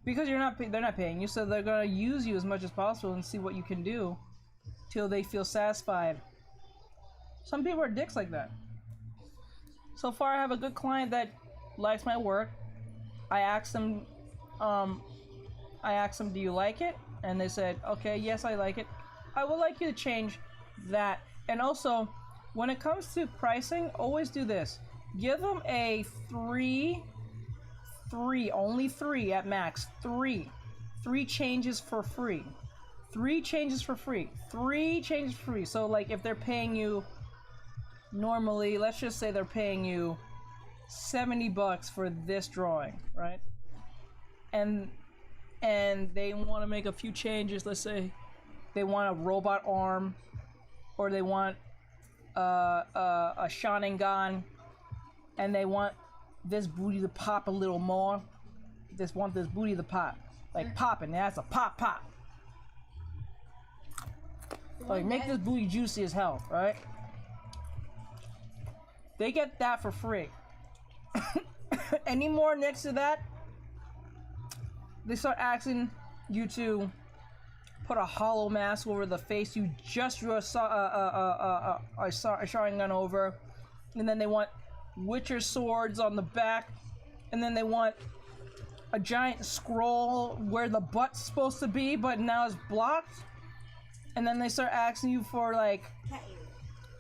Because they're not paying you, so they're gonna use you as much as possible and see what you can do till they feel satisfied. Some people are dicks like that. So far, I have a good client that likes my work. I asked them, do you like it? And they said, okay, yes, I like it. I would like you to change that. And also, when it comes to pricing, always do this. Give them a only three at max. Three changes for free. 3 changes for free. 3 changes for free. So like if they're paying you normally, let's just say they're paying you $70 for this drawing, right? And they want to make a few changes. Let's say they want a robot arm, or they want a Sharingan, and they want this booty to pop a little more. Want this booty to pop, like popping. That's a pop. Like make this booty juicy as hell, right? They get that for free. Any more next to that, they start asking you to put a hollow mask over the face you just drew a Sharingan over, and then they want Witcher swords on the back, and then they want a giant scroll where the butt's supposed to be, but now it's blocked. And then they start asking you for like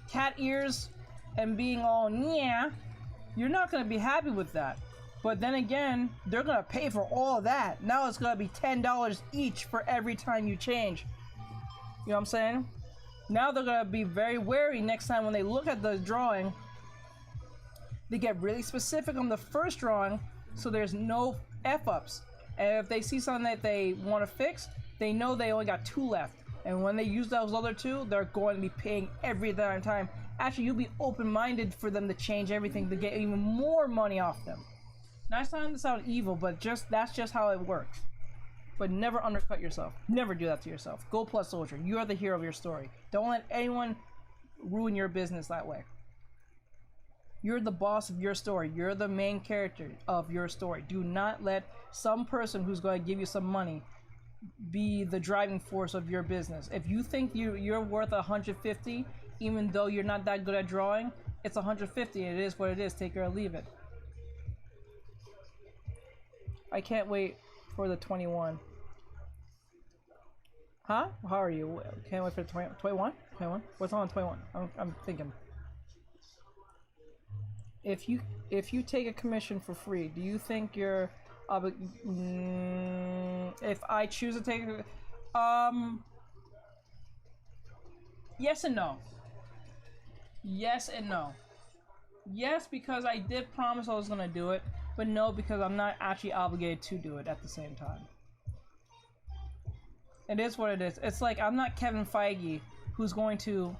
cat ears and being all yeah, you're not gonna be happy with that. But then again, they're gonna pay for all of that. Now it's gonna be $10 each for every time you change. You know what I'm saying? Now they're gonna be very wary next time when they look at the drawing. They get really specific on the first drawing, so there's no F-ups. And if they see something that they want to fix, they know they only got 2 left. And when they use those other 2, they're going to be paying every darn time. Actually, you'll be open-minded for them to change everything to get even more money off them. Not trying to sound evil, but that's just how it works. But never undercut yourself. Never do that to yourself. Go plus soldier. You are the hero of your story. Don't let anyone ruin your business that way. You're the boss of your story. You're the main character of your story. Do not let some person who's going to give you some money be the driving force of your business. If you think you're worth 150, even though you're not that good at drawing, it's 150. It is what it is. Take it or leave it. I can't wait for the 21. Huh? How are you? Can't wait for the 21? 21? What's on 21? I'm thinking. If you take a commission for free, do you think you're if I choose to take it, yes and no. Yes and no. Yes, because I did promise I was gonna do it, but no, because I'm not actually obligated to do it at the same time. It is what it is. It's like I'm not Kevin Feige, who's going to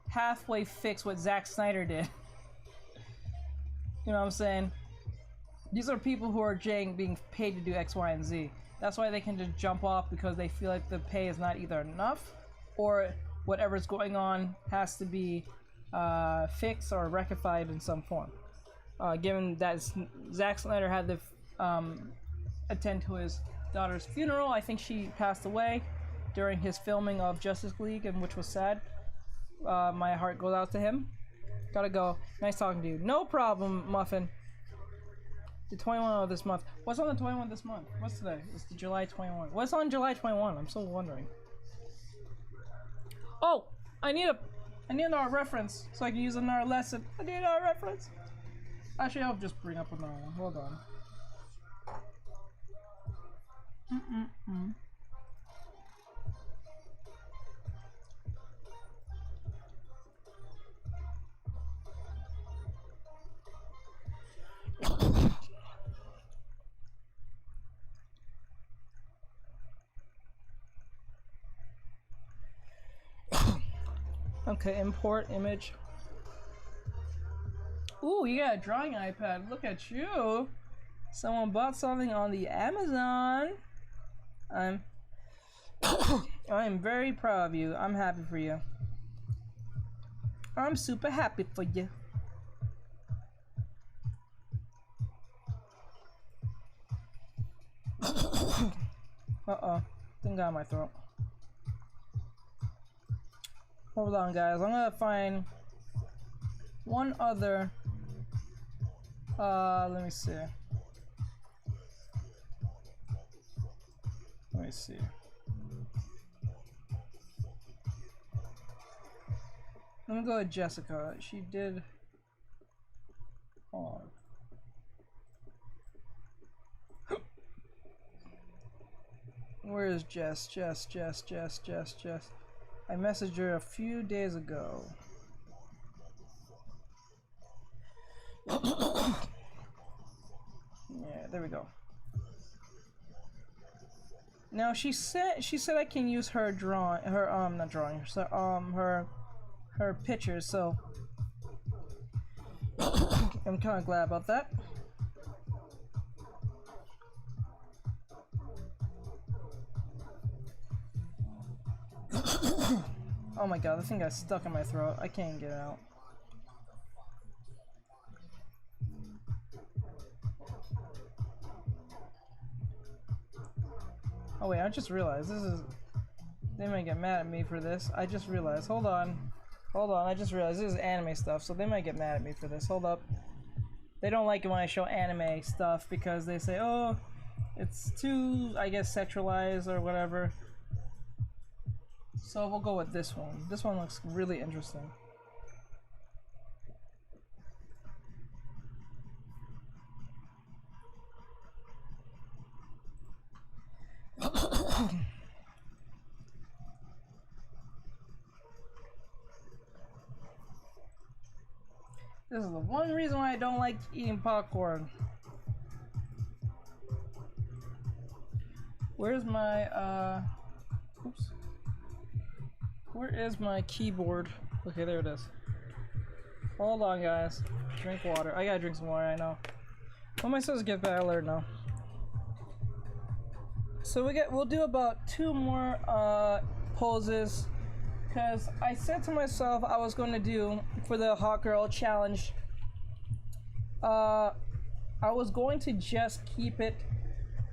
halfway fix what Zack Snyder did. You know what I'm saying? These are people who are being paid to do X, Y, and Z. That's why they can just jump off, because they feel like the pay is not either enough or whatever's going on has to be fixed or rectified in some form. Given that Zack Snyder had to attend to his daughter's funeral. I think she passed away during his filming of Justice League, and which was sad. My heart goes out to him. Gotta go. Nice talking to you. No problem, Muffin. The 21 of this month. What's on the 21 this month? What's today? It's the July 21. What's on July 21? I'm still wondering. Oh! I need another reference so I can use another lesson. I need another reference. Actually, I'll just bring up another one. Hold on. Okay, import image. Ooh, you got a drawing iPad. Look at you. Someone bought something on the Amazon. I'm very proud of you. I'm happy for you. I'm super happy for you. Uh-oh. Thing got in my throat. Hold on, guys. I'm gonna find one other. Let me see. Let me see. Let me go with Jessica. She did. Hold on. Where is Jess? Jess. I messaged her a few days ago. Yeah, there we go. Now she said I can use her drawing, not drawing, so her pictures. So I'm kind of glad about that. Oh my god, the thing got stuck in my throat. I can't get it out. Oh wait, I just realized this is... They might get mad at me for this. I just realized. Hold on, I just realized this is anime stuff, so they might get mad at me for this. Hold up. They don't like it when I show anime stuff because they say, oh, It's too, I guess, sexualized or whatever. So we'll go with this one. This one looks really interesting. This is the one reason why I don't like eating popcorn. Where's my, oops. Where is my keyboard? Okay, there it is. Hold on, guys. Drink water. I gotta drink some water, I know. What am I supposed to get back? I learned now. So we'll do about 2 more poses, because I said to myself I was going to do for the hot girl challenge. I was going to just keep it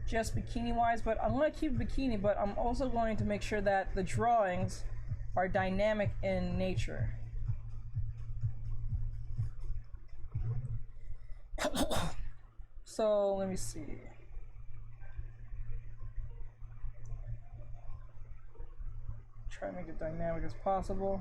just bikini wise, but I'm going to keep bikini, but I'm also going to make sure that the drawings are dynamic in nature. So let me see. Try to make it dynamic as possible.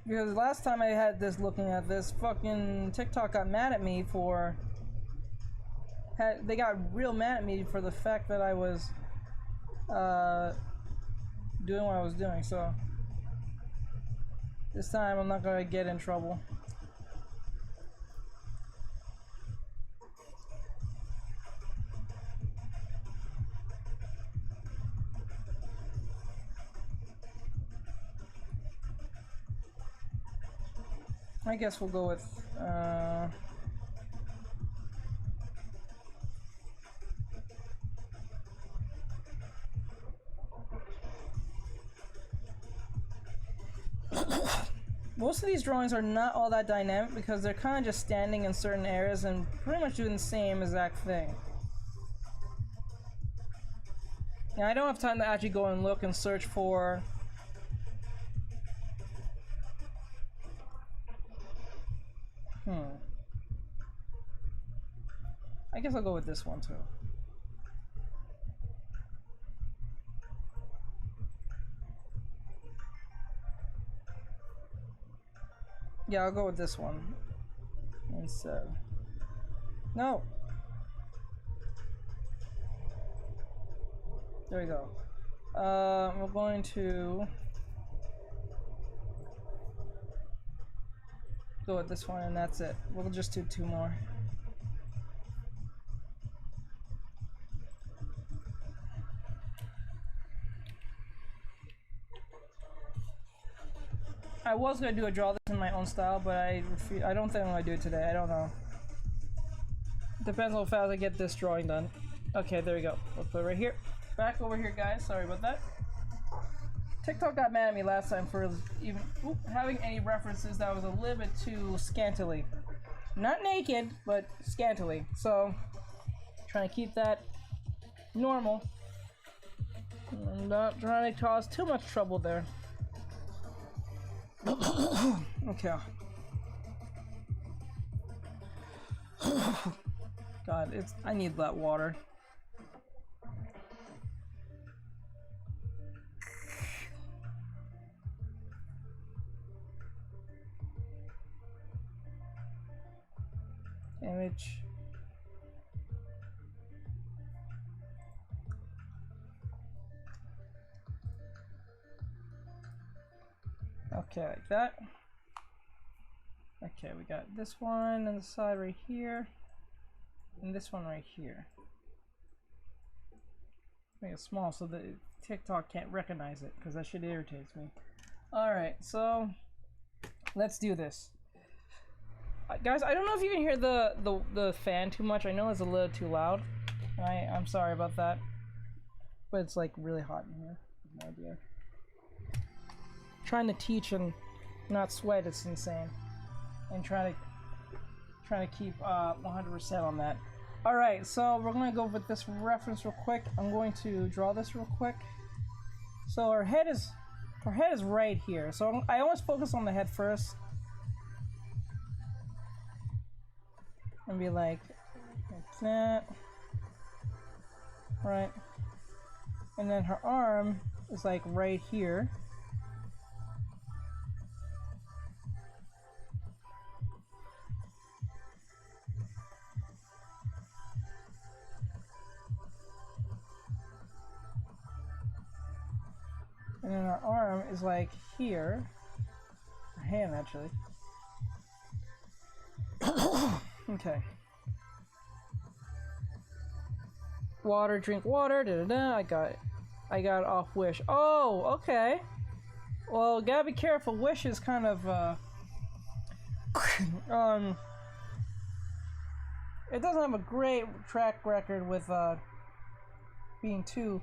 Because last time I had this looking at this, fucking TikTok got mad at me for... They got real mad at me for the fact that I was doing what I was doing, so... This time I'm not gonna get in trouble. I guess we'll go with most of these drawings are not all that dynamic because they're kind of just standing in certain areas and pretty much doing the same exact thing. Now I don't have time to actually go and look and search for I guess I'll go with this one too. Yeah, I'll go with this one instead. No! There we go. We're going to go with this one and that's it. We'll just do 2 more. I was gonna draw this in my own style, but I don't think I'm gonna do it today. I don't know. Depends on how fast I get this drawing done. Okay, there we go. We'll put it right here. Back over here, guys. Sorry about that. TikTok got mad at me last time for even having any references that was a little bit too scantily. Not naked, but scantily. So, trying to keep that normal. I'm not trying to cause too much trouble there. Okay. God, I need that water. Image. Okay, like that. Okay, we got this one on the side right here, and this one right here. Make it small so that TikTok can't recognize it, because that shit irritates me. Alright, so let's do this. Guys, I don't know if you can hear the fan too much. I know it's a little too loud. I'm sorry about that. But it's like really hot in here. No idea. Trying to teach and not sweat, it's insane. And trying to keep 100% on that. Alright, so we're gonna go with this reference real quick. I'm going to draw this real quick. So her head is right here. So I always focus on the head first. And be like that. Right. And then her arm is like right here. And then her arm is like here. Her hand, actually. Okay. Water, drink water, da da da. I got it. I got it off Wish. Oh, okay. Well, gotta be careful. Wish is kind of, it doesn't have a great track record with, being too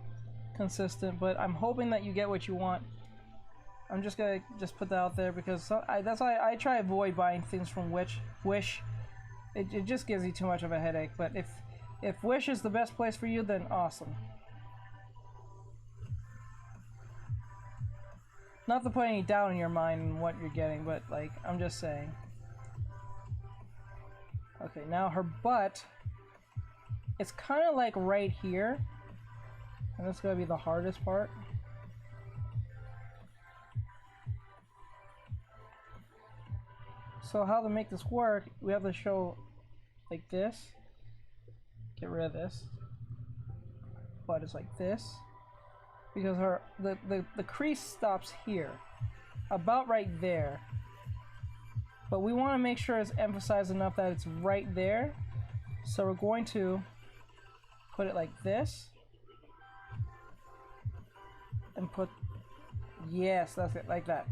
consistent, but I'm hoping that you get what you want. I'm just gonna put that out there because that's why I try to avoid buying things from Wish. It just gives you too much of a headache. But if Wish is the best place for you, then awesome. Not to put any doubt in your mind in what you're getting, but like I'm just saying. Okay, now her butt. It's kind of like right here, and that's gonna be the hardest part. So how to make this work, we have to show like this. Get rid of this. Butt is like this. Because the crease stops here. About right there. But we want to make sure it's emphasized enough that it's right there. So we're going to put it like this. And put, yes, that's it, like that.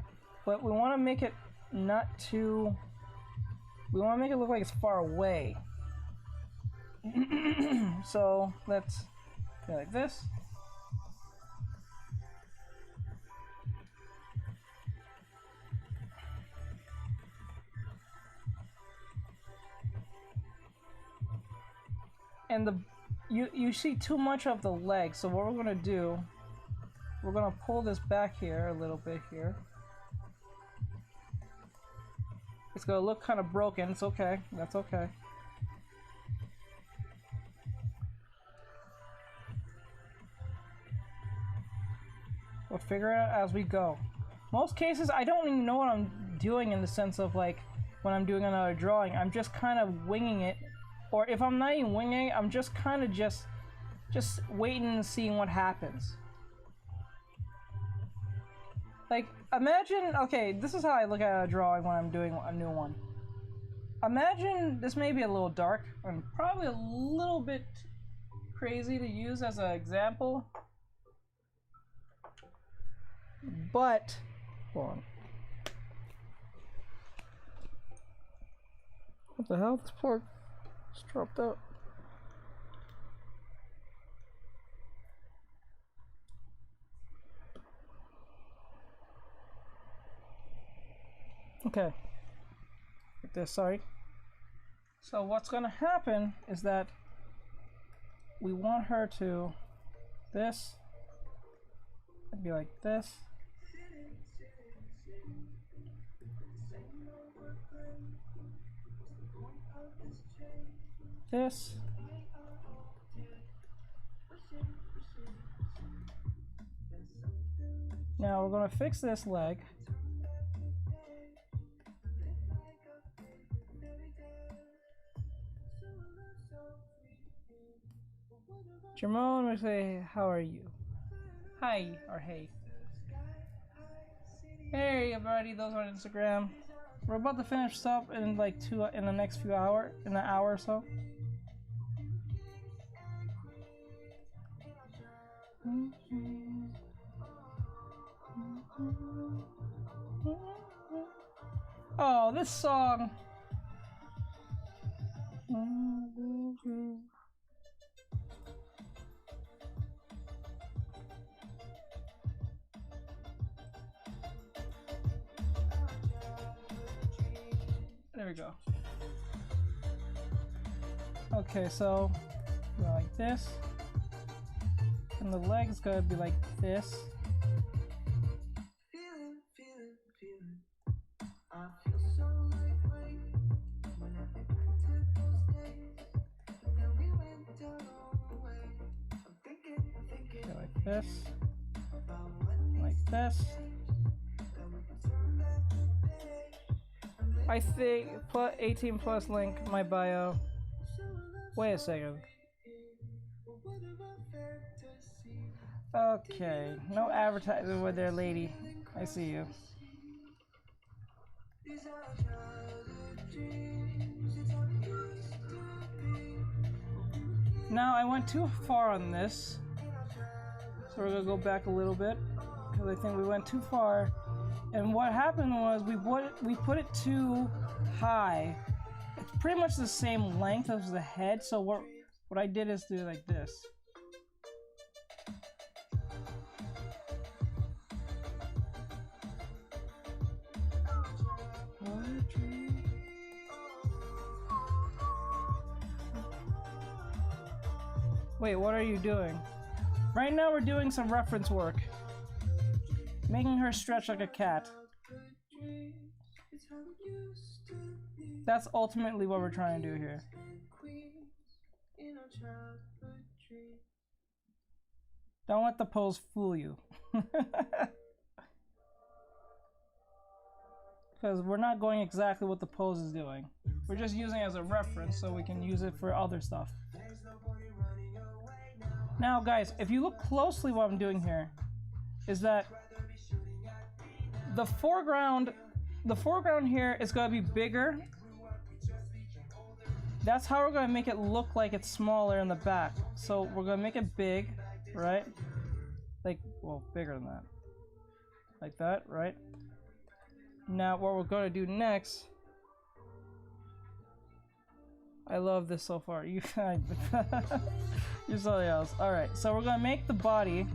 But we want to make it not too, we want to make it look like it's far away. So let's go like this. And you see too much of the leg, so what we're gonna do, we're gonna pull this back here a little bit here. It's gonna look kind of broken. It's okay. That's okay. We'll figure it out as we go. Most cases, I don't even know what I'm doing in the sense of like when I'm doing another drawing. I'm just kind of winging it, or if I'm not even winging it, I'm just kind of just waiting and seeing what happens. Like, imagine, okay, this is how I look at a drawing when I'm doing a new one. Imagine, this may be a little dark and probably a little bit crazy to use as an example. But, hold on. What the hell? This plug just dropped out. Okay. Like this, sorry. So what's gonna happen is that we want her to this and be like this. This. Now we're gonna fix this leg. Jermone would say, how are you? Hi, or hey. Hey everybody, those on Instagram. We're about to finish up in like in the next few hours, in an hour or so. Oh, this song. There we go. Okay, so go like this, and the leg's gonna be like this. this, like this. I think put 18 plus link my bio. Wait a second. Okay, no advertising with there, lady. I see you. Now I went too far on this, so we're gonna go back a little bit because I think we went too far. And what happened was we put it too high. It's pretty much the same length as the head, so what I did is do it like this. Wait, what are you doing? Right now we're doing some reference work. Making her stretch like a cat. That's ultimately what we're trying to do here. Don't let the pose fool you. Because we're not going exactly what the pose is doing. We're just using it as a reference so we can use it for other stuff. Now guys, if you look closely what I'm doing here, is that the foreground here is going to be bigger. That's how we're going to make it look like it's smaller in the back. So we're going to make it big, right? Like, well, bigger than that. Like that, right? Now what we're going to do next, I love this so far. You you're something else. Alright, so we're going to make the body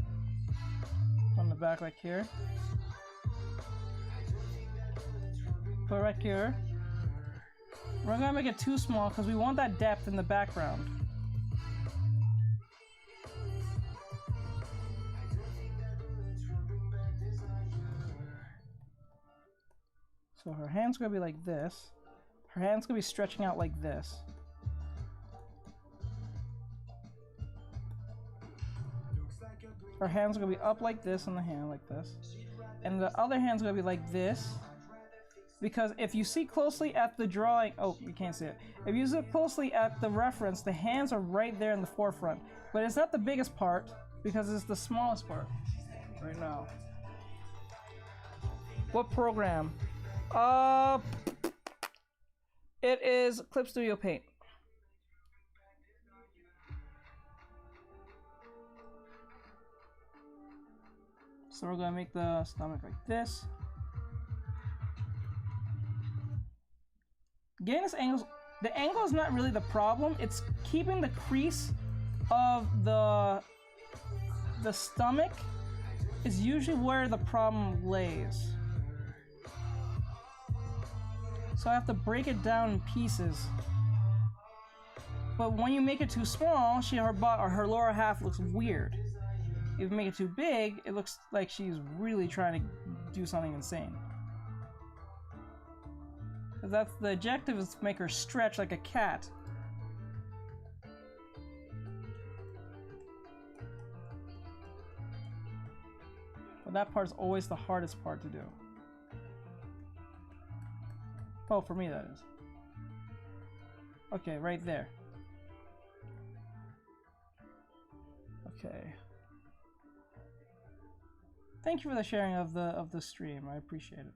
on the back like here. Put it right here. We're going to make it too small because we want that depth in the background. So her hand's going to be like this. Her hand's going to be stretching out like this. Her hand's going to be up like this and the hand like this. And the other hand's going to be like this. Because if you see closely at the drawing, oh, you can't see it. If you look closely at the reference, the hands are right there in the forefront. But it's not the biggest part, because it's the smallest part right now. What program? It is Clip Studio Paint. So we're gonna make the stomach like this. Getting this angle, the angle is not really the problem. It's keeping the crease of the stomach is usually where the problem lays. So I have to break it down in pieces. But when you make it too small, her lower half looks weird. If you make it too big, it looks like she's really trying to do something insane. Because that's the objective, is to make her stretch like a cat. But that part's always the hardest part to do. Oh, for me that is. Okay, right there. Okay. Thank you for the sharing of the stream. I appreciate it.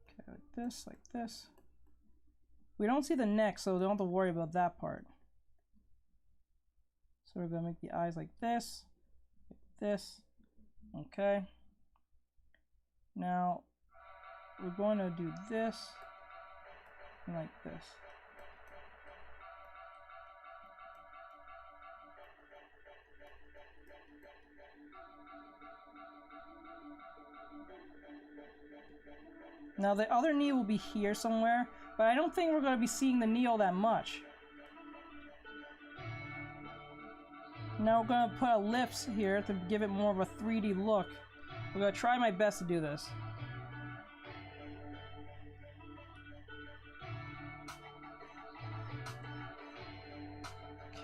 Okay, like this, like this. We don't see the neck, so we don't have to worry about that part. So we're gonna make the eyes like this, like this. Okay. Now we're going to do this and like this. Now the other knee will be here somewhere, but I don't think we're going to be seeing the knee all that much. Now we're going to put a lips here to give it more of a 3D look. I'm going to try my best to do this.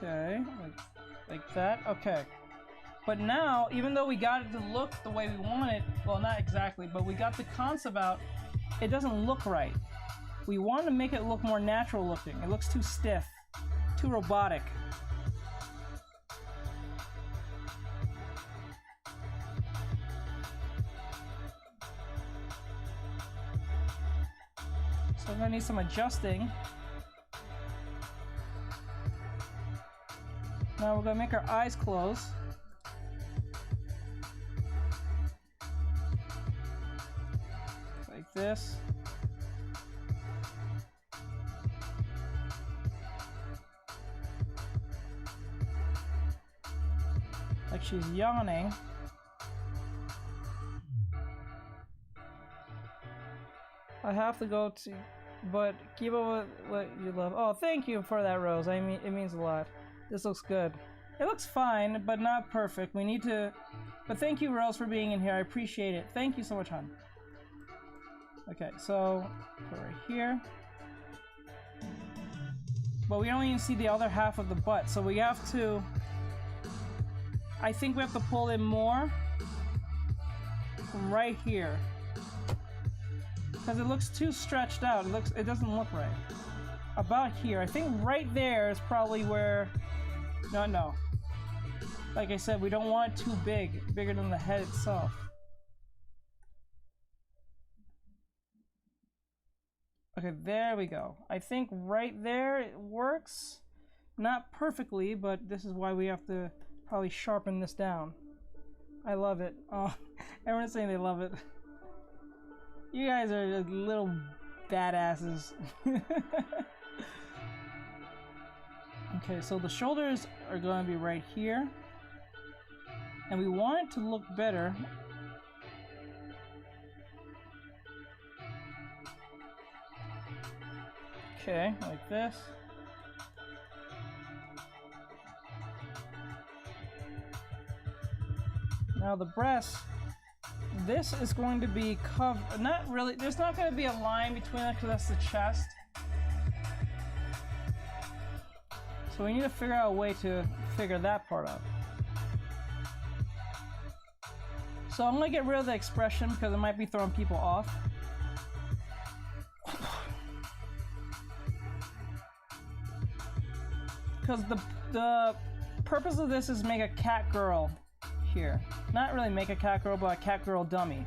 Okay, like that. Okay. But now, even though we got it to look the way we want it, well, not exactly, but we got the concept out, it doesn't look right. We want to make it look more natural looking. It looks too stiff, too robotic. So I'm gonna need some adjusting. Now we're gonna make our eyes close. Like this. Like she's yawning. I have to go to, but keep up with what you love. Oh, thank you for that, Rose. I mean, it means a lot. This looks good. It looks fine, but not perfect. We need to, but thank you, Rose, for being in here. I appreciate it. Thank you so much, hon. Okay, so put right here. But we only see the other half of the butt, so we have to, I think we have to pull in more from right here. Because it looks too stretched out. It doesn't look right. About here. I think right there is probably where, no. Like I said, we don't want it too big, bigger than the head itself. Okay, there we go. I think right there it works. Not perfectly, but this is why we have to probably sharpen this down. I love it. Oh, everyone's saying they love it. You guys are little badasses. Okay, so the shoulders are going to be right here. And we want it to look better. Okay, like this. Now the breast, this is going to be covered, not really, there's not going to be a line between it because that's the chest. So we need to figure out a way to figure that part out. So I'm going to get rid of the expression because it might be throwing people off. Because the purpose of this is make a cat girl here. Not really make a cat girl, but a cat girl dummy.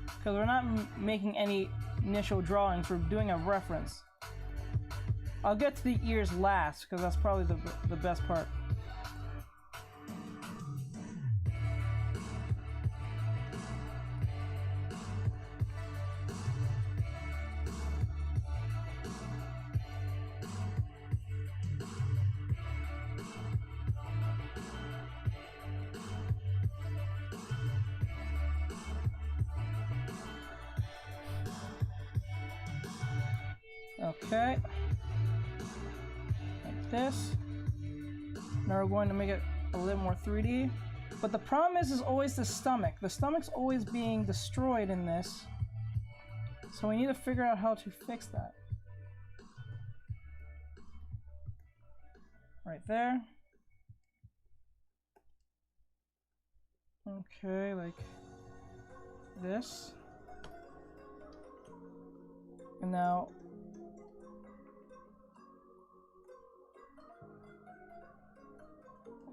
Because we're not making any initial drawings, we're doing a reference. I'll get to the ears last, because that's probably the best part. Okay, like this. Now we're going to make it a little more 3D. But the problem is always the stomach. The stomach's always being destroyed in this. So we need to figure out how to fix that. Right there. Okay, like this. And now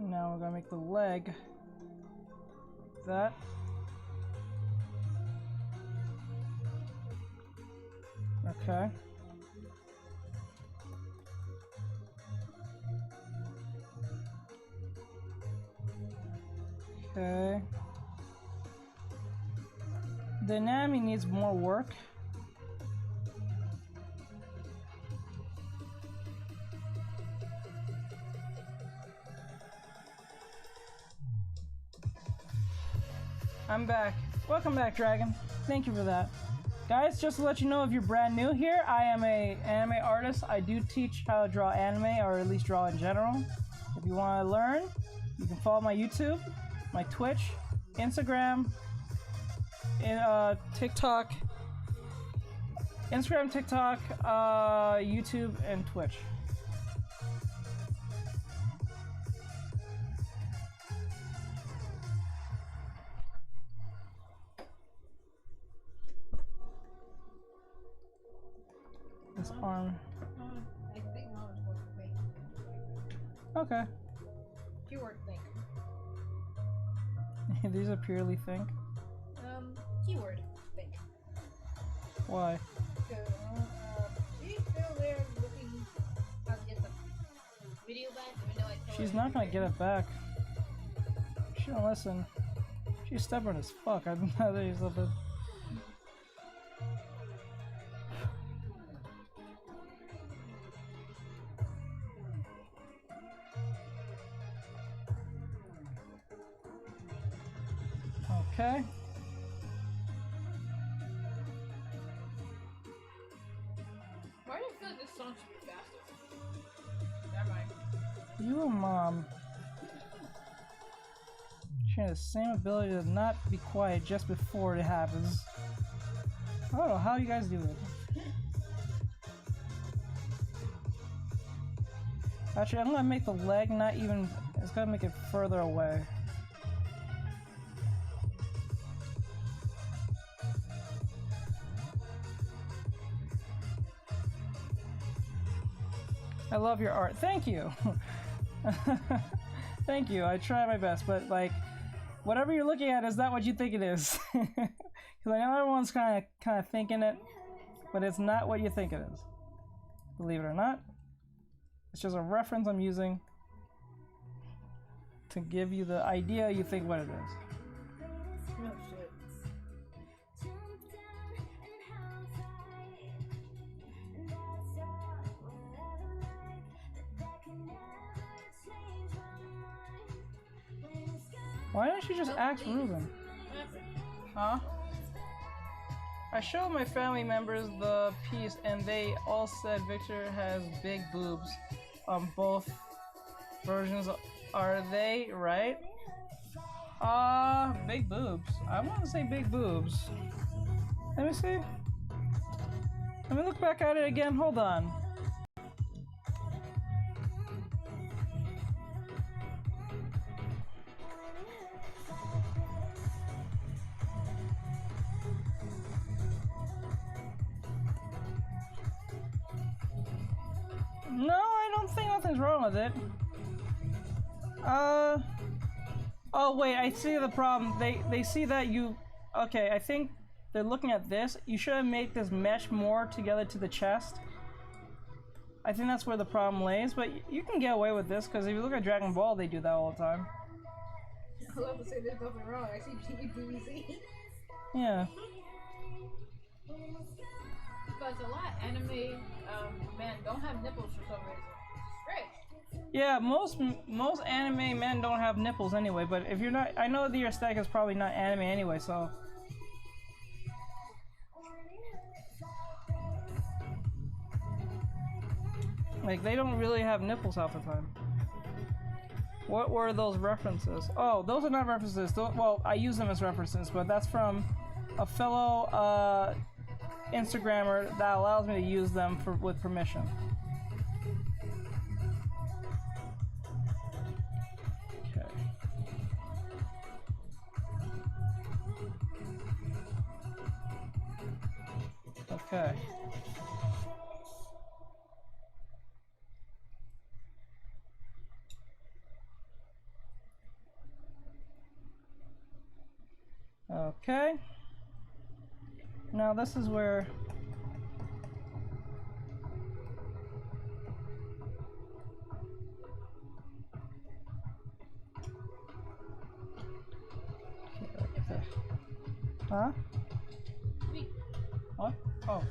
we're gonna make the leg like that. Okay. Okay. The anatomy needs more work. I'm back. Welcome back, Dragon. Thank you for that. Guys, just to let you know, if you're brand new here, I am an anime artist. I do teach how to draw anime, or at least draw in general. If you want to learn, you can follow my YouTube, my Twitch, Instagram, TikTok, YouTube, and Twitch. This arm. I think Mom is going to think. Okay. Keyword think. These are purely think. Keyword think. Why? She's still there looking how to get the video back, even though I told She's her not gonna get it back. She don't listen. She's stubborn as fuck. I don't know that he's a bit. Okay. Why do you feel like this song should be faster? Never mind. You and Mom. She has the same ability to not be quiet just before it happens. I don't know how you guys do it. Actually, I'm gonna make the leg not even. It's gonna make it further away. I love your art. Thank you. Thank you. I try my best, but like, whatever you're looking at is not what you think it is. Because I know everyone's kind of thinking it, but it's not what you think it is. Believe it or not, it's just a reference I'm using to give you the idea you think what it is. No shit. Why don't you just ask Ruben? Huh? I showed my family members the piece and they all said Victor has big boobs on both versions. Are they right? Big boobs. I want to say big boobs. Let me see. Let me look back at it again. Hold on. No, I don't think nothing's wrong with it. Oh wait, I see the problem. They see that you... Okay, I think they're looking at this. You should have made this mesh more together to the chest. I think that's where the problem lays, but you can get away with this, because if you look at Dragon Ball, they do that all the time. I love to say there's nothing wrong. I see GBC. Yeah. Because a lot of anime men don't have nipples for some reason. It's strange. Yeah, most anime men don't have nipples anyway, but if you're not... I know that your aesthetic is probably not anime anyway, so... Like, they don't really have nipples half the time. What were those references? Oh, those are not references. Well, I use them as references, but that's from a fellow Instagrammer that allows me to use them with permission. Okay. Okay. Okay. Now this is where huh? What? Oh.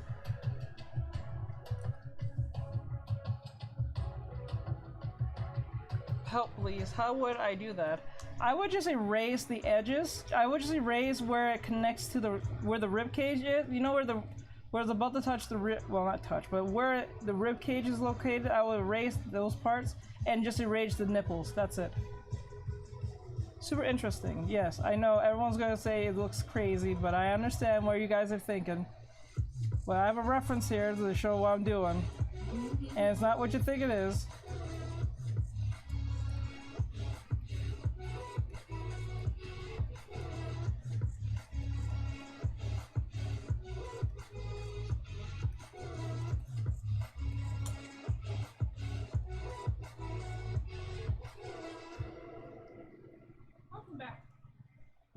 Help, please. How would I do that? I would just erase the edges. I would just erase where it connects to where the rib cage is. You know where it's about to touch the rib. Well, not touch, but where the rib cage is located. I will erase those parts and just erase the nipples. That's it. Super interesting. Yes, I know everyone's gonna say it looks crazy, but I understand what you guys are thinking. Well, I have a reference here to show what I'm doing, and it's not what you think it is.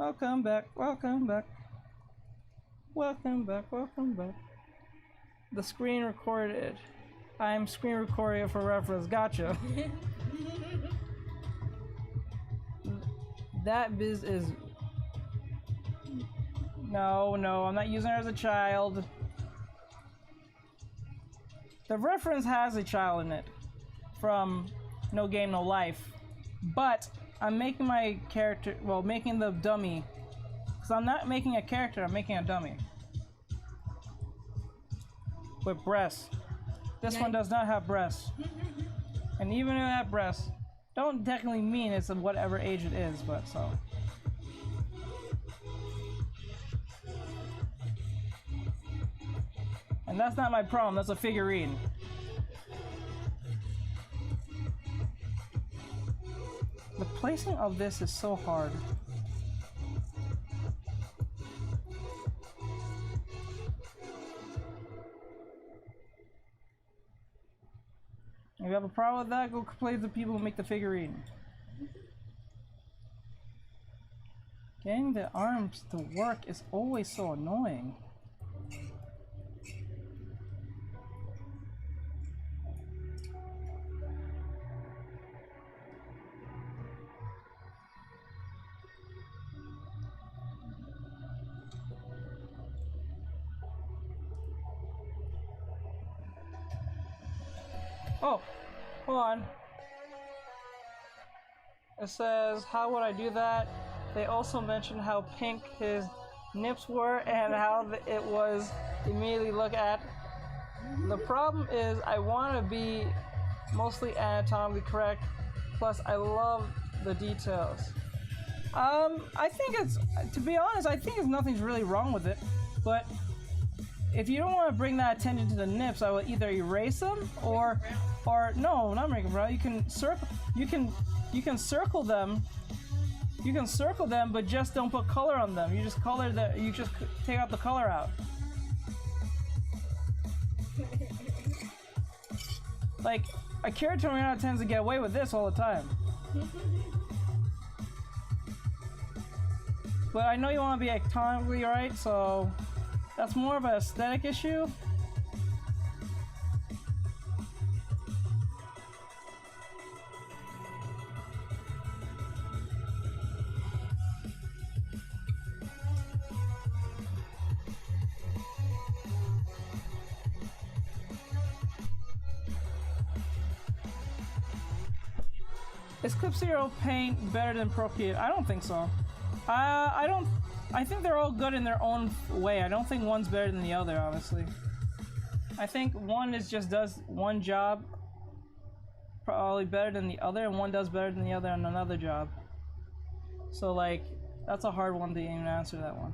Welcome back, welcome back. Welcome back, welcome back. The screen recorded. I'm screen recording it for reference. Gotcha. That biz is... No, I'm not using her as a child. The reference has a child in it from No Game, No Life. But I'm making my character, well, making the dummy. Because I'm not making a character, I'm making a dummy. With breasts. This one does not have breasts. And even if it had breasts, don't technically mean it's of whatever age it is, but so. And that's not my problem, that's a figurine. The placing of this is so hard. If you have a problem with that, go play with the people who make the figurine. Getting the arms to work is always so annoying. Oh, hold on. It says, how would I do that? They also mentioned how pink his nips were and how it was immediately look at. The problem is I want to be mostly anatomically correct, plus I love the details. I think it's, to be honest, I think nothing's really wrong with it, but if you don't want to bring that attention to the nips, I will either erase them or no, not make them brown. You can circle them. You can circle them, but just don't put color on them. You just take out the color out. Like, Akira Toriyama tends to get away with this all the time. But I know you want to be anatomically right, so that's more of an aesthetic issue. Is Clip Zero Paint better than Procreate? I don't think so. I think they're all good in their own way. I don't think one's better than the other, honestly. I think one does one job probably better than the other, and one does better than the other on another job. So, like, that's a hard one to even answer that one.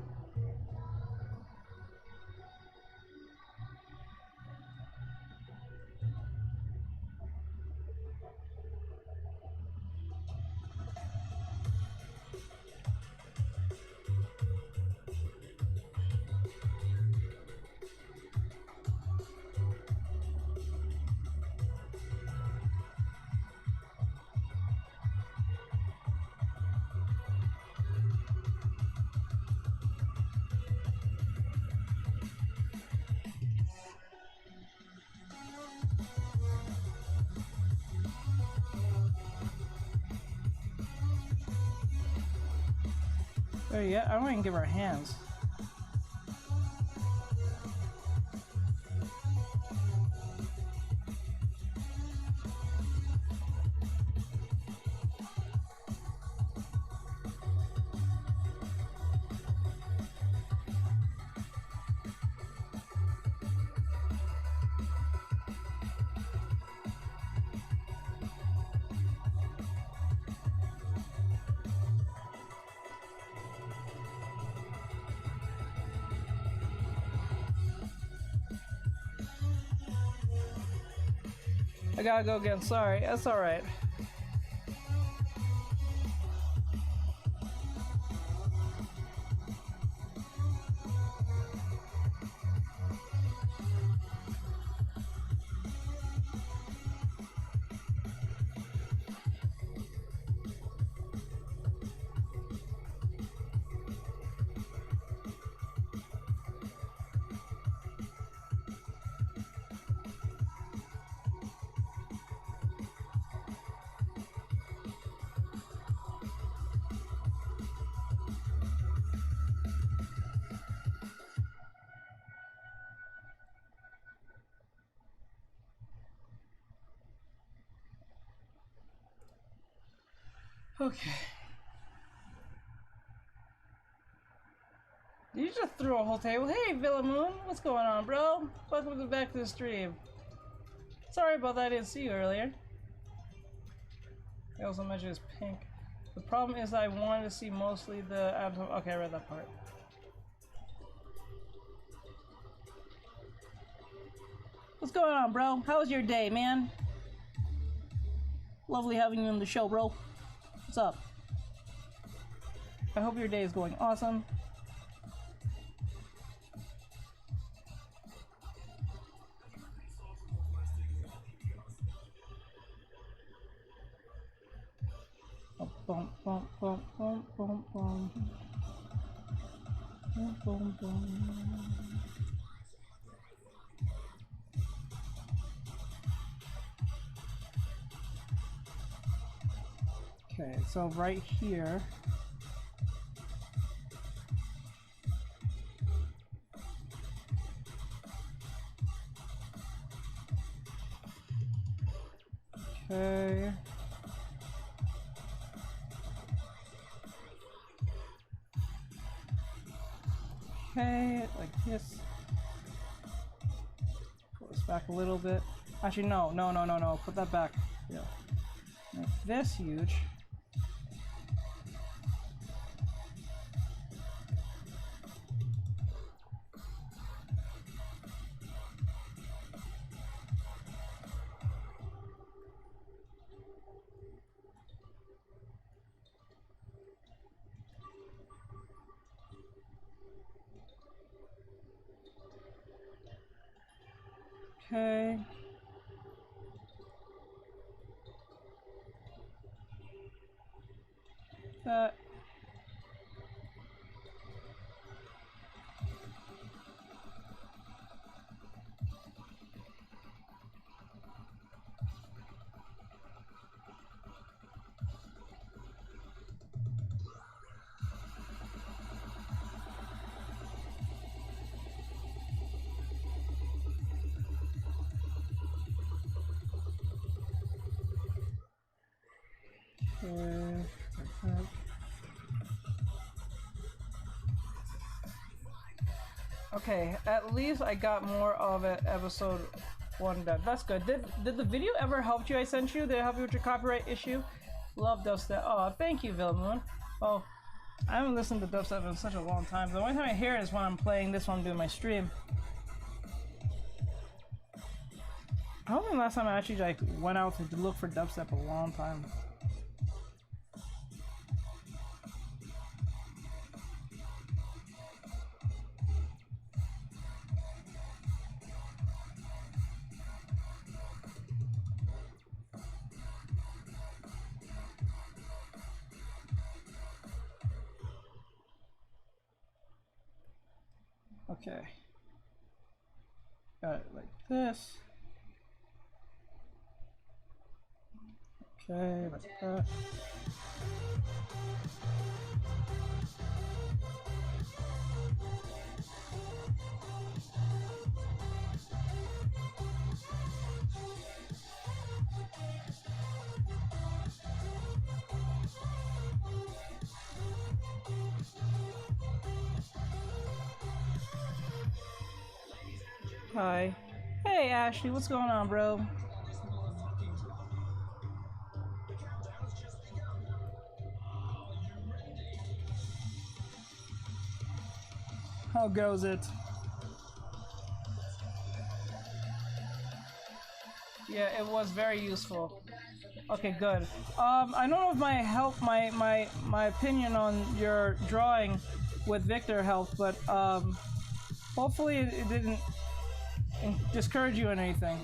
Oh yeah, I don't even give her hands. I gotta go again, sorry, that's alright. Okay. You just threw a whole table. Hey, Villa Moon, what's going on, bro? Welcome back to the stream. Sorry about that, I didn't see you earlier. I also mentioned it's pink. The problem is I wanted to see mostly the abdomen. Okay, I read that part. What's going on, bro? How was your day, man? Lovely having you on the show, bro. What's up? I hope your day is going awesome. Bum, bum, bum, bum, bum, bum. Bum, bum, bum. Okay, so right here. Okay. Okay, like this. Pull this back a little bit. Actually, no. Put that back. Yeah. Make this huge. Okay. That. Okay. Like that. Okay, at least I got more of it episode 1 done. That's good. Did the video ever help you I sent you? Did it help you with your copyright issue? Love dubstep. Oh, thank you, Villamoon. Oh, I haven't listened to dubstep in such a long time. The only time I hear it is when I'm playing this one doing my stream. I don't think last time I actually like went out to look for dubstep a long time. Okay. Got it like this. Okay, like that. Hi. Hey Ashley, what's going on, bro? How goes it? Yeah, it was very useful. Okay, good. I don't know if my opinion on your drawing with Victor helped, but hopefully it didn't discourage you in anything.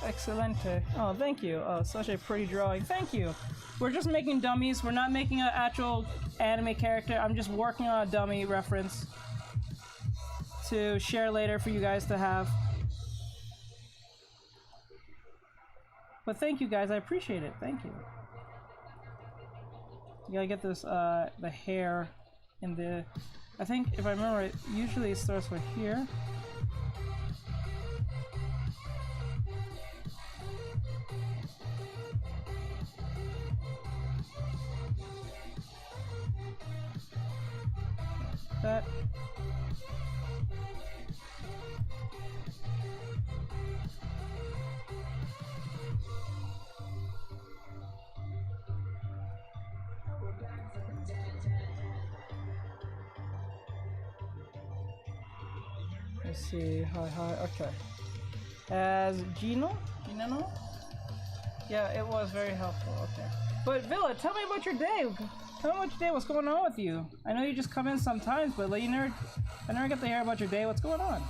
Excelente. Oh, thank you. Oh, such a pretty drawing. Thank you. We're just making dummies. We're not making an actual anime character. I'm just working on a dummy reference to share later for you guys to have. But thank you guys, I appreciate it. Thank you. You gotta get this the hair in the, I think if I remember it, usually it starts with here. That. Let's see. Hi. Okay. As Gino? Yeah, it was very helpful. Okay. But Villa, tell me about your day. Tell me about your day. What's going on with you? I know you just come in sometimes, but like, I never get to hear about your day. What's going on?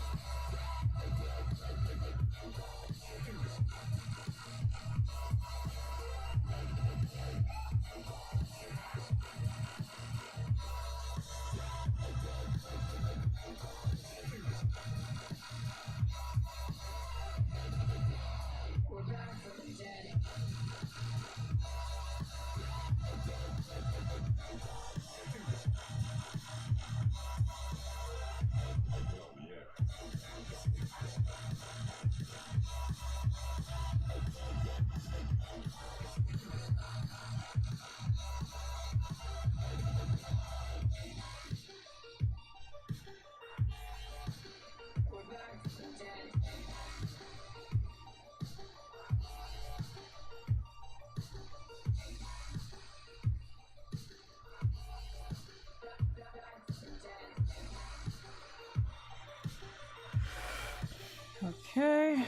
Okay.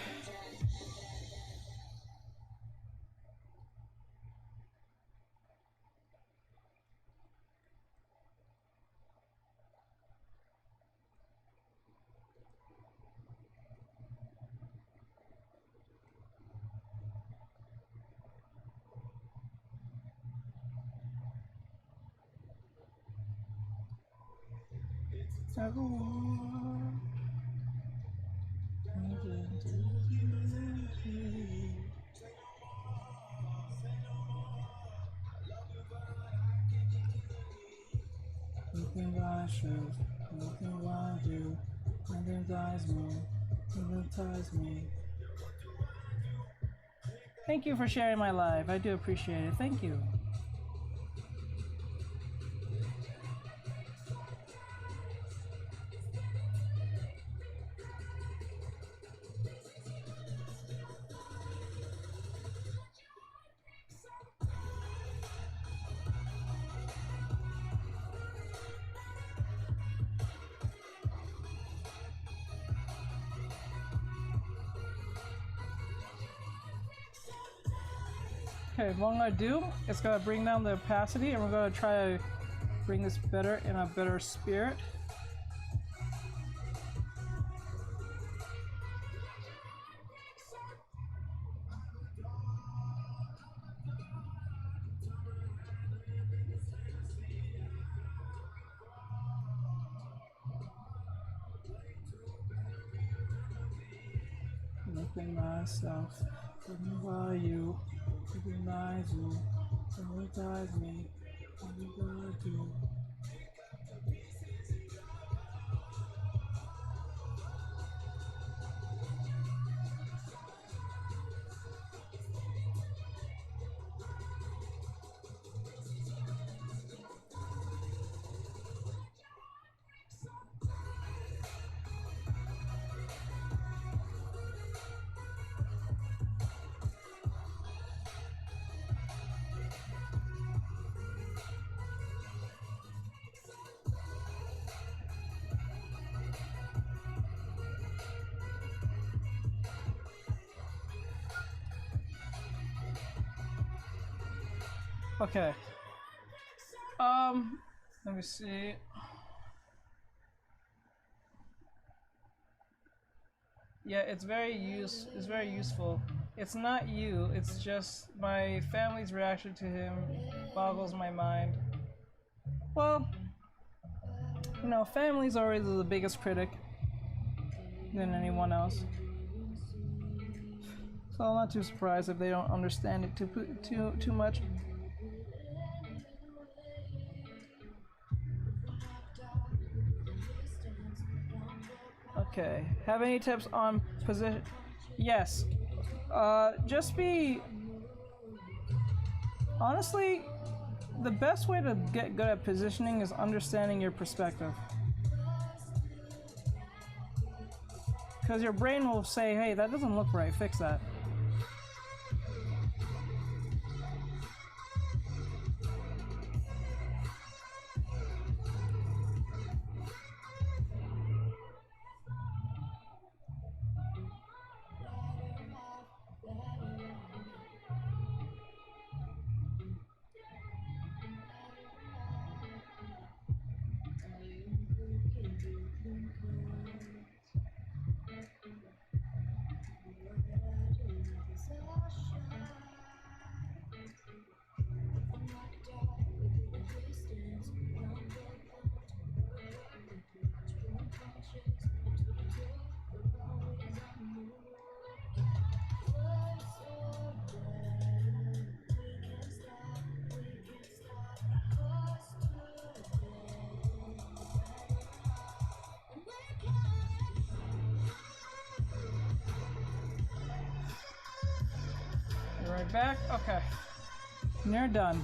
Nothing I should, nothing I do, nothing ties me. Thank you for sharing my life. I do appreciate it. Thank you. Okay, what I'm gonna do is gonna bring down the opacity and we're gonna try to bring this better in a better spirit. Looking myself, looking by you, recognize you, hypnotize me, what you gonna do? Okay. Let me see. Yeah, it's very useful. It's not you, it's just my family's reaction to him boggles my mind. Well, you know, family's always the biggest critic than anyone else. So I'm not too surprised if they don't understand it too much. Okay. Have any tips on position? Yes. Just be. Honestly, the best way to get good at positioning is understanding your perspective. Because your brain will say, hey, that doesn't look right, fix that. Be right back. Okay. And you're done.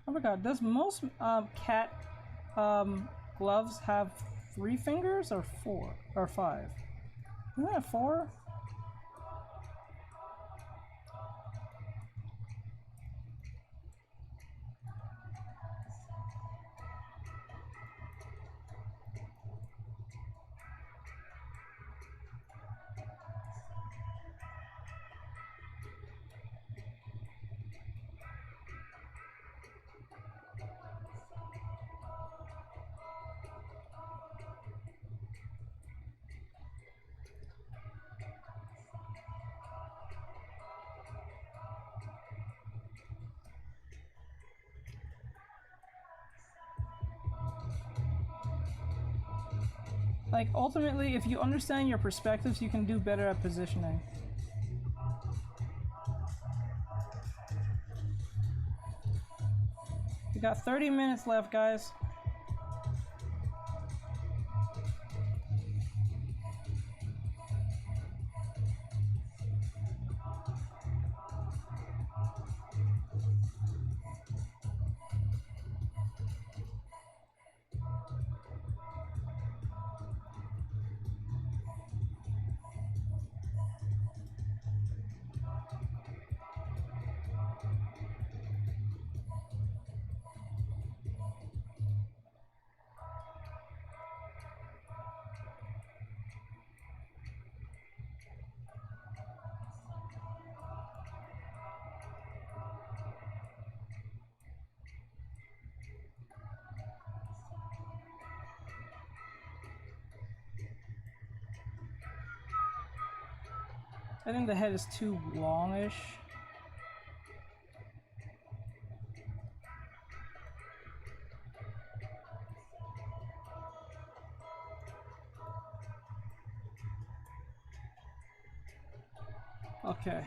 Oh my god, does most cat gloves have 3 fingers or 4 or 5? Isn't that 4? Like, ultimately, if you understand your perspectives, you can do better at positioning. We got 30 minutes left, guys. I think the head is too longish. Okay.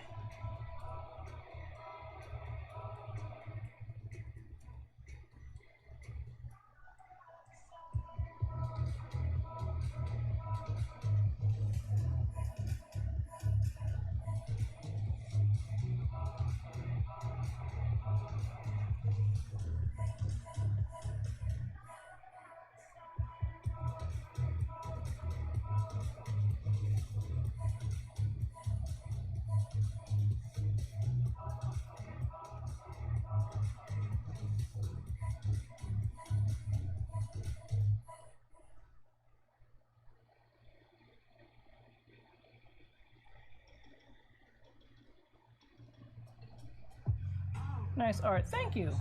Nice art, thank you.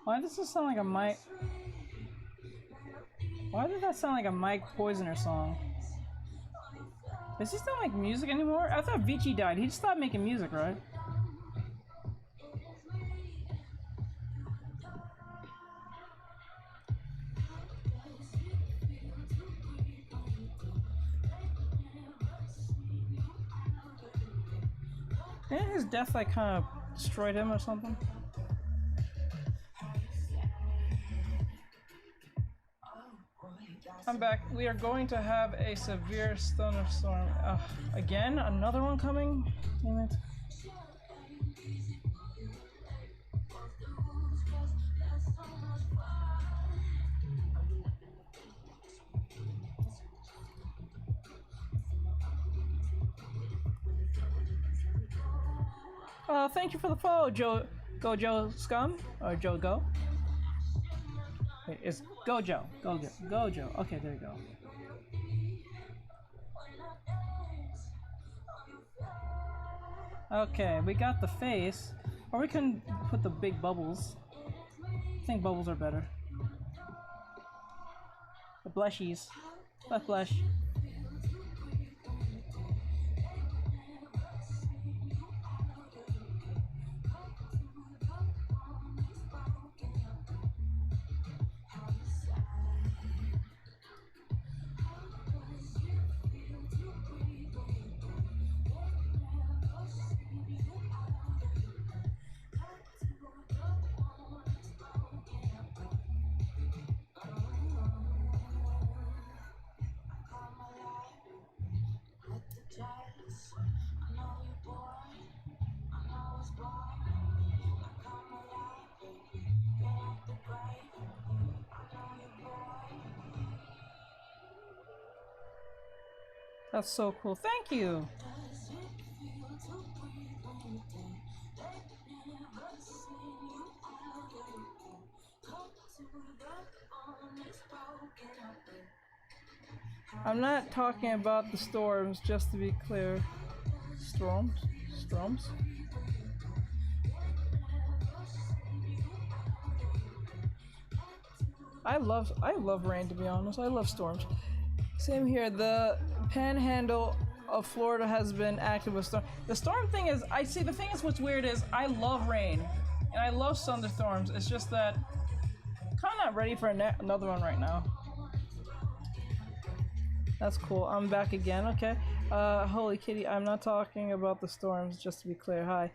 Why does this sound like a Mike? Why did that sound like a Mike Poisoner song? Does he still make music anymore? I thought Vici died. He just stopped making music, right? Didn't his death like kind of destroyed him or something? I'm back. We are going to have a severe thunderstorm. Again? Another one coming? Damn it. Thank you for the follow, Joe Scum? Or Joe Go? Wait, it's Gojo. Gojo. Okay, there you go. Okay, we got the face. Or we can put the big bubbles. I think bubbles are better. The blushies. Let's blush. That's so cool. Thank you. I'm not talking about the storms, just to be clear. Storms? I love rain, to be honest. I love storms. Same here. The panhandle of Florida has been active with storm. The storm thing is, I see. The thing is, what's weird is I love rain and I love thunderstorms. It's just that I'm kind of not ready for another one right now. That's cool. I'm back again. Okay. Holy kitty, I'm not talking about the storms. Just to be clear. Hi.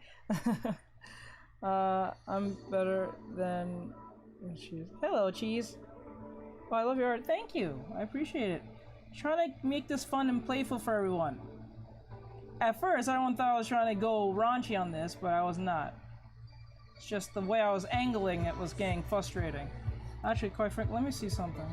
I'm better than cheese. Hello, cheese. Oh, I love your art. Thank you. I appreciate it. Trying to make this fun and playful for everyone. At first, everyone thought I was trying to go raunchy on this, but I was not. It's just the way I was angling it was getting frustrating. Actually, quite frankly, let me see something.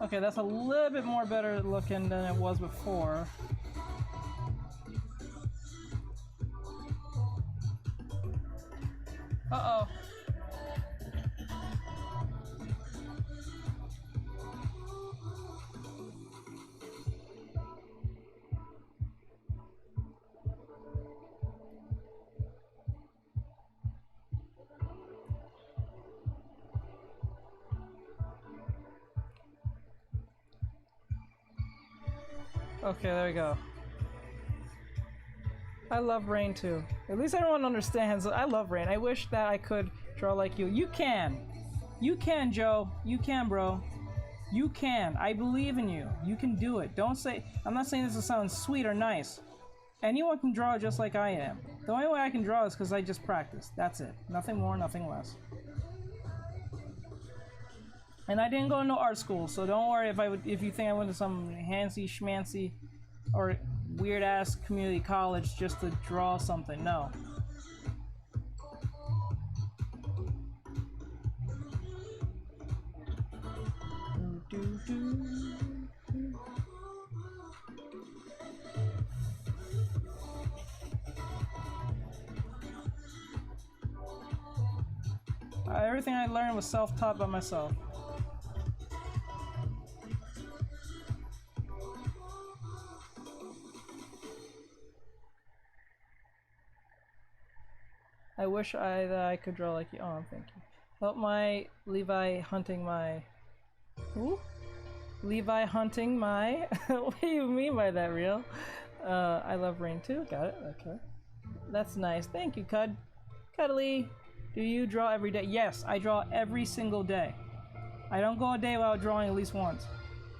Okay, that's a little bit more better looking than it was before. Uh-oh. Okay, there we go. I love rain too. At least everyone understands that I love rain. I wish that I could draw like you. You can! You can, Joe. You can, bro. You can. I believe in you. You can do it. Don't say... I'm not saying this to sound sweet or nice. Anyone can draw just like I am. The only way I can draw is because I just practice. That's it. Nothing more, nothing less. And I didn't go to no art school, so don't worry if you think I went to some fancy schmancy or weird ass community college just to draw something. No. Everything I learned was self-taught by myself. I wish that I could draw like you. Oh, thank you. Help my Levi hunting my... Ooh? Levi hunting my... What do you mean by that, real? I love rain too. Got it. Okay. That's nice. Thank you, Cuddly. Do you draw every day? Yes, I draw every single day. I don't go a day without drawing at least once.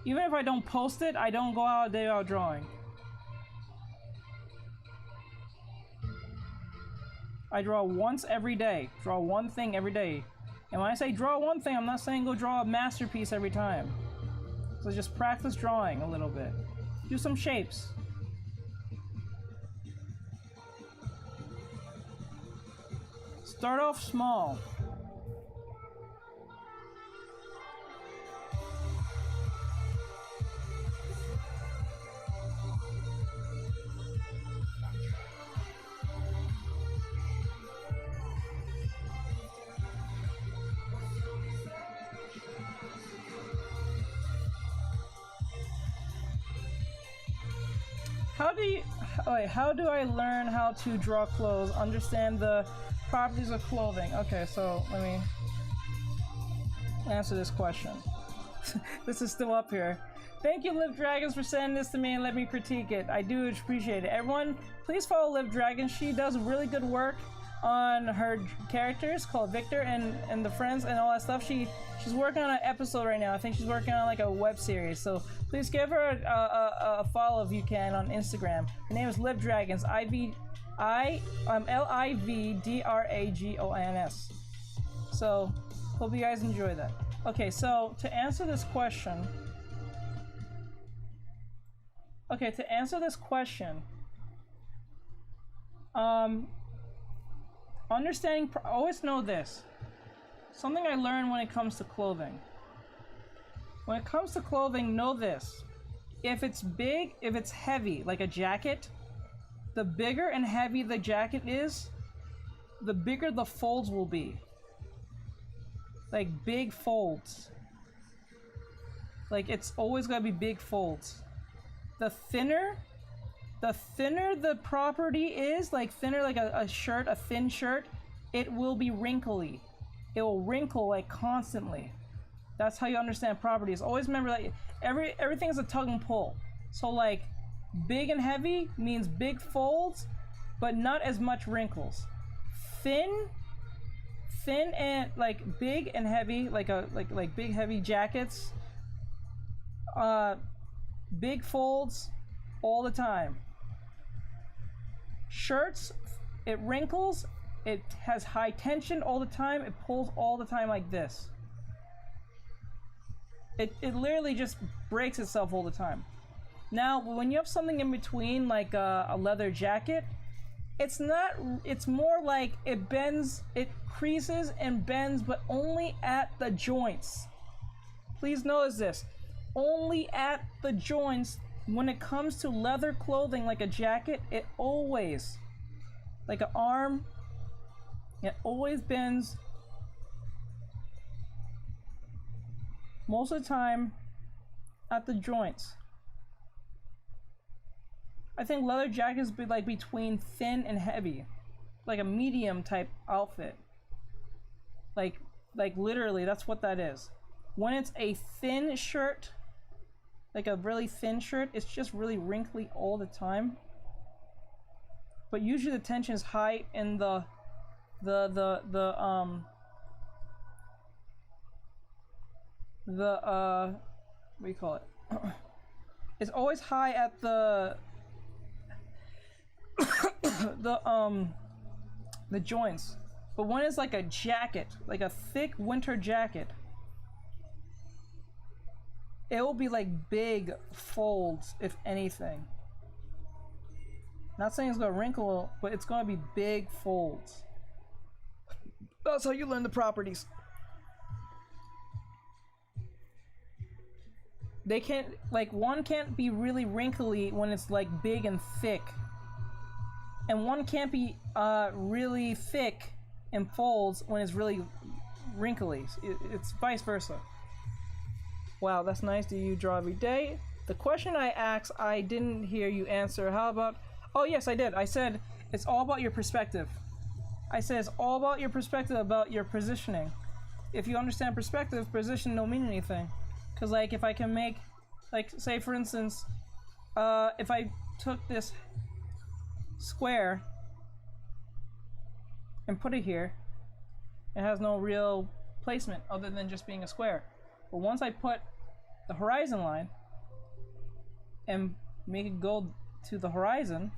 Even if I don't post it, I don't go out a day without drawing. I draw once every day. Draw one thing every day. And when I say draw one thing, I'm not saying go draw a masterpiece every time. So just practice drawing a little bit. Do some shapes. Start off small. How do I learn how to draw clothes? Understand the properties of clothing. Okay, so let me answer this question. This is still up here. Thank you, Liv Dragons, for sending this to me and let me critique it. I do appreciate it. Everyone, please follow Liv Dragons. She does really good work on her characters called Victor and the friends and all that stuff. She's working on an episode right now. I think she's working on like a web series. So please give her a follow if you can on Instagram. Her name is Liv Dragons. LIVDRAGONS. So hope you guys enjoy that. Okay, so to answer this question. Understanding, always know this. Something I learned when it comes to clothing. When it comes to clothing, know this. If it's big, if it's heavy, like a jacket, the bigger and heavy the jacket is, the bigger the folds will be. Like big folds. Like it's always gotta be big folds. The thinner the property is, like thinner, like a shirt, a thin shirt, it will be wrinkly. It will wrinkle like constantly. That's how you understand properties. Always remember that everything is a tug and pull. So like big and heavy means big folds, but not as much wrinkles. Thin and like big and heavy, like big heavy jackets. Big folds all the time. Shirts, it wrinkles, it has high tension all the time, it pulls all the time like this. It literally just breaks itself all the time. Now, when you have something in between, like a leather jacket, it's more like it bends, it creases and bends, but only at the joints. Please notice this. Only at the joints. When it comes to leather clothing like a jacket, it always, like an arm, it always bends most of the time at the joints. I think leather jackets be like between thin and heavy, like a medium type outfit. Like literally, that's what that is. When it's a thin shirt, like a really thin shirt, it's just really wrinkly all the time. But usually the tension is high in what do you call it? It's always high at the joints. But when it's like a jacket, like a thick winter jacket, it will be like big folds, if anything. Not saying it's gonna wrinkle, but it's gonna be big folds. That's how you learn the properties. They can't, like, one can't be really wrinkly when it's like big and thick, and one can't be really thick and folds when it's really wrinkly. It's vice versa. Wow, that's nice. Do you draw every day? The question I asked, I didn't hear you answer. How about... Oh yes, I did. I said it's all about your perspective. I said it's all about your perspective, about your positioning. If you understand perspective, position don't mean anything. Because, like, if I can make, like, say for instance, if I took this square and put it here, it has no real placement other than just being a square. But once I put the horizon line and make it go to the horizon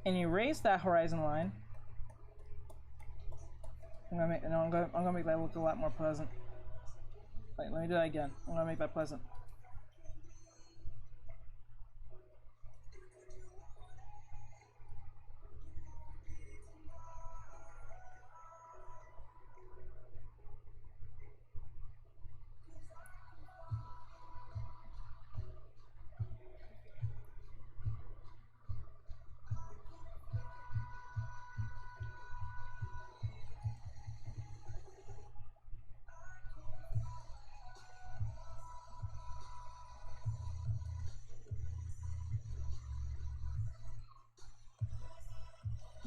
and erase that horizon line, I'm gonna make that look a lot more pleasant. Wait, let me do that again. I'm gonna make that pleasant.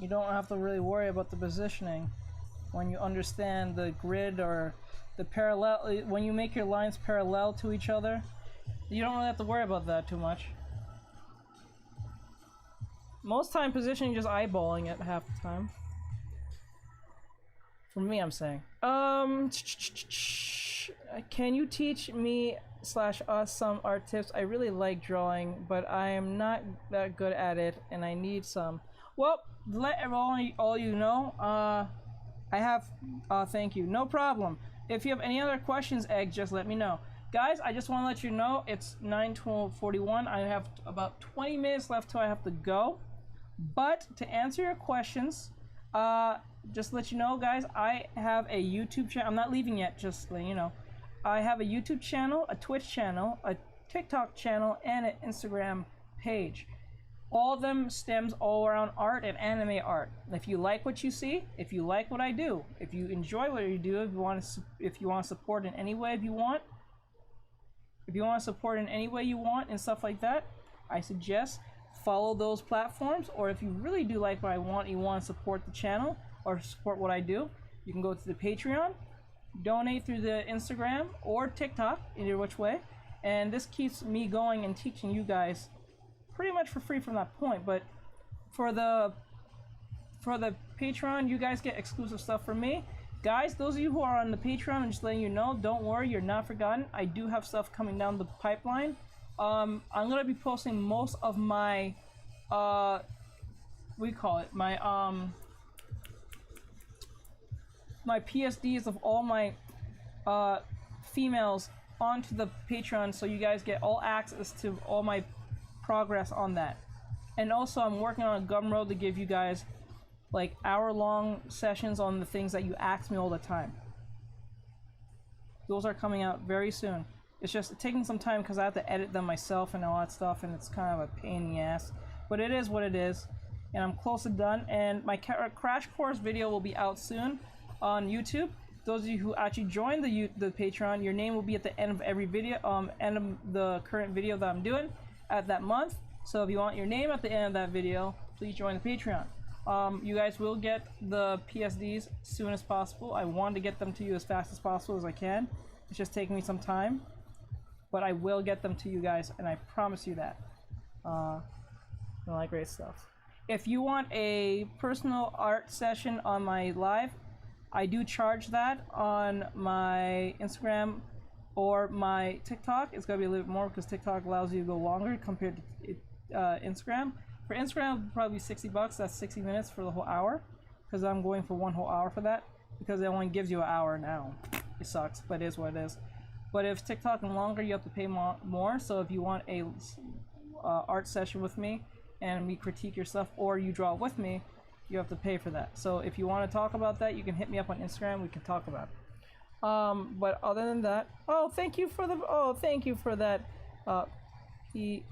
You don't have to really worry about the positioning when you understand the grid or the parallel. When you make your lines parallel to each other, you don't really have to worry about that too much. Most time positioning, just eyeballing it half the time. For me, I'm saying. Can you teach me / us some art tips? I really like drawing, but I am not that good at it, and I need some. Well, let all you know, I have, thank you, no problem. If you have any other questions, Egg, just let me know. Guys, I just want to let you know, it's 9:41, I have about 20 minutes left till I have to go. But to answer your questions, just to let you know, guys, I have a YouTube channel. I'm not leaving yet, just letting you know. I have a YouTube channel, a Twitch channel, a TikTok channel, and an Instagram page. All of them stems all around art and anime art. If you like what you see, if you like what I do, if you enjoy what you do, if you want to support in any way, if you want to support in any way you want and stuff like that, I suggest follow those platforms. Or if you really do like what I want, you want to support the channel or support what I do, you can go to the Patreon, donate through the Instagram or TikTok, either which way, and this keeps me going and teaching you guys pretty much for free from that point. But for the Patreon, you guys get exclusive stuff from me. Guys, those of you who are on the Patreon, I'm just letting you know, don't worry, you're not forgotten. I do have stuff coming down the pipeline. I'm gonna be posting most of my my my PSDs of all my females onto the Patreon, so you guys get all access to all my progress on that. And also I'm working on a Gumroad to give you guys like hour-long sessions on the things that you ask me all the time. Those are coming out very soon. It's just taking some time because I have to edit them myself and all that stuff, and it's kind of a pain in the ass, but it is what it is, and I'm close to done. And my crash course video will be out soon on YouTube. Those of you who actually join the Patreon, your name will be at the end of every video, end of the current video that I'm doing at that month. So if you want your name at the end of that video, please join the Patreon. You guys will get the PSDs as soon as possible. I want to get them to you as fast as possible as I can. It's just taking me some time, but I will get them to you guys, and I promise you that. All that great stuff. If you want a personal art session on my live, I do charge that on my Instagram or my TikTok. It's gonna be a little bit more because TikTok allows you to go longer compared to Instagram. For Instagram, it'll probably be $60. That's 60 minutes for the whole hour, because I'm going for one whole hour for that, because it only gives you an hour now. It sucks, but it is what it is. But if it's TikTok and longer, you have to pay more. So if you want a art session with me and me critique your stuff, or you draw with me, you have to pay for that. So if you want to talk about that, you can hit me up on Instagram. We can talk about it. But other than that, thank you for that.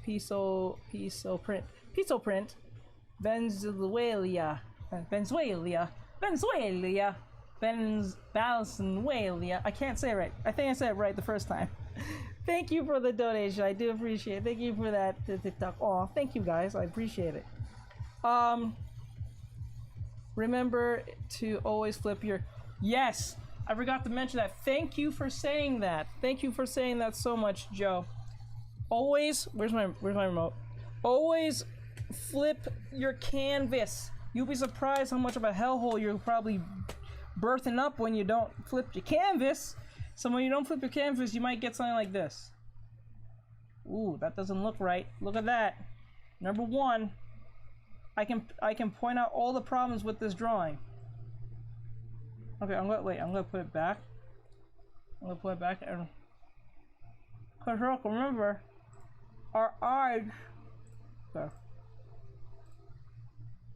Piso print. Venezuela. I can't say it right. I think I said it right the first time. Thank you for the donation. I do appreciate it. Thank you for that TikTok. Oh, thank you guys. I appreciate it. Remember to always flip your... Yes, I forgot to mention that. Thank you for saying that. Thank you for saying that so much, Joe. Always... Where's my remote? Always flip your canvas. You'll be surprised how much of a hellhole you're probably birthing up when you don't flip your canvas. So when you don't flip your canvas, you might get something like this. Ooh, that doesn't look right. Look at that. Number one, I can point out all the problems with this drawing. Okay, I'm gonna put it back. I'm gonna put it back and... Cause remember, our eyes...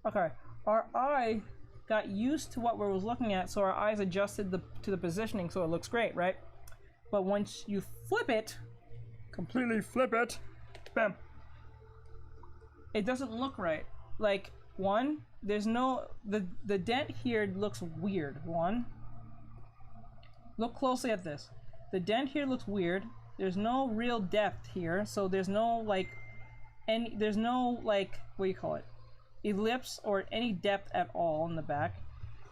Okay, our eye got used to what we was looking at, so our eyes adjusted to the positioning, so it looks great, right? But once you flip it, completely flip it, bam, it doesn't look right. Like, one, there's no, the dent here looks weird. One, look closely at this. The dent here looks weird. There's no real depth here, so there's no like, there's no like, what do you call it? Ellipse or any depth at all in the back.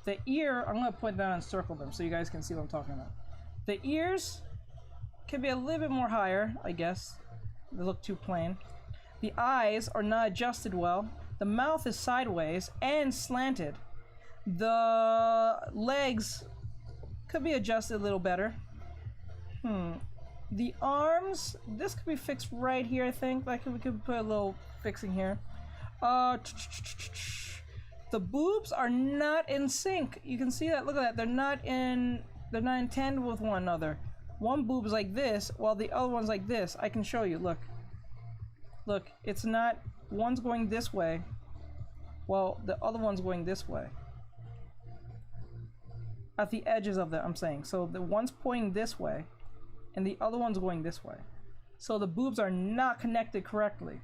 The ear, I'm gonna point that and circle them so you guys can see what I'm talking about. The ears could be a little bit more higher, I guess. They look too plain. The eyes are not adjusted well. The mouth is sideways and slanted. The legs could be adjusted a little better. The arms, this could be fixed right here, I think. Like, we could put a little fixing here. The boobs are not in sync. You can see that. Look at that. They're not in tandem with one another. One boob is like this, while the other one's like this. I can show you. Look. Look. It's not. One's going this way, while the other one's going this way. At the edges of them, I'm saying. So the one's pointing this way, and the other one's going this way. So the boobs are not connected correctly.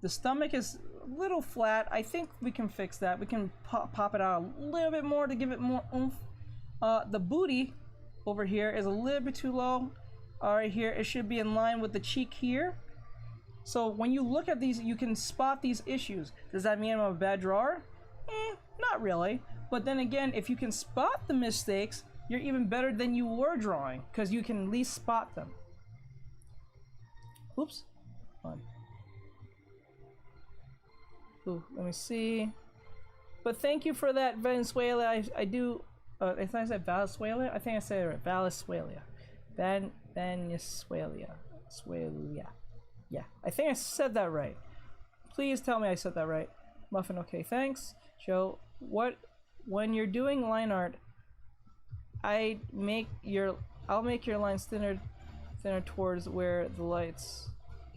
The stomach is a little flat. I think we can fix that. We can pop it out a little bit more to give it more oomph. The booty over here is a little bit too low. Right here, it should be in line with the cheek here. So when you look at these, you can spot these issues. Does that mean I'm a bad drawer? Not really. But then again, if you can spot the mistakes, you're even better than you were drawing, because you can at least spot them. Oops. Hold on. Ooh, let me see. But thank you for that, Venezuela. I do. I think I said Venezuela. I think I said it right. Venezuela. Venezuela. Yeah, I think I said that right. Please tell me I said that right. Muffin. Okay, thanks, Joe. When you're doing line art, I'll make your lines thinner towards where the lights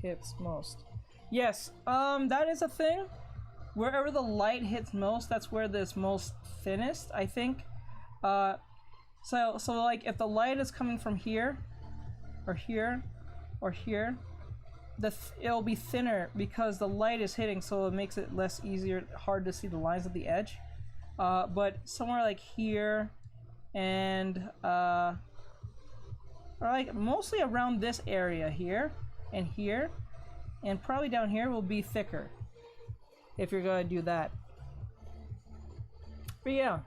hits most. Yes, that is a thing. Wherever the light hits most, that's where it's most thinnest, I think. So like if the light is coming from here, or here, or here, it'll be thinner because the light is hitting, so it makes it hard to see the lines at the edge. But somewhere like here, and like mostly around this area here, and probably down here will be thicker. If you're gonna do that. But yeah.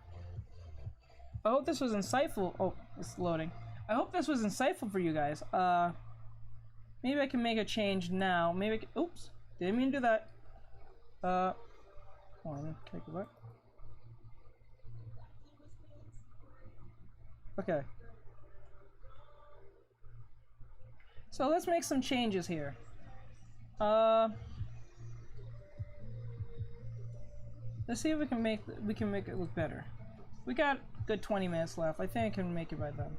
I hope this was insightful. Oh, it's loading. I hope this was insightful for you guys. Maybe I can make a change now. Maybe I can, oops, didn't mean to do that. Hold on, can I go back? Okay. So let's make some changes here. Let's see if we can make it look better. We got a good 20 minutes left. I think I can make it by then.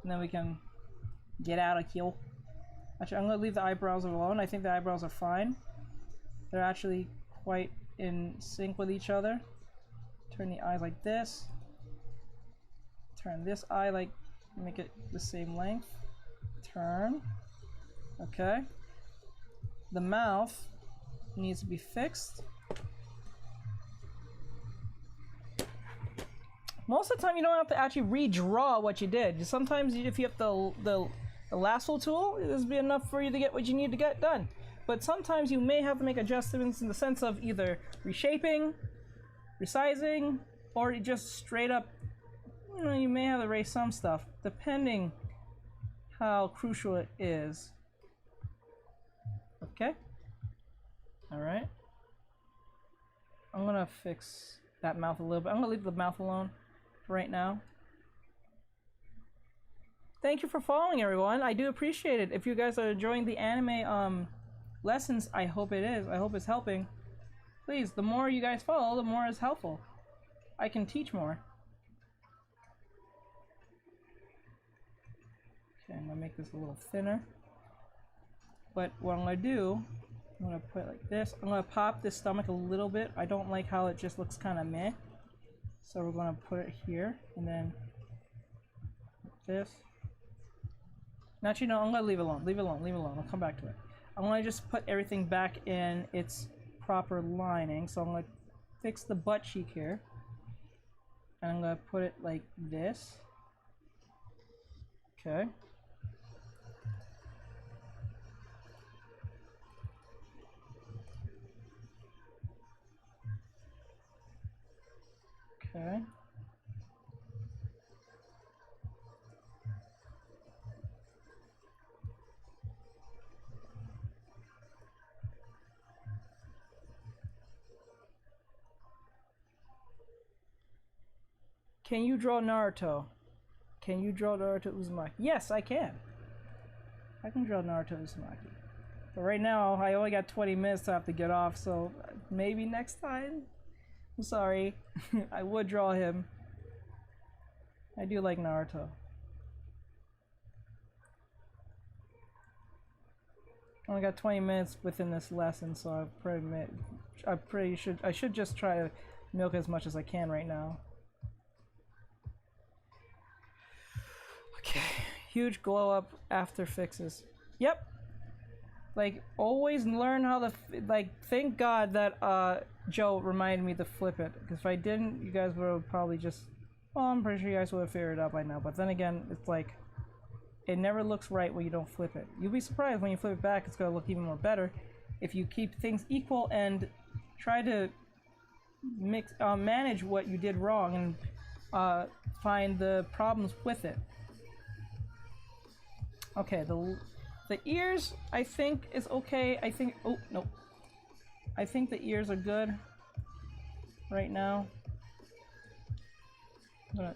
and then we can get out of here. Actually, I'm gonna leave the eyebrows alone. I think the eyebrows are fine. They're actually quite in sync with each other. Turn the eyes like this. Turn this eye like, make it the same length. Turn. Okay. The mouth needs to be fixed. Most of the time you don't have to actually redraw what you did. Sometimes if you have the lasso tool, it'll be enough for you to get what you need to get done. But sometimes you may have to make adjustments in the sense of either reshaping, resizing, or just straight up, you know, you may have to erase some stuff, depending how crucial it is. Okay? Alright. I'm gonna fix that mouth a little bit. I'm gonna leave the mouth alone for right now. Thank you for following, everyone. I do appreciate it. If you guys are enjoying the anime lessons, I hope it is. I hope it's helping. Please, the more you guys follow, the more it's helpful. I can teach more. Okay, I'm gonna make this a little thinner. But what I'm gonna do, I'm gonna put it like this. I'm gonna pop this stomach a little bit. I don't like how it just looks kind of meh. So we're gonna put it here, and then like this. Actually, no, I'm gonna leave it alone. Leave it alone. Leave it alone. I'll come back to it. I'm gonna just put everything back in its proper lining. So I'm gonna fix the butt cheek here, and I'm gonna put it like this. Okay. Okay. Can you draw Naruto? Can you draw Naruto Uzumaki? Yes, I can. I can draw Naruto Uzumaki. But right now, I only got 20 minutes to have to get off, so maybe next time? I'm sorry. I would draw him. I do like Naruto. I only got 20 minutes within this lesson, so I should just try to milk as much as I can right now. Okay, huge glow up after fixes. Yep. Like, always learn how to, like, thank God that Joe reminded me to flip it. Because if I didn't, you guys would have probably just, well, I'm pretty sure you guys would have figured it out by now. But then again, it's like, it never looks right when you don't flip it. You'll be surprised when you flip it back, it's going to look even more better. If you keep things equal and try to manage what you did wrong and find the problems with it. Okay, the ears, I think, is okay. I think, oh, no. I think the ears are good right now. But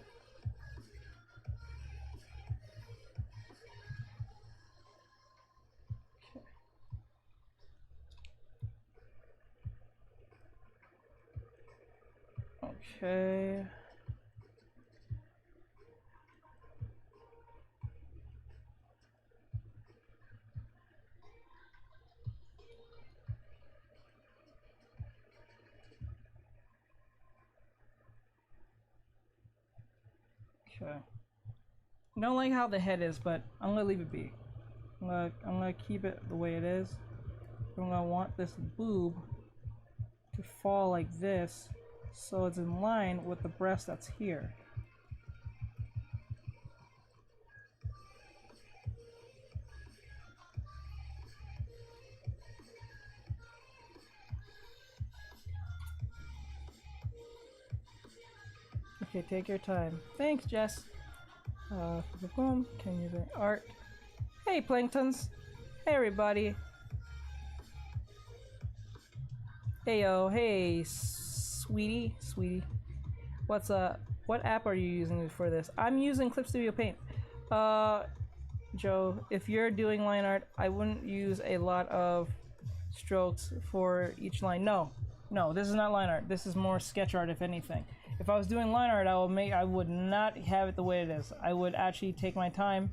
okay. Okay. I don't like how the head is, but I'm gonna leave it be. I'm gonna keep it the way it is. I'm gonna want this boob to fall like this, so it's in line with the breast that's here. Okay, take your time. Thanks, Jess. Can you do art? Hey, Planktons. Hey, everybody. Heyo, hey, sweetie. What app are you using for this? I'm using Clip Studio Paint. Joe, if you're doing line art, I wouldn't use a lot of strokes for each line. No, this is not line art. This is more sketch art, if anything. If I was doing line art, I would not have it the way it is. I would actually take my time.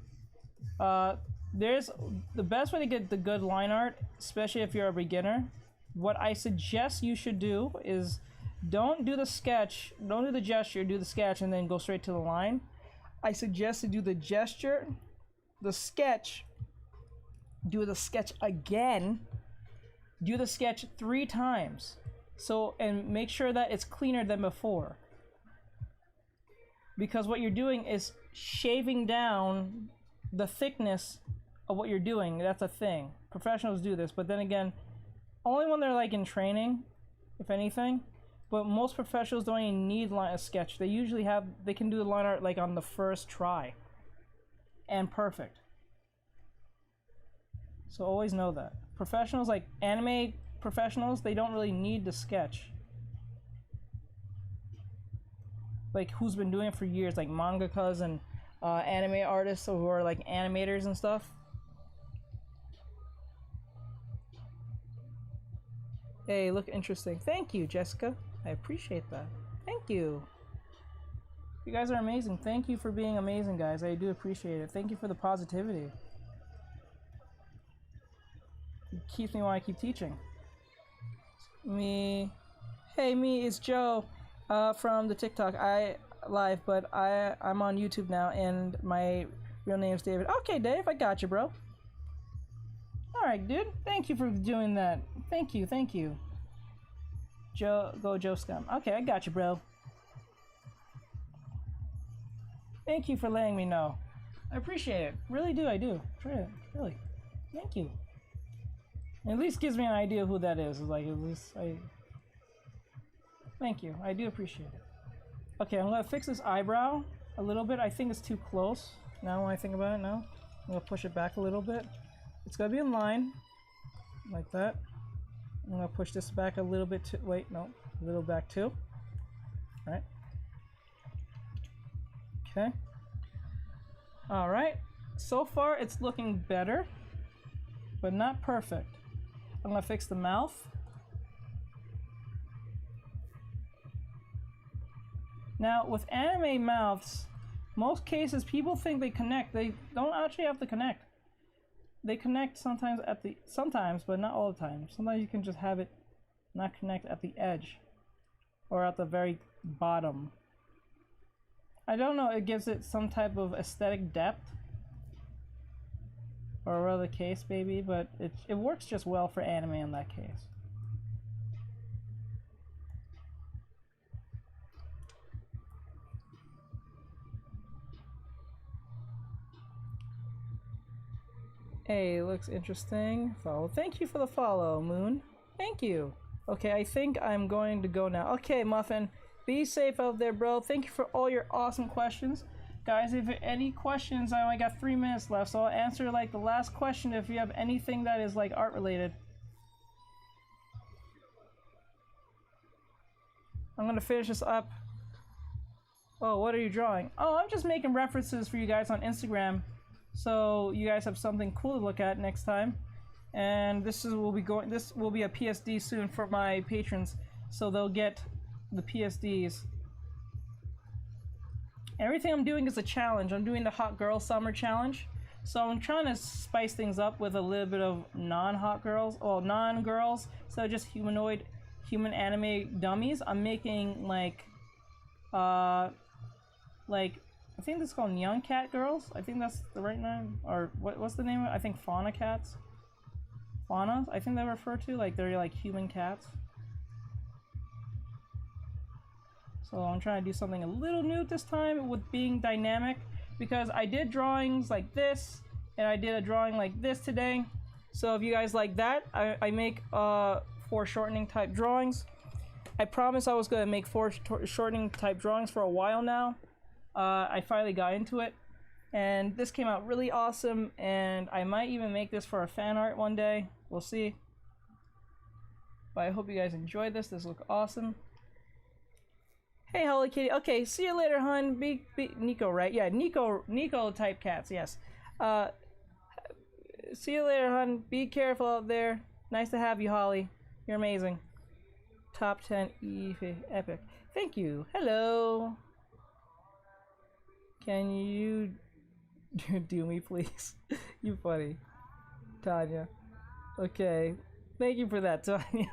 There's the best way to get the good line art, especially if you're a beginner. What I suggest you should do is don't do the sketch, don't do the gesture, do the sketch, and then go straight to the line. I suggest to do the gesture, the sketch, do the sketch again, do the sketch 3 times. So, and make sure that it's cleaner than before. Because what you're doing is shaving down the thickness of what you're doing. That's a thing. Professionals do this, but then again, only when they're like in training, if anything. But most professionals don't even need a sketch. They usually they can do the line art like on the first try. And perfect. So always know that. Professionals, like anime professionals, they don't really need the sketch. Like who's been doing it for years, like mangakas and anime artists who are like animators and stuff. Hey, look interesting. Thank you, Jessica. I appreciate that. Thank you. You guys are amazing. Thank you for being amazing, guys. I do appreciate it. Thank you for the positivity. It keeps me want to keep teaching. Me. Hey, me, it's Joe from the TikTok. I live, but I'm on YouTube now, and my real name's David. Okay, Dave, I got you, bro. Alright, dude. Thank you for doing that. Thank you, thank you. Joe Scum. Okay, I got you, bro. Thank you for letting me know. I appreciate it. Really do, I do. Really. Thank you. It at least gives me an idea of who that is. Like, at least Thank you. I do appreciate it. Okay, I'm gonna fix this eyebrow a little bit. I think it's too close. Now when I think about it now, I'm gonna push it back a little bit. It's gonna be in line. Like that. I'm gonna push this back a little bit too. Wait, no. A little back too. Alright. Okay. Alright. So far it's looking better, but not perfect. I'm gonna fix the mouth. Now, with anime mouths, most cases people think they connect. They don't actually have to connect. They connect sometimes but not all the time. Sometimes you can just have it not connect at the edge or at the very bottom. I don't know, it gives it some type of aesthetic depth or whatever the case may be, but it works just well for anime in that case. Hey, looks interesting. Follow. Thank you for the follow, Moon. Thank you. Okay, I think I'm going to go now. Okay, Muffin, be safe out there, bro. Thank you for all your awesome questions. Guys, if any questions, I only got 3 minutes left, so I'll answer like the last question if you have anything that is like art related. I'm gonna finish this up. Oh, what are you drawing? Oh, I'm just making references for you guys on Instagram, so you guys have something cool to look at next time. And this will be a PSD soon for my patrons, so they'll get the PSDs. Everything I'm doing is a challenge. I'm doing the Hot Girl Summer Challenge, so I'm trying to spice things up with a little bit of non-hot girls, well, non-girls, so just human anime dummies. I'm making like I think this is called Neon Cat Girls. I think that's the right name, or what's the name of it? I think Fauna Cats. Fauna, I think they refer to, like they're like human cats. So I'm trying to do something a little new this time with being dynamic, because I did drawings like this and I did a drawing like this today. So if you guys like that, I make foreshortening type drawings. I promised I was going to make foreshortening type drawings for a while now. I finally got into it, and this came out really awesome, and I might even make this for a fan art one day. We'll see. But I hope you guys enjoyed this. This looks awesome. Hey, Holly Kitty. Okay, see you later, hun. Be Nico, right? Yeah, Nico type cats. Yes. See you later, hun. Be careful out there. Nice to have you, Holly. You're amazing. Top 10 epic. Thank you. Hello. Can you do me, please? You funny, Tanya. Okay. Thank you for that, Tanya.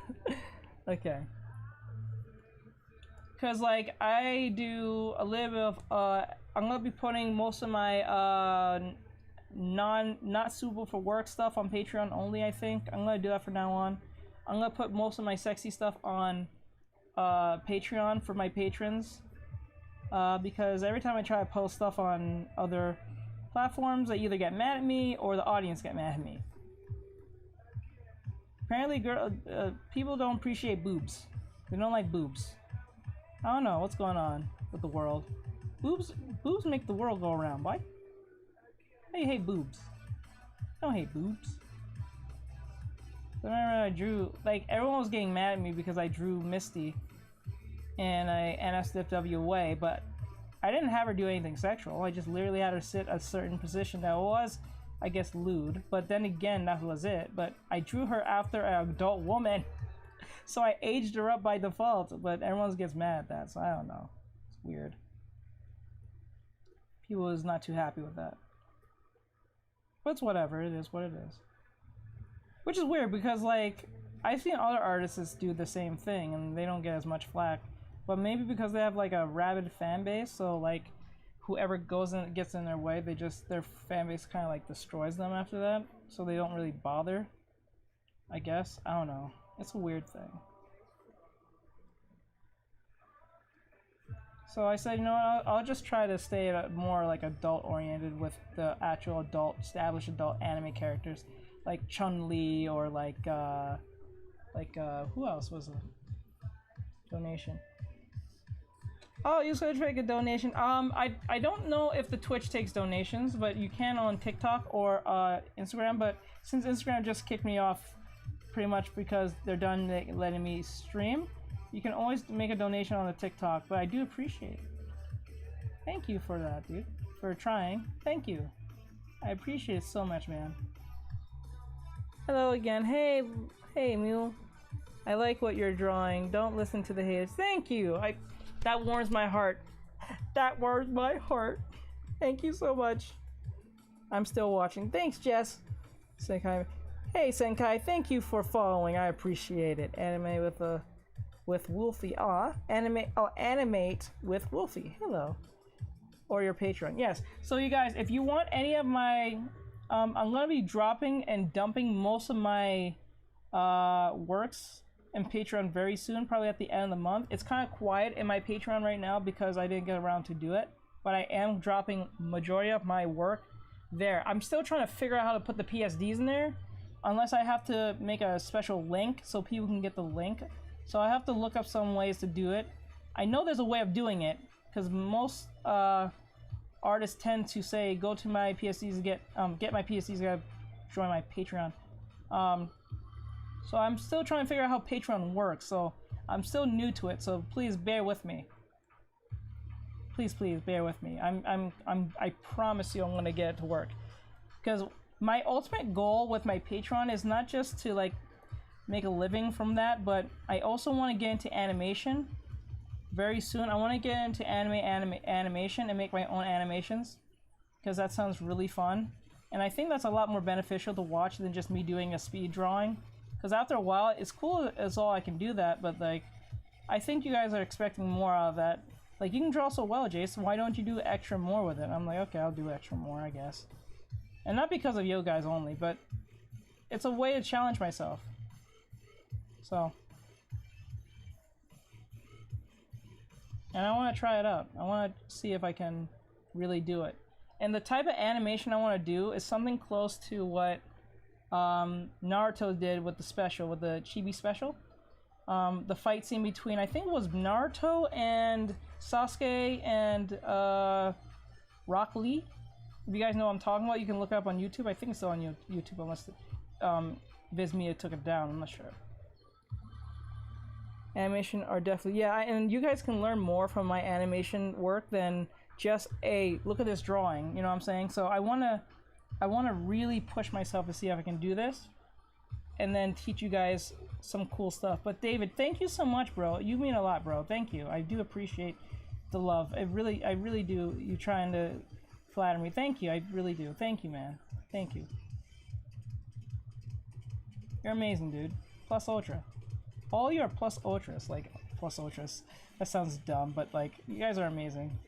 Okay. Cause like I do a little bit of I'm gonna be putting most of my not suitable for work stuff on Patreon only. I think I'm gonna do that from now on. I'm gonna put most of my sexy stuff on Patreon for my patrons, because every time I try to post stuff on other platforms, they either get mad at me or the audience get mad at me. Apparently, people don't appreciate boobs. They don't like boobs. I don't know what's going on with the world. Boobs make the world go around. Why? Hey, hate boobs. I don't hate boobs. I remember I drew, like, everyone was getting mad at me because I drew Misty and I NSFW away, but I didn't have her do anything sexual. I just literally had her sit a certain position that was, I guess, lewd, but then again, that was it. But I drew her after an adult woman, so I aged her up by default, but everyone gets mad at that, so I don't know. It's weird. People is not too happy with that. But it's whatever, it is what it is. Which is weird because, like, I've seen other artists do the same thing and they don't get as much flack. But maybe because they have, like, a rabid fan base, so, like, whoever goes in gets in their way, their fan base kind of, like, destroys them after that. So they don't really bother, I guess. I don't know. It's a weird thing. So I said, you know what, I'll just try to stay more, like, adult-oriented with the actual established adult anime characters. Like Chun-Li or like who else was a donation? Oh, you said make a donation. I don't know if the Twitch takes donations, but you can on TikTok or Instagram. But since Instagram just kicked me off, pretty much because they're done letting me stream, you can always make a donation on the TikTok. But I do appreciate it. Thank you for that, dude. For trying. Thank you. I appreciate it so much, man. Hello again. Hey Mule. I like what you're drawing. Don't listen to the haters. Thank you. That warms my heart. That warms my heart. Thank you so much. I'm still watching. Thanks, Jess. Senkai. Hey Senkai, thank you for following. I appreciate it. Anime with Wolfie. Animate with Wolfie. Hello. Or your Patreon. Yes. So you guys, if you want any of my I'm gonna be dropping and dumping most of my works in Patreon very soon, probably at the end of the month. It's kind of quiet in my Patreon right now because I didn't get around to do it, but I am dropping majority of my work there. I'm still trying to figure out how to put the PSDs in there, unless I have to make a special link so people can get the link. So I have to look up some ways to do it. I know there's a way of doing it because most artists tend to say, go to my PSDs, get my PSDs, gotta join my Patreon. So I'm still trying to figure out how Patreon works, so I'm still new to it, so please bear with me. Please bear with me. I promise you I'm gonna get it to work. Because my ultimate goal with my Patreon is not just to like make a living from that, but I also want to get into animation. Very soon, I want to get into animation and make my own animations, because that sounds really fun. And I think that's a lot more beneficial to watch than just me doing a speed drawing. Because after a while, it's cool as all I can do that, but like, I think you guys are expecting more out of that. Like, you can draw so well, Jason, why don't you do extra more with it? I'm like, okay, I'll do extra more, I guess. And not because of you guys only, but it's a way to challenge myself. So. And I want to try it out. I want to see if I can really do it. And the type of animation I want to do is something close to what Naruto did with the special, with the Chibi special. The fight scene between, I think it was Naruto and Sasuke and Rock Lee. If you guys know what I'm talking about, you can look it up on YouTube. I think it's still on YouTube unless Viz Media took it down. I'm not sure. Animation are definitely, yeah, and you guys can learn more from my animation work than just a look at this drawing, you know what I'm saying? So I want to really push myself to see if I can do this and then teach you guys some cool stuff. But David, thank you so much, bro. You mean a lot, bro. Thank you. I do appreciate the love. I really do. You trying to flatter me. Thank you. I really do. Thank you, man. Thank you. You're amazing, dude. Plus ultra. All you are plus ultras. Like, plus ultras. That sounds dumb, but like, you guys are amazing.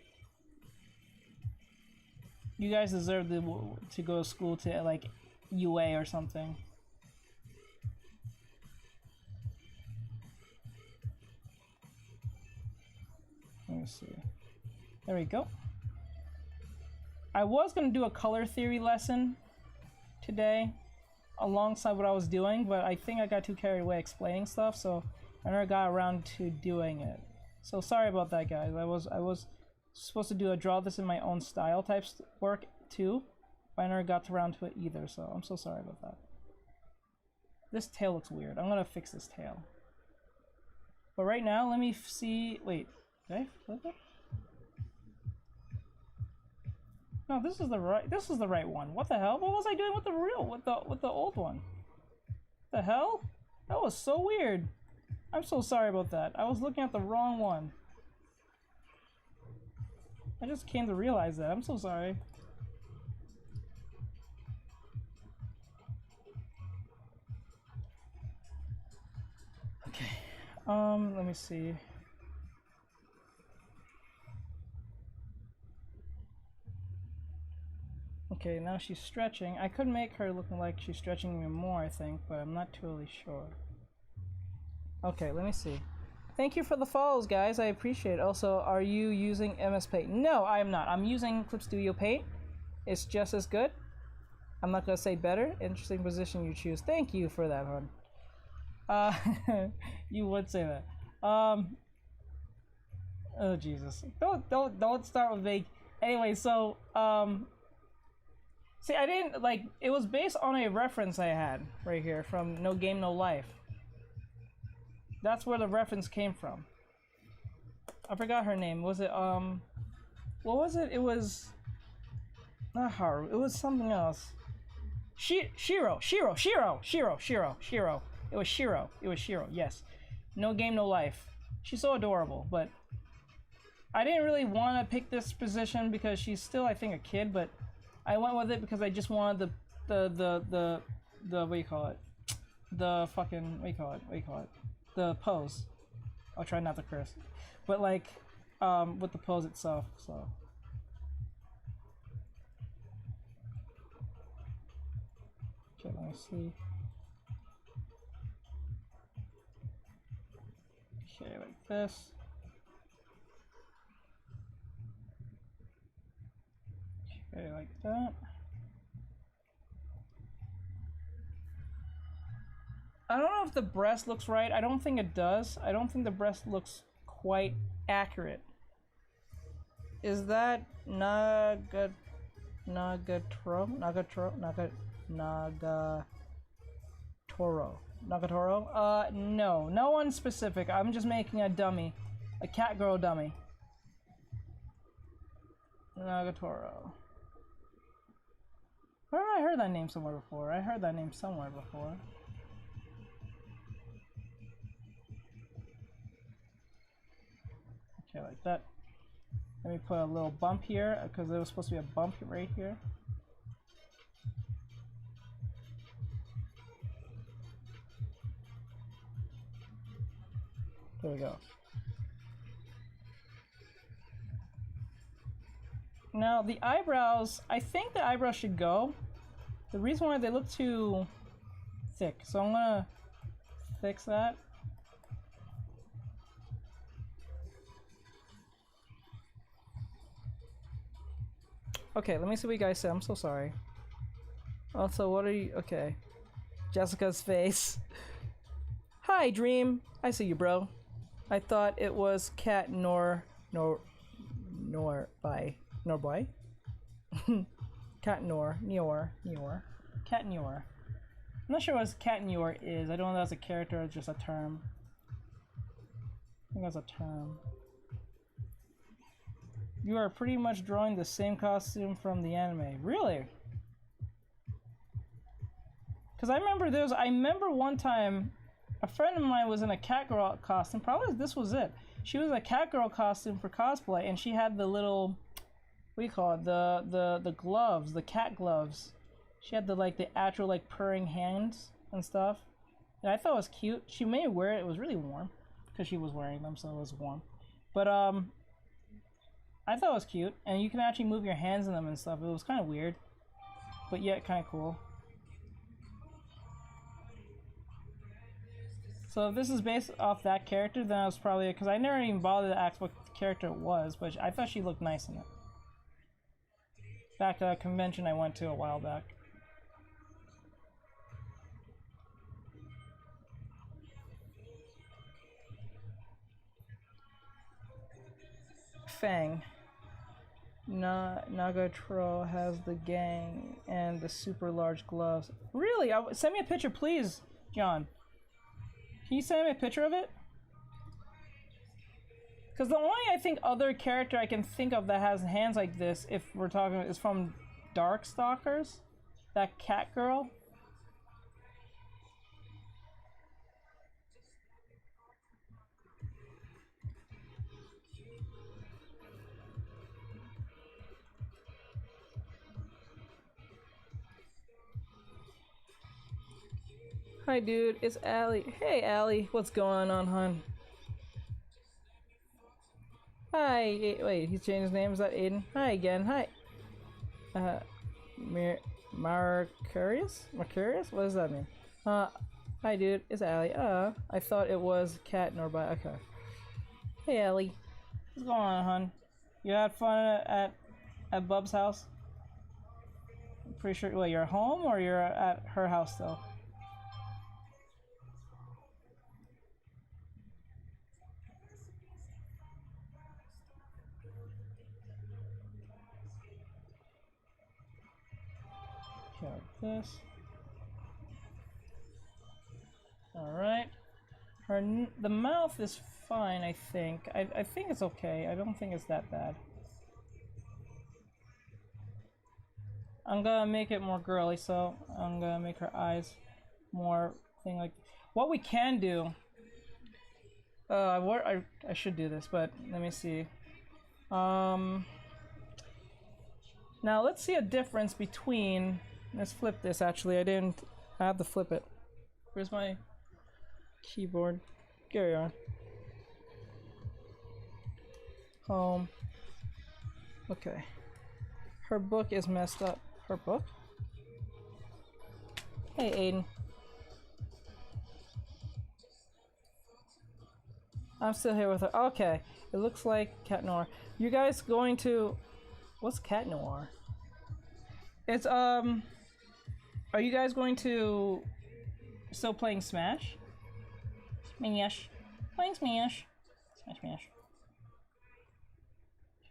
You guys deserve to go to school to like UA or something. Let me see. There we go. I was gonna do a color theory lesson today alongside what I was doing, but I think I got too carried away explaining stuff, so I never got around to doing it. So sorry about that, guys. I was supposed to draw this in my own style type work too, but I never got around to it either, so I'm so sorry about that. This tail looks weird. I'm gonna fix this tail. But right now, let me see. Wait, did I flip it? No, this is the right one. What the hell? What was I doing with the old one? The hell? That was so weird. I'm so sorry about that. I was looking at the wrong one. I just came to realize that. I'm so sorry. Okay. Let me see. Okay, now she's stretching. I could make her looking like she's stretching even more, I think, but I'm not totally sure. Okay, let me see. Thank you for the follows, guys. I appreciate it. Also, are you using MS Paint? No, I am not. I'm using Clip Studio Paint. It's just as good. I'm not gonna say better. Interesting position you choose. Thank you for that, hon. You would say that. Oh Jesus! Don't start with vague. Anyway, so see, I didn't like. It was based on a reference I had right here from No Game No Life. That's where the reference came from. I forgot her name. Was it what was it? It was not Haru. It was something else. Shiro. It was Shiro. Yes. No Game No Life. She's so adorable, but I didn't really want to pick this position because she's still, I think, a kid, but I went with it because I just wanted the what do you call it? The fucking what do you call it? The pose. I'll try not to curse, but like with the pose itself. So okay, let me see. Okay, like this. Okay, like that. I don't know if the breast looks right. I don't think it does. I don't think the breast looks quite accurate. Is that Nagatoro? No. No one specific. I'm just making a dummy. A cat girl dummy. Nagatoro. Where have I heard that name somewhere before? I heard that name somewhere before. Okay, like that. Let me put a little bump here because there was supposed to be a bump right here. There we go. Now the eyebrows, I think the eyebrows should go. The reason why they look too thick, so I'm gonna fix that. Okay, let me see what you guys said. I'm so sorry. Also, what are you? Okay. Jessica's face. Hi, Dream. I see you, bro. I thought it was Cat Norboy. Cat Nior. Cat Nior. I'm not sure what Cat Nior is. I don't know if that's a character or just a term. I think that's a term. You are pretty much drawing the same costume from the anime. Really? Because I remember one time a friend of mine was in a cat girl costume. Probably this was it. She was in a cat girl costume for cosplay, and she had the little, what do you call it? The gloves, the cat gloves. She had the actual like purring hands and stuff. And I thought it was cute. She may wear it. It was really warm because she was wearing them, so it was warm. But I thought it was cute, and you can actually move your hands in them and stuff. It was kind of weird, but yet kind of cool. So if this is based off that character, then I was probably, because I never even bothered to ask what character it was, but I thought she looked nice in it. Back at a convention I went to a while back. Fang. Nagatro has the gang and the super large gloves. Really? Send me a picture, please, John. Can you send me a picture of it? Because the only, I think, other character I can think of that has hands like this, if we're talking, is from Darkstalkers. That cat girl. Hi, dude. It's Allie. Hey, Allie. What's going on, hon? Hi. Wait, he's changed his name. Is that Aiden? Hi again. Hi. Marcurius? Marcurius? What does that mean? Hi, dude. It's Allie. I thought it was Cat Norby. Okay. Hey, Allie. What's going on, hon? You had fun at Bub's house? I'm pretty sure. Wait, you're at home or you're at her house still? Okay, like this. Alright. The mouth is fine, I think. I think it's okay. I don't think it's that bad. I'm gonna make it more girly, so I'm gonna make her eyes more thing like. What we can do. I should do this, but let me see. Now let's see a difference between. Let's flip this. Actually, I have to flip it. Where's my keyboard? Here we are. Home. Okay. Her book is messed up. Her book? Hey, Aiden. I'm still here with her. Okay. It looks like Cat Noir. You guys going to... What's Cat Noir? It's, Are you guys going to... Still playing Smash? Smash. Playing Smash. Smash.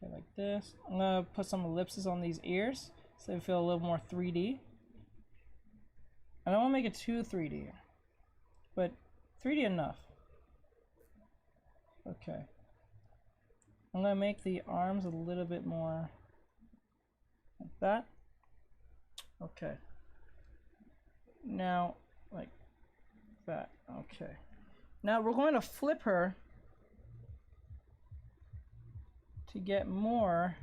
Okay, like this. I'm gonna put some ellipses on these ears so they feel a little more 3D. I don't want to make it too 3D, but 3D enough. Okay. I'm gonna make the arms a little bit more like that. Okay. Now, like that. Okay. Now we're going to flip her to get more.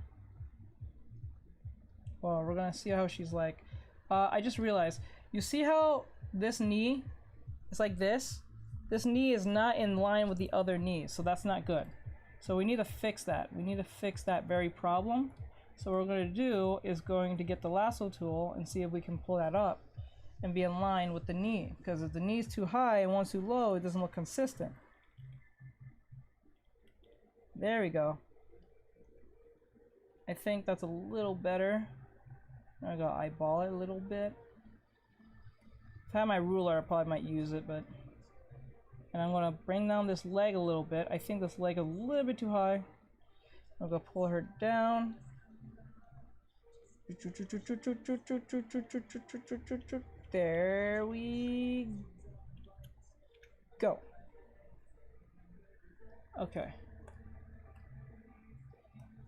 Well, we're gonna see how she's like. I just realized. You see how this knee is like this? This knee is not in line with the other knee, so that's not good. So we need to fix that. We need to fix that very problem. So what we're going to do is going to get the lasso tool and see if we can pull that up and be in line with the knee. Because if the knee is too high and one's too low, it doesn't look consistent. There we go. I think that's a little better. I gotta eyeball it a little bit. If I had my ruler, I probably might use it, but... And I'm gonna bring down this leg a little bit. I think this leg is a little bit too high. I'm gonna pull her down. There we go. Okay.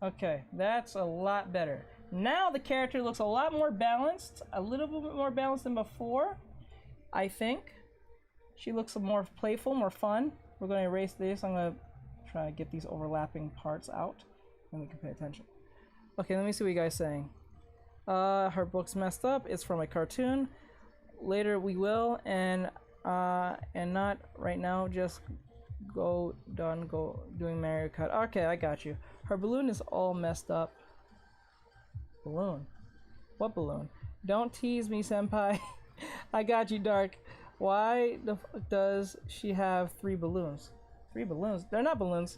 Okay, that's a lot better. Now the character looks a lot more balanced, a little bit more balanced than before, I think. She looks more playful, more fun. We're going to erase this. I'm going to try to get these overlapping parts out, and we can pay attention. Okay, let me see what you guys are saying. Her book's messed up. It's from a cartoon. Later we will, and not right now. Just go doing Mario Kart. Okay, I got you. Her balloon is all messed up. Balloon? What balloon? Don't tease me, senpai. I got you, Dark. Why the fuck does she have 3 balloons? 3 balloons? They're not balloons.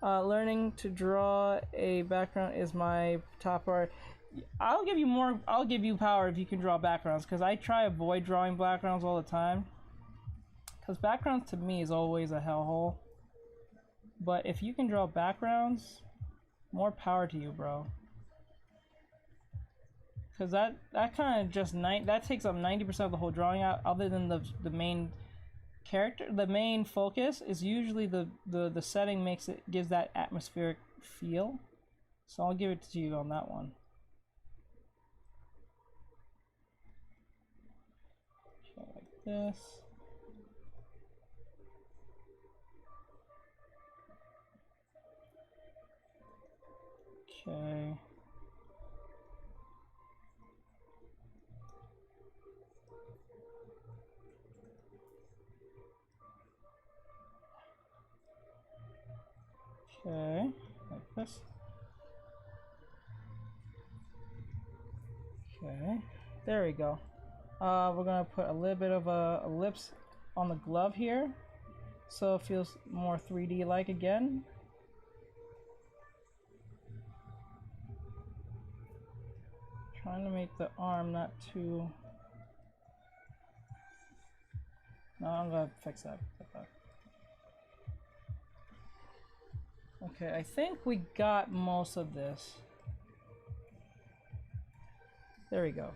Learning to draw a background is my top priority. I'll give you power if you can draw backgrounds, because I try to avoid drawing backgrounds all the time. Because backgrounds to me is always a hellhole. But if you can draw backgrounds, more power to you, bro. Because that kind of just that takes up 90% of the whole drawing out, other than the main character. The main focus is usually the setting gives that atmospheric feel. So I'll give it to you on that one. So like this. Okay. Okay, like this. Okay, there we go. We're gonna put a little bit of a ellipse on the glove here, so it feels more 3D like again. Trying to make the arm not too. No, I'm gonna fix that. Okay, I think we got most of this. There we go.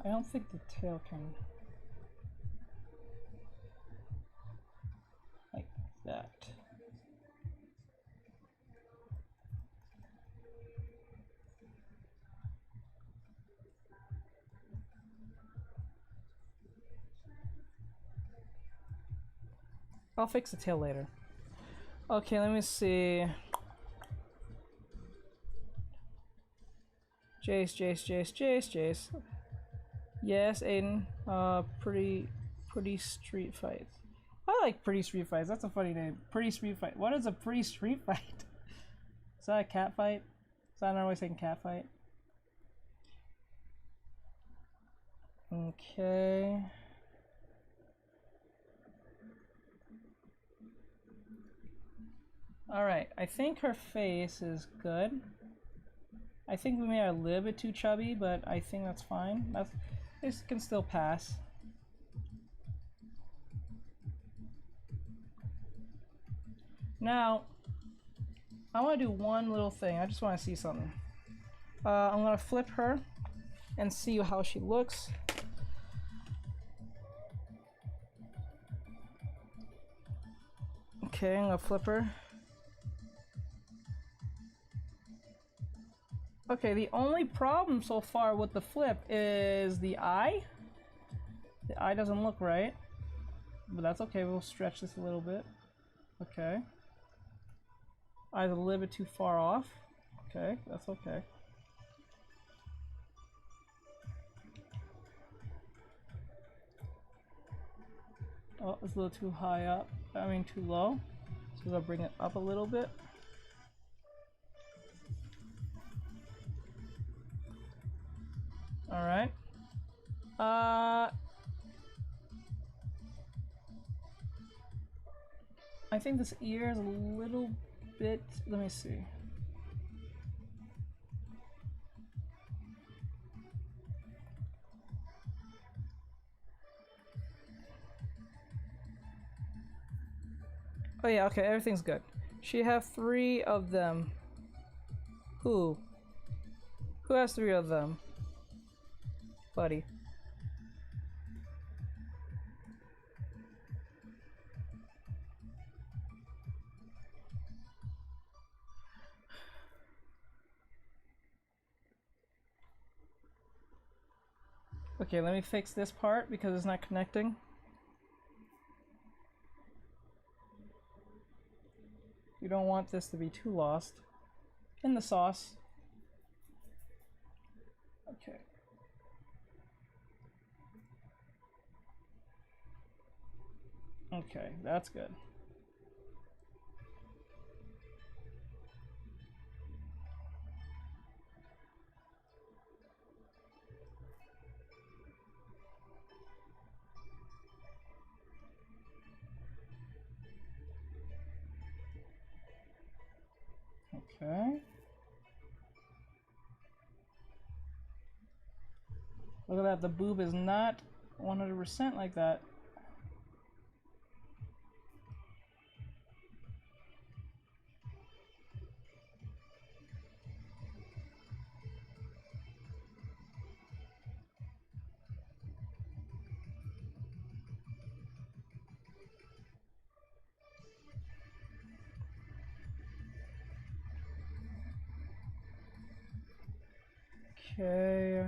I don't think the tail can. Like that. I'll fix the tail later. Okay, let me see. Jace. Yes, Aiden. Pretty street fights. I like pretty street fights. That's a funny name. Pretty street fight. What is a pretty street fight? Is that a cat fight? Is that another way saying cat fight? Okay. Alright, I think her face is good. I think we made her a little bit too chubby, but I think that's fine. This can still pass. Now, I want to do one little thing. I just want to see something. I'm going to flip her and see how she looks. Okay, I'm going to flip her. Okay, the only problem so far with the flip is the eye. The eye doesn't look right, but that's okay. We'll stretch this a little bit. Okay. Eye's a little bit too far off. Okay, that's okay. Oh, it's a little too high up. I mean, too low. So we're gonna bring it up a little bit. All right. I think this ear is a little bit. Let me see. Oh yeah, okay, everything's good. She have 3 of them. Who? Who has 3 of them? Buddy. Okay, let me fix this part because it's not connecting. You don't want this to be too lost in the sauce. Okay. Okay, that's good. Okay. Look at that, the boob is not 100% like that. Okay.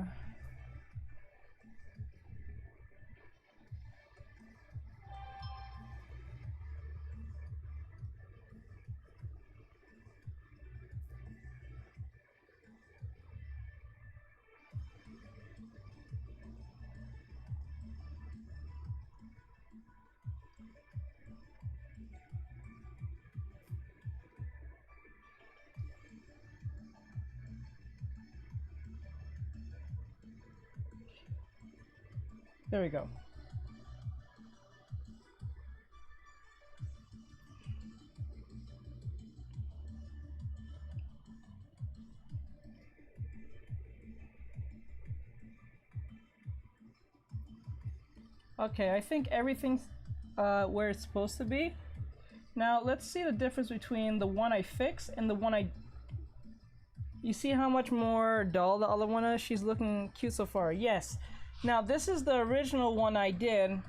There we go. Okay, I think everything's where it's supposed to be. Now let's see the difference between the one I fixed and the one I... You see how much more dull the other one is? She's looking cute so far. Yes. Now this is the original one I did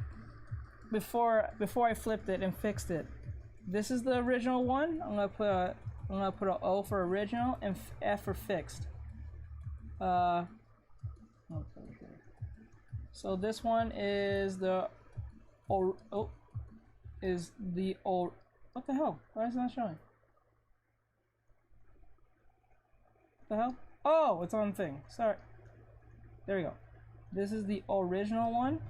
before I flipped it and fixed it. This is the original one. I'm gonna put a O for original and F for fixed. Okay. So this one is the what the hell? Why is it not showing? What the hell? Oh, it's on thing. Sorry. There we go. This is the original one,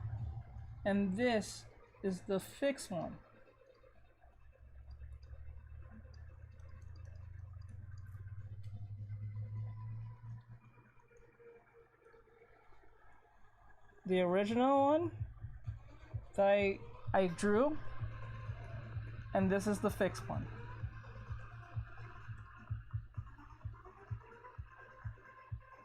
and this is the fixed one. The original one that I drew, and this is the fixed one.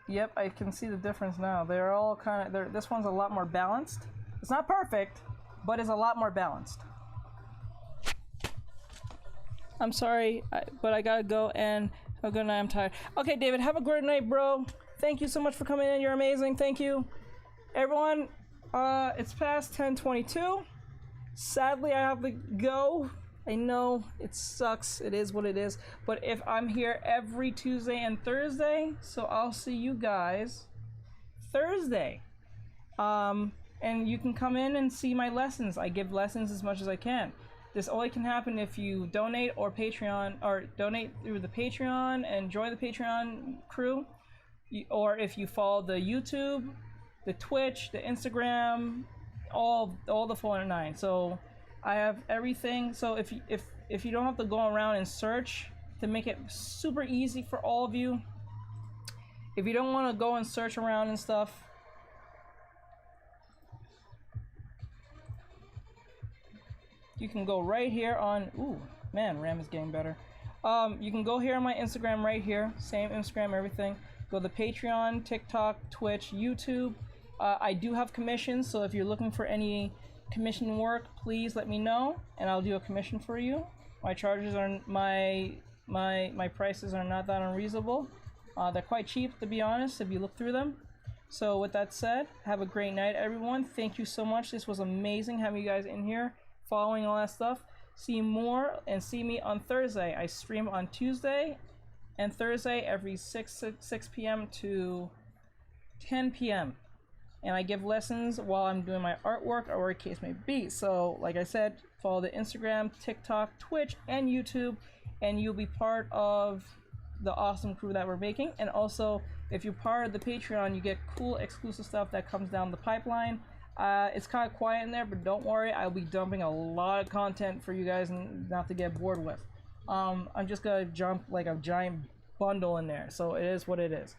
Yep, I can see the difference now. They're all kind of, this one's a lot more balanced. It's not perfect, but it's a lot more balanced. I'm sorry, but I gotta go and have a good night. I'm tired. Okay, David, have a great night, bro. Thank you so much for coming in. You're amazing. Thank you. Everyone, it's past 10:22. Sadly, I have to go. I know it sucks. It is what it is. But if I'm here every Tuesday and Thursday, so I'll see you guys Thursday. And you can come in and see my lessons. I give lessons as much as I can. This only can happen if you donate or Patreon, or donate through the Patreon and join the Patreon crew, or if you follow the YouTube, the Twitch, the Instagram, all the 409. So I have everything. So if you don't have to go around and search, to make it super easy for all of you, if you don't want to go and search around and stuff, you can go right here on, ooh, man, RAM is getting better. You can go here on my Instagram right here, same Instagram, everything. Go to Patreon, TikTok, Twitch, YouTube. I do have commissions, so if you're looking for any commission work, please let me know, and I'll do a commission for you. My charges are, my prices are not that unreasonable. They're quite cheap, to be honest, if you look through them. So with that said, have a great night, everyone. Thank you so much. This was amazing having you guys in here, following all that stuff. See you more, and see me on Thursday. I stream on Tuesday and Thursday every 6 p.m. to 10 p.m. and I give lessons while I'm doing my artwork or whatever case may be. So like I said, follow the Instagram, TikTok, Twitch, and YouTube, and you'll be part of the awesome crew that we're making. And also, if you're part of the Patreon, you get cool exclusive stuff that comes down the pipeline. It's kind of quiet in there, but don't worry, I'll be dumping a lot of content for you guys not to get bored with. I'm just gonna jump like a giant bundle in there, so it is what it is.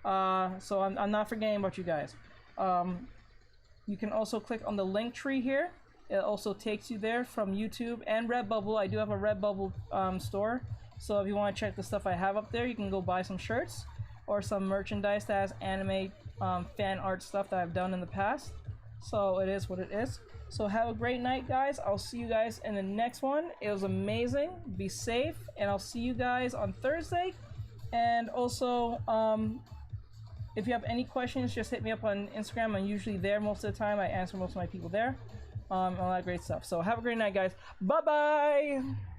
So I'm not forgetting about you guys. You can also click on the link tree here. It also takes you there from YouTube and Redbubble. I do have a Redbubble store, so if you want to check the stuff I have up there, you can go buy some shirts or some merchandise that has anime fan art stuff that I've done in the past. So it is what it is. So have a great night, guys. I'll see you guys in the next one. It was amazing. Be safe, and I'll see you guys on Thursday. And also, if you have any questions, just hit me up on Instagram. I'm usually there most of the time. I answer most of my people there. All that great stuff. So have a great night, guys. Bye-bye!